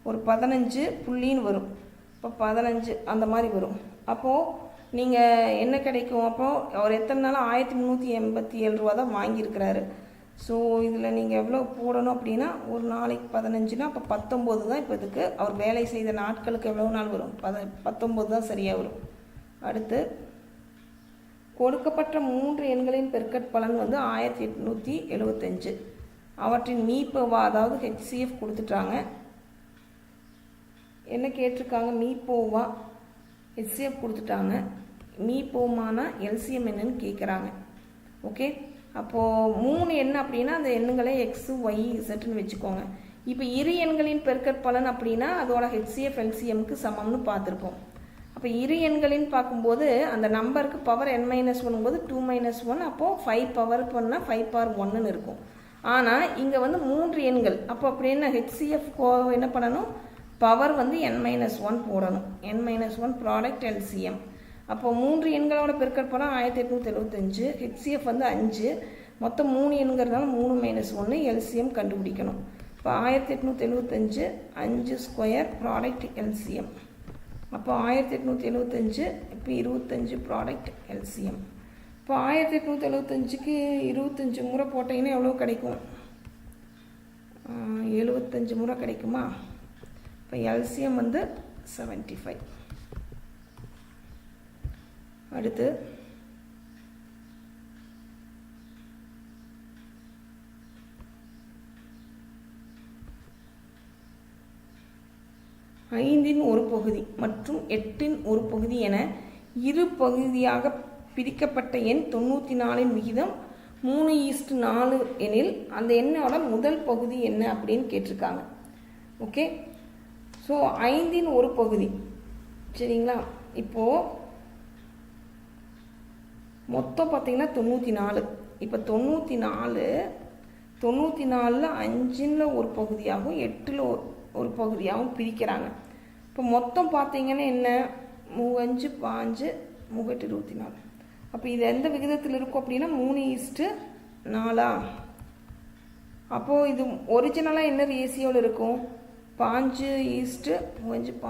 ஒரு 15 புள்ளின்னு வரும். இப்போ 15 அந்த மாதிரி வரும். அப்போது நீங்கள் என்ன கிடைக்கும்? அப்போது அவர் எத்தனை நாள்? 1387 ரூபா தான் வாங்கியிருக்கிறாரு. ஸோ இதில் நீங்கள் எவ்வளோ போடணும் அப்படின்னா ஒரு நாளைக்கு 15னா அப்போ 19 தான். இப்போ இதுக்கு அவர் வேலை செய்த நாட்களுக்கு எவ்வளோ நாள் வரும்? 19 தான் சரியாக வரும். அடுத்து கொடுக்கப்பட்ட 3 எண்களின் பெருக்கற்பலன் வந்து 1875. அவற்றின் மீப்போவா அதாவது ஹெச்சிஎஃப் கொடுத்துட்டாங்க. என்ன கேட்டிருக்காங்க? மீப்போவா ஹெச்சிஎஃப் கொடுத்துட்டாங்க. மீப்போமான எல்சிஎம் என்னன்னு கேட்குறாங்க. ஓகே, அப்போது 3 எண் அப்படின்னா அந்த எண்ணுகளை எக்ஸு ஒய் இசட்னு வச்சுக்கோங்க. இப்போ இரு எண்களின் பெருக்கற்பலன் அப்படின்னா அதோட ஹெச்சிஎஃப் எல்சிஎம்க்கு சமம்னு பார்த்துருக்கோம். அப்போ இரு எண்களின்னு பார்க்கும்போது அந்த நம்பருக்கு பவர் n-1 போது 2-1, அப்போது 5 பவர் பண்ணால் 5 பவர் 1ன்னு இருக்கும். ஆனால் இங்கே வந்து 3 எண்கள், அப்போ அப்படின்னா ஹெச்சிஎஃப் என்ன பண்ணணும், பவர் வந்து n-1 போடணும். n-1 product LCM. அப்போ 3 எண்களோட பெருக்கற்பலன் 1875, ஹெச்சிஎஃப் வந்து 5, மொத்தம் 3 எண்கிறதுனால 3-1 எல்சிஎம் கண்டுபிடிக்கணும். இப்போ 1875 5 ஸ்கொயர் ப்ராடக்ட் எல்சிஎம். அப்போ 1875 இப்போ 25 ப்ராடக்ட் எல்சிஎம். இப்போ 1875க்கு 25 முறை போட்டிங்கன்னா எவ்வளோ கிடைக்கும், 75 முறை கிடைக்குமா? இப்போ எல்சிஎம் வந்து 75. அடுத்து 5 ஒரு பகுதி மற்றும் 8 ஒரு பகுதி என இரு பகுதியாக பிரிக்கப்பட்ட எண் 94 விகிதம் 3:4 எனில் அந்த எண்ணோட முதல் பகுதி என்ன அப்படின்னு கேட்டிருக்காங்க. ஓகே, ஸோ 5 ஒரு பகுதி, சரிங்களா? இப்போது மொத்தம் பார்த்தீங்கன்னா 94. இப்போ 94 94ல் 5ல் ஒரு பகுதியாகவும் 8ல் ஒரு பகுதியாகவும் பிரிக்கிறாங்க. இப்போ மொத்தம் பார்த்தீங்கன்னா என்ன, 3 5 3 24. அப்போ இது எந்த விகிதத்தில் இருக்கும் அப்படின்னா 3:4. அப்போது இது ஒரிஜினலாக என்ன ரேசியோவில் இருக்கும், 5:3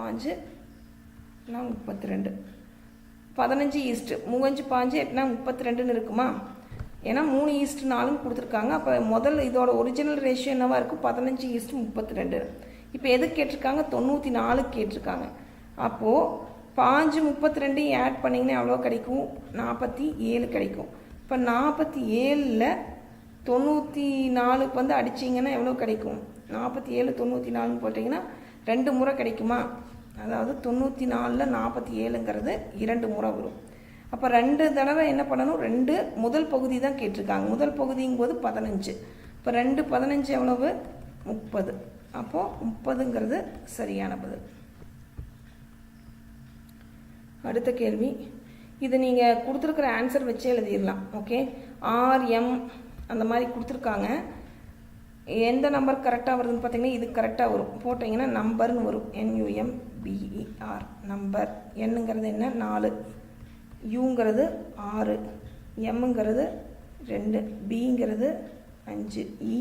5 32, 15:3 5 8 32ன்னு இருக்குமா? ஏன்னா 3:4 கொடுத்துருக்காங்க. அப்போ முதல் இதோட ஒரிஜினல் ரேஷியோ என்னவா இருக்கும், 15:32. இப்போ எது கேட்டிருக்காங்க, 94 கேட்டிருக்காங்க. அப்போது 5 32 ஆட் பண்ணிங்கன்னா எவ்வளோ கிடைக்கும், 47 கிடைக்கும். இப்போ 47ல் 94க்கு வந்து அடிச்சிங்கன்னா எவ்வளோ கிடைக்கும், 47 94ன்னு போட்டிங்கன்னா 2 முறை கிடைக்குமா? அதாவது 94ல் 47ங்கிறது 2 முறை வரும். அப்போ 2 தடவை என்ன பண்ணணும், 2 முதல் பகுதி தான் கேட்டிருக்காங்க. முதல் பகுதிங்கும் போது 15. இப்போ 2 15 எவ்வளவு, 30. அப்போது 30ங்கிறது சரியான பதில். அடுத்த கேள்வி, இது நீங்கள் கொடுத்துருக்குற ஆன்சர் வச்சே எழுதிடலாம். ஓகே, RM அந்த மாதிரி கொடுத்துருக்காங்க. எந்த நம்பர் கரெக்டாக வருதுன்னு பார்த்தீங்கன்னா இது கரெக்டாக வரும். போட்டிங்கன்னா நம்பர்னு வரும், NUMBER நம்பர். என்னங்கிறது என்ன, 4, யூங்கிறது 6, எம்ங்கிறது 2, பிங்கிறது 5, இ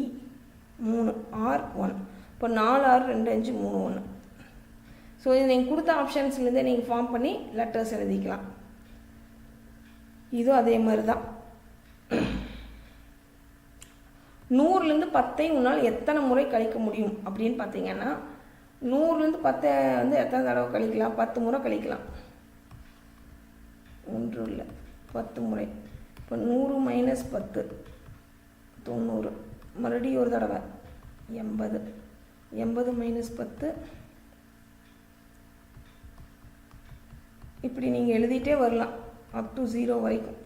3, ஆர் 1. இப்போ 4 6 2 5 3 1. ஸோ இது நீங்கள் கொடுத்த ஆப்ஷன்ஸ்லேருந்தே நீங்கள் ஃபார்ம் பண்ணி லெட்டர்ஸ் எழுதிக்கலாம். இதுவும் அதே மாதிரி தான். 100லேருந்து 10 உன்னால் எத்தனை முறை கழிக்க முடியும் அப்படின்னு பார்த்தீங்கன்னா 100லேருந்து 10 வந்து எத்தனை தடவை கழிக்கலாம், 10 முறை கழிக்கலாம். 1 இல்லை 10 முறை. இப்போ 100 - 10 90. மறுபடியும் ஒரு தடவை 80. 80 - 10. இப்படி நீங்கள் எழுதிட்டே வரலாம் அப் டு 0 வரைக்கும்.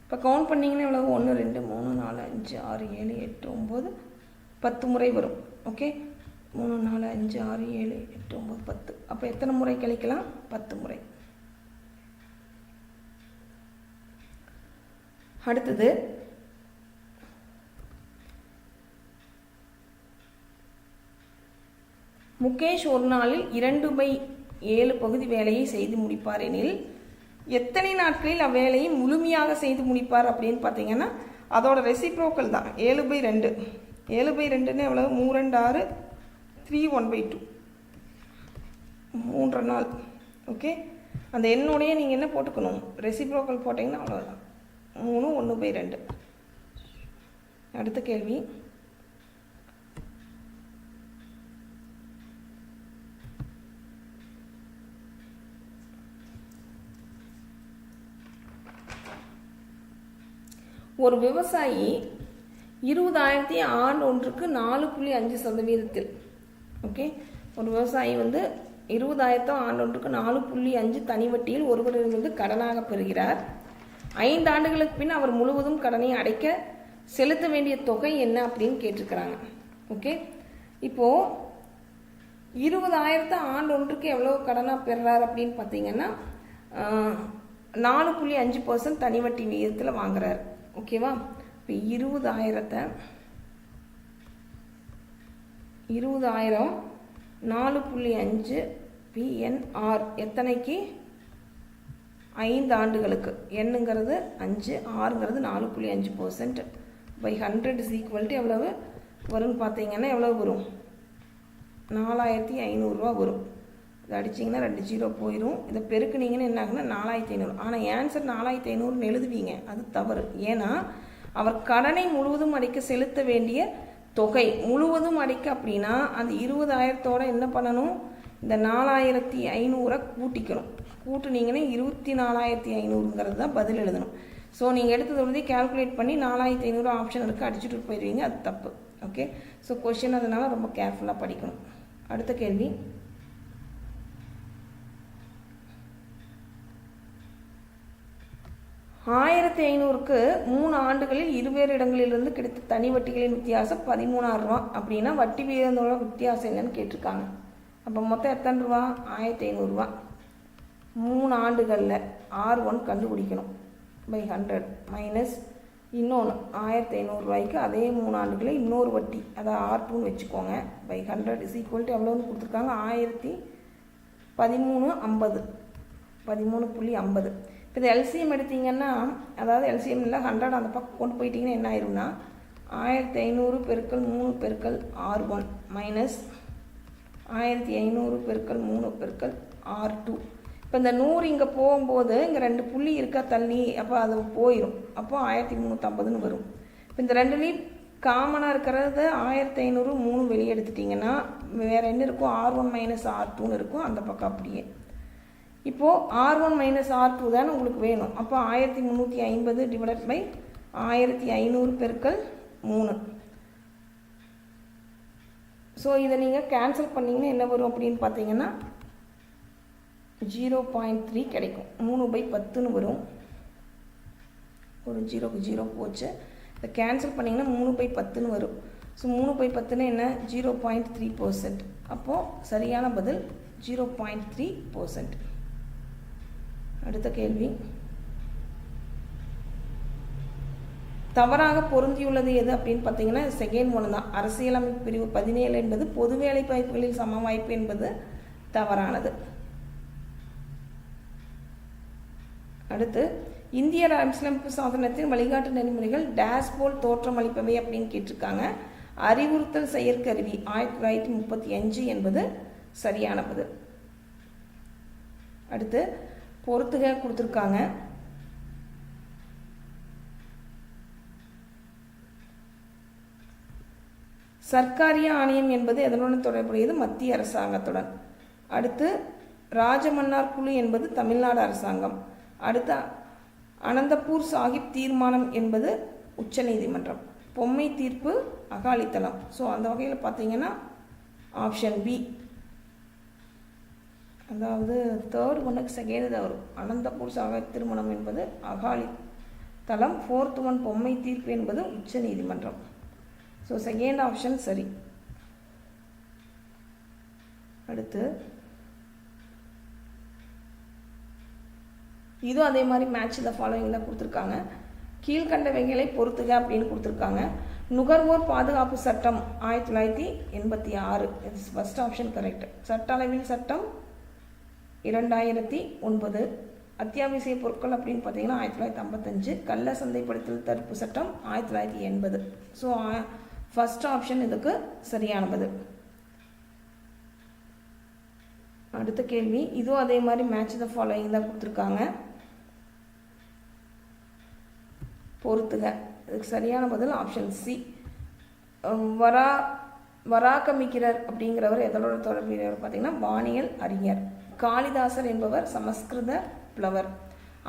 இப்போ கவுண்ட் பண்ணிங்கன்னா எவ்வளவு, 1 2 3 4 5 6 7 8 9 10 முறை வரும். ஓகே, 3 4 5 6 7 8 9 10. அப்போ எத்தனை முறை கழிக்கலாம், 10 முறை. அடுத்தது முகேஷ் ஒரு நாளில் 2/7 பகுதி வேலையை செய்து முடிப்பார் எனில் எத்தனை நாட்களில் அவ்வேலையை முழுமையாக செய்து முடிப்பார் அப்படின்னு பார்த்தீங்கன்னா அதோட ரெசிப்ரோக்கல் தான் 7/2. 7/2ன்னு எவ்வளவு, 3 2 6 3 1/2, 3 நாள். ஓகே, அந்த எண்ணோடையே நீங்கள் என்ன போட்டுக்கணும், ரெசிப்ரோக்கல் போட்டிங்கன்னா அவ்வளோதான், 3 1/2. அடுத்த கேள்வி, ஒரு விவசாயி 20,000 ஆண்டு ஒன்றுக்கு 4.5%. ஓகே, ஒரு விவசாயி வந்து 20,000 ஆண்டு ஒன்றுக்கு 4.5 தனி வட்டியில் ஒருவரிடமிருந்து கடனாக பெறுகிறார். 5 ஆண்டுகளுக்கு பின் அவர் முழுவதும் கடனை அடைக்க செலுத்த வேண்டிய தொகை என்ன அப்படின்னு கேட்டிருக்கிறாங்க. ஓகே, இப்போது 20,000 ஆண்டு ஒன்றுக்கு எவ்வளோ கடனாக பெறுறார் அப்படின்னு பார்த்தீங்கன்னா 4.5% தனி வட்டி விகிதத்தில் வாங்குறார். ஓகேவா, இப்போ 20,000 4.5 PNR எத்தனைக்கு? 5 ஆண்டுகளுக்கு. என்னங்கிறது 5, ஆறுங்கிறது 4.5% பை 100 இஸ் ஈக்குவல் டு எவ்வளவு வரும்னு பார்த்தீங்கன்னா எவ்வளோ வரும்? 4,500 வரும். இதை அடிச்சிங்கன்னா 2 ஜீரோ போயிடும். இதை பெருக்குனீங்கன்னா என்ன ஆகுன்னா 4,500. ஆனால் ஆன்சர் 4,500 எழுதுவீங்க, அது தவறு. ஏன்னா அவர் கடனை முழுவதும் அடைக்க செலுத்த வேண்டிய தொகை முழுவதும் அடைக்க அப்படின்னா அந்த 20,000 என்ன பண்ணணும்? இந்த 4,500 கூட்டிக்கணும். கூட்டுனீங்கன்னா 24,500 தான் பதில் எழுதணும். ஸோ நீங்கள் எடுத்தது வந்து கேல்குலேட் பண்ணி 4,500 ஆப்ஷன் இருக்குது, அடிச்சுட்டு போயிடுவீங்க, அது தப்பு. ஓகே, ஸோ கொஷின் அதனால் ரொம்ப கேர்ஃபுல்லாக படிக்கணும். அடுத்த கேள்வி, 1,500க்கு 3 ஆண்டுகளில் இருவேறு இடங்களிலிருந்து கிடைத்த தனி வட்டிகளின் வித்தியாசம் 13,000 ரூபா அப்படின்னா வட்டி விகிதத்தோட வித்தியாசம் என்னன்னு கேட்டிருக்காங்க. அப்போ மொத்தம் எத்தனை ரூபா? 1,500 ரூபா. 3 ஆண்டுகளில் R1 கண்டுபிடிக்கணும் பை 100 மைனஸ் இன்னொன்று 1,500 ரூபாய்க்கு அதே 3 ஆண்டுகளில் இன்னொரு வட்டி, அதாவது R2ன்னு வச்சுக்கோங்க, பை 100 இஸ் ஈக்குவல் டு எவ்வளோன்னு கொடுத்துருக்காங்க? 1350. 13.50. இப்போ இது எல்சிஎம் எடுத்தீங்கன்னா, அதாவது எல்சிஎம் இல்லை 100 அந்த பக்கம் கொண்டு போயிட்டீங்கன்னா என்ன ஆயிரும்னா 1,500 பெருக்கல் 3 பெருக்கல் R1 மைனஸ் 1,500 பெருக்கல் 3 பெருக்கல் R2. இப்போ இந்த 100 இங்கே போகும்போது இங்கே 2 புள்ளி இருக்கா தள்ளி, அப்போ அது போயிடும். அப்போ 1,350ன்னு வரும். இப்போ இந்த ரெண்டுலேயும் காமனாக இருக்கிறது 1,500 3 வெளியே எடுத்துட்டிங்கன்னா வேறு என்ன இருக்கும்? R1 மைனஸ் R2ன்னு இருக்கும், அந்த பக்கம் அப்படியே. இப்போது R1 மைனஸ் R2 தானே உங்களுக்கு வேணும். அப்போ 1,350 டிவைடட் பை 1,500 பெருக்கல் 3. ஸோ இதை நீங்கள் கேன்சல் பண்ணிங்கன்னா என்ன வரும் அப்படின்னு பார்த்தீங்கன்னா 0.3 கிடைக்கும். 3/10ன்னு வரும். ஒரு 0க்கு 0 போச்சு. இதை கேன்சல் பண்ணிங்கன்னா 3/10ன்னு வரும். ஸோ 3/10ன்னு என்ன? 0.3%. அப்போது சரியான பதில் 0.3%. அடுத்த கேள்வி, தவறாக பொருந்தியுள்ளது எது அப்படின்னு பார்த்தீங்கன்னா செகண்ட் ஒன்று தான். அரசியலமைப்பு பிரிவு 17 என்பது பொது வேலை வாய்ப்புகளில் சம வாய்ப்பு என்பது தவறானது. அடுத்து, இந்திய அரசியலமைப்பு சாசனத்தின் வழிகாட்டு நெறிமுறைகள் டேஷ்போல் தோற்றம் அளிப்பவை அப்படின்னு கேட்டிருக்காங்க. அறிவுறுத்தல் செயற்கருவி 1935 என்பது சரியான பதில். அடுத்து, பொறுத்துக கொடுத்துருக்காங்க. சர்க்காரிய ஆணையம் என்பது எதனுடன் தொடர்புடையது? மத்திய அரசாங்கத்துடன். அடுத்து, ராஜமன்னார் குழு என்பது தமிழ்நாடு அரசாங்கம். அடுத்து, அனந்தபூர் சாஹிப் தீர்மானம் என்பது உச்சநீதிமன்றம். பொம்மை தீர்ப்பு அகாலித்தலம். ஸோ அந்த வகையில் பார்த்தீங்கன்னா ஆப்ஷன் பி, அதாவது தேர்ட் ஒன்றுக்கு செகண்ட் தான் வரும். அனந்தபூர் சாஹிப் திருமணம் என்பது அகாலித்தலம், 4th ஒன் பொம்மை தீர்ப்பு என்பது உச்சநீதிமன்றம். ஸோ செகண்ட் ஆப்ஷன் சரி. அடுத்து, இதுவும் அதே மாதிரி மேட்ச் த ஃபாலோயிங் தான் கொடுத்துருக்காங்க. கீழ்கண்டவைகளை பொறுத்துக அப்படின்னு கொடுத்துருக்காங்க. நுகர்வோர் பாதுகாப்பு சட்டம் 1986, இது ஃபர்ஸ்ட் ஆப்ஷன் கரெக்ட். சட்ட அளவில் சட்டம் 2009. அத்தியாவசிய பொருட்கள் அப்படின்னு பார்த்தீங்கன்னா 1955. கள்ள சந்தைப்படுத்தல் தடுப்பு சட்டம் 1980. ஸோ ஃபர்ஸ்ட் ஆப்ஷன் இதுக்கு சரியான பதில். அடுத்த கேள்வி, இதுவும் அதே மாதிரி மேட்ச் த ஃபாலோயிங் தான் கொடுத்துருக்காங்க. பொறுத்துக. இதுக்கு சரியான பதில் ஆப்ஷன் சி. வராகமிகிரர் அப்படிங்கிறவர் எதோட தொடர்புடையவர் பார்த்தீங்கன்னா வானியல் அறிஞர். காளிதாசர் என்பவர் சமஸ்கிருத புலவர்.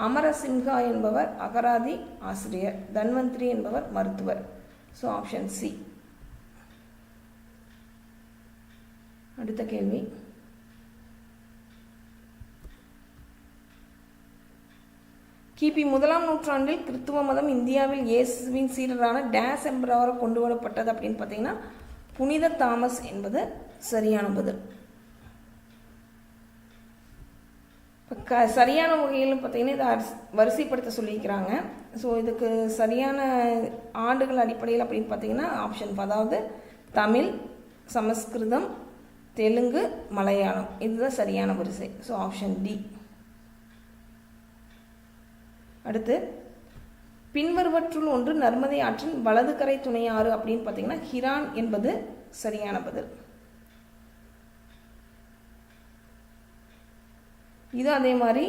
அமரசிம்ஹா என்பவர் அகராதி ஆசிரியர். தன்வந்திரி என்பவர் மருத்துவர். So option C. அடுத்த கேள்வி, கிபி 1ஆம் நூற்றாண்டில் கிறித்துவ மதம் இந்தியாவில் இயேசுவின் சீடரான டேஸ் என்பவரை கொண்டு வரப்பட்டது அப்படின்னு பார்த்தீங்கன்னா புனித தாமஸ் என்பது சரியான பதில். சரியான வகையில் பார்த்தீங்கன்னா இதை வரிசைப்படுத்த சொல்லியிருக்கிறாங்க. ஸோ இதுக்கு சரியான ஆண்டுகள் அடிப்படையில் அப்படின்னு பார்த்தீங்கன்னா ஆப்ஷன், அதாவது தமிழ், சமஸ்கிருதம், தெலுங்கு, மலையாளம், இதுதான் சரியான வரிசை. So option D. அடுத்து, பின்வருவற்றுள் ஒன்று நர்மதை ஆற்றின் வலது கரை துணை ஆறு அப்படின்னு பார்த்தீங்கன்னா ஹிரான் என்பது சரியான பதில். இது அதே மாதிரி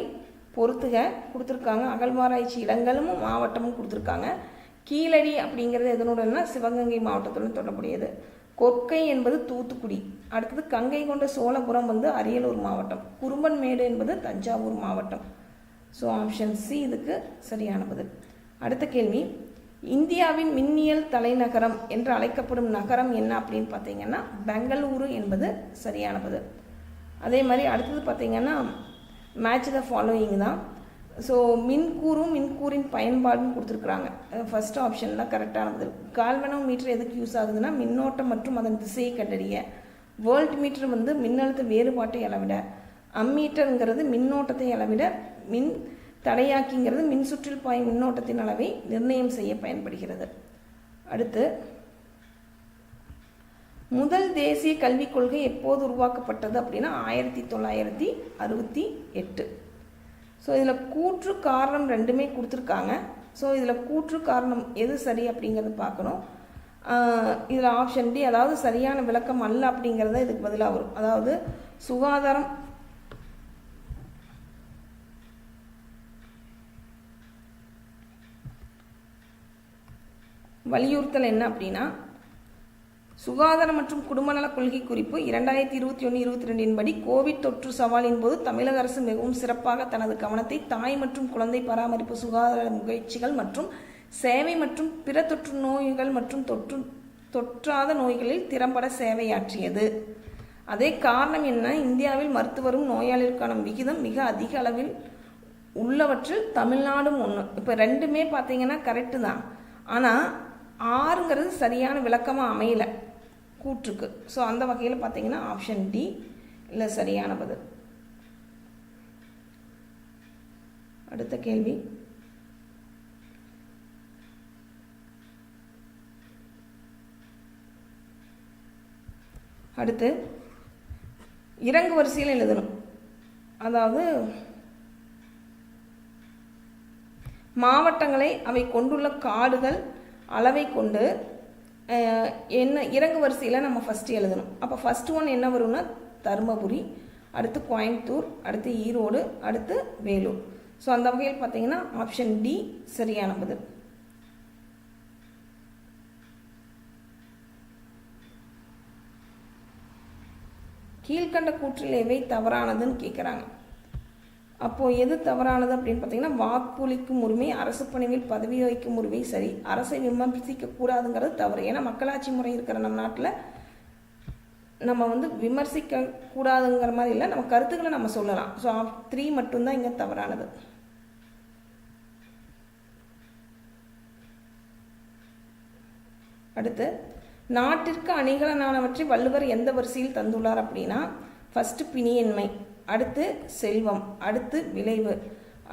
பொறுத்துக கொடுத்துருக்காங்க. அகழ்வாராய்ச்சி இடங்களும் மாவட்டமும் கொடுத்துருக்காங்க. கீழடி அப்படிங்கிறது எதனுடனா சிவகங்கை மாவட்டத்துடன் தொடர்புடையது. கொற்கை என்பது தூத்துக்குடி. அடுத்தது கங்கை கொண்ட சோழபுரம் வந்து அரியலூர் மாவட்டம். குறும்பன்மேடு என்பது தஞ்சாவூர் மாவட்டம். ஸோ ஆப்ஷன் சி இதுக்கு சரியான பதில். அடுத்த கேள்வி, இந்தியாவின் மின்னியல் தலைநகரம் என்று அழைக்கப்படும் நகரம் என்ன அப்படின்னு பார்த்தீங்கன்னா பெங்களூரு என்பது சரியான பதில். அதே மாதிரி அடுத்தது பார்த்தீங்கன்னா மேட்ச் த ஃபாலோயிங் தான். ஸோ மின்கூறின் பயன்பாடுன்னு கொடுத்துருக்குறாங்க. ஃபர்ஸ்ட் ஆப்ஷன் தான் கரெக்டான பதில். கால்வனோமீட்டர் எதுக்கு யூஸ் ஆகுதுன்னா மின்னோட்டம் மற்றும் அதன் திசையை கண்டறிய. வோல்ட் மீட்டர் வந்து மின்னழுத்த வேறுபாட்டை அளவிட. அம்மீட்டருங்கிறது மின்னோட்டத்தை அளவிட. மின் தடையாக்கிங்கிறது மின் சுற்றில் பாயும் மின்னோட்டத்தின் அளவை நிர்ணயம் செய்ய பயன்படுகிறது. அடுத்து, முதல் தேசிய கல்விக் கொள்கை எப்போது உருவாக்கப்பட்டது அப்படின்னா 1968. ஸோ இதில் கூற்று காரணம் ரெண்டுமே கொடுத்துருக்காங்க. ஸோ இதில் கூற்று காரணம் எது சரி அப்படிங்கிறது பார்க்கணும். இதில் ஆப்ஷன் டி, அதாவது சரியான விளக்கம் அல்ல அப்படிங்கிறத இதுக்கு பதிலாக வரும். அதாவது சுகாதாரம் வலியுறுத்தல் என்ன அப்படின்னா சுகாதாரம் மற்றும் குடும்பநல கொள்கை குறிப்பு 2021-22 படி கோவிட் தொற்று சவாலின் போது தமிழக அரசு மிகவும் சிறப்பாக தனது கவனத்தை தாய் மற்றும் குழந்தை பராமரிப்பு சுகாதார முயற்சிகள் மற்றும் சேவை மற்றும் பிற தொற்று நோய்கள் மற்றும் தொற்றாத நோய்களில் திறம்பட சேவையாற்றியது. அதே காரணம் என்ன, இந்தியாவில் மருத்துவரும் நோயாளிகளுக்கான விகிதம் மிக அதிக அளவில் உள்ளவற்றில் தமிழ்நாடும் ஒன்று. இப்போ ரெண்டுமே பார்த்தீங்கன்னா கரெக்டு தான். ஆனால் ஆறுங்கிறது சரியான விளக்கமாக அமையலை கூற்றுக்கு. ஸோ அந்த வகையில் பார்த்தீங்கன்னா ஆப்ஷன் டி இல்லை சரியான பதில். அடுத்த கேள்வி, அடுத்து இறங்கு வரிசையில் எழுதணும். அதாவது மாவட்டங்களை அவை கொண்டுள்ள காடுகள் அளவை கொண்டு என்ன இறங்கு வரிசையில் நம்ம ஃபஸ்ட்டு எழுதணும். அப்போ ஃபஸ்ட்டு ஒன் என்ன வரும்னா தருமபுரி, அடுத்து கோயம்புத்தூர், அடுத்து ஈரோடு, அடுத்து வேலூர். ஸோ அந்த வகையில் பார்த்தீங்கன்னா ஆப்ஷன் டி சரியான பதில். கீழ்கண்ட கூற்றில் எவை தவறானதுன்னு கேட்குறாங்க. அப்போது எது தவறானது அப்படின்னு பார்த்தீங்கன்னா வாக்குளிக்கும் உரிமை, அரசு பணியில் பதவி வகிக்கும் உரிமை சரி, அரசை விமர்சிக்க கூடாதுங்கிறது தவறு. ஏன்னா மக்களாட்சி முறை இருக்கிற நம்ம நாட்டில் நம்ம வந்து விமர்சிக்க கூடாதுங்கிற மாதிரி இல்லை, நம்ம கருத்துக்களை நம்ம சொல்லலாம். ஸோ 3 மட்டும்தான் இங்கே தவறானது. அடுத்து, நாட்டிற்கு அணிகலனானவற்றை வள்ளுவர் எந்த வரிசையில் தந்துள்ளார் அப்படின்னா ஃபஸ்ட்டு பிணியின்மை, அடுத்து செல்வம், அடுத்து விளைவு,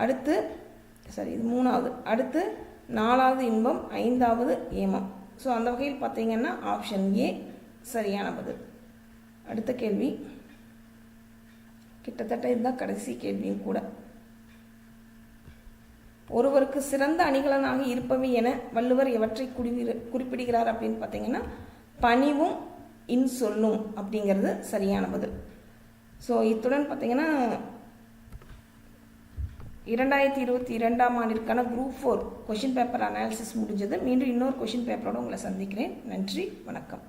அடுத்து இது 3வது, அடுத்து 4வது இன்பம், 5வது ஏமம். ஸோ அந்த வகையில் பார்த்தீங்கன்னா ஆப்ஷன் ஏ சரியான பதில். அடுத்த கேள்வி கிட்டத்தட்ட இதுதான் கடைசி கேள்வியும் கூட. ஒருவருக்கு சிறந்த அணிகலனாக இருப்பவை என வள்ளுவர் எவற்றை குறிப்பிடுகிறார் அப்படின்னு பார்த்தீங்கன்னா பணிவும் இன்சொல்லும் அப்படிங்கிறது சரியான பதில். ஸோ இத்துடன் பார்த்தீங்கன்னா 2022ஆம் ஆண்டிற்கான குரூப் 4 கொஷின் பேப்பர் அனாலிசிஸ் முடிஞ்சது. மீண்டும் இன்னொரு கொஷின் பேப்பரோடு உங்களை சந்திக்கிறேன். நன்றி, வணக்கம்.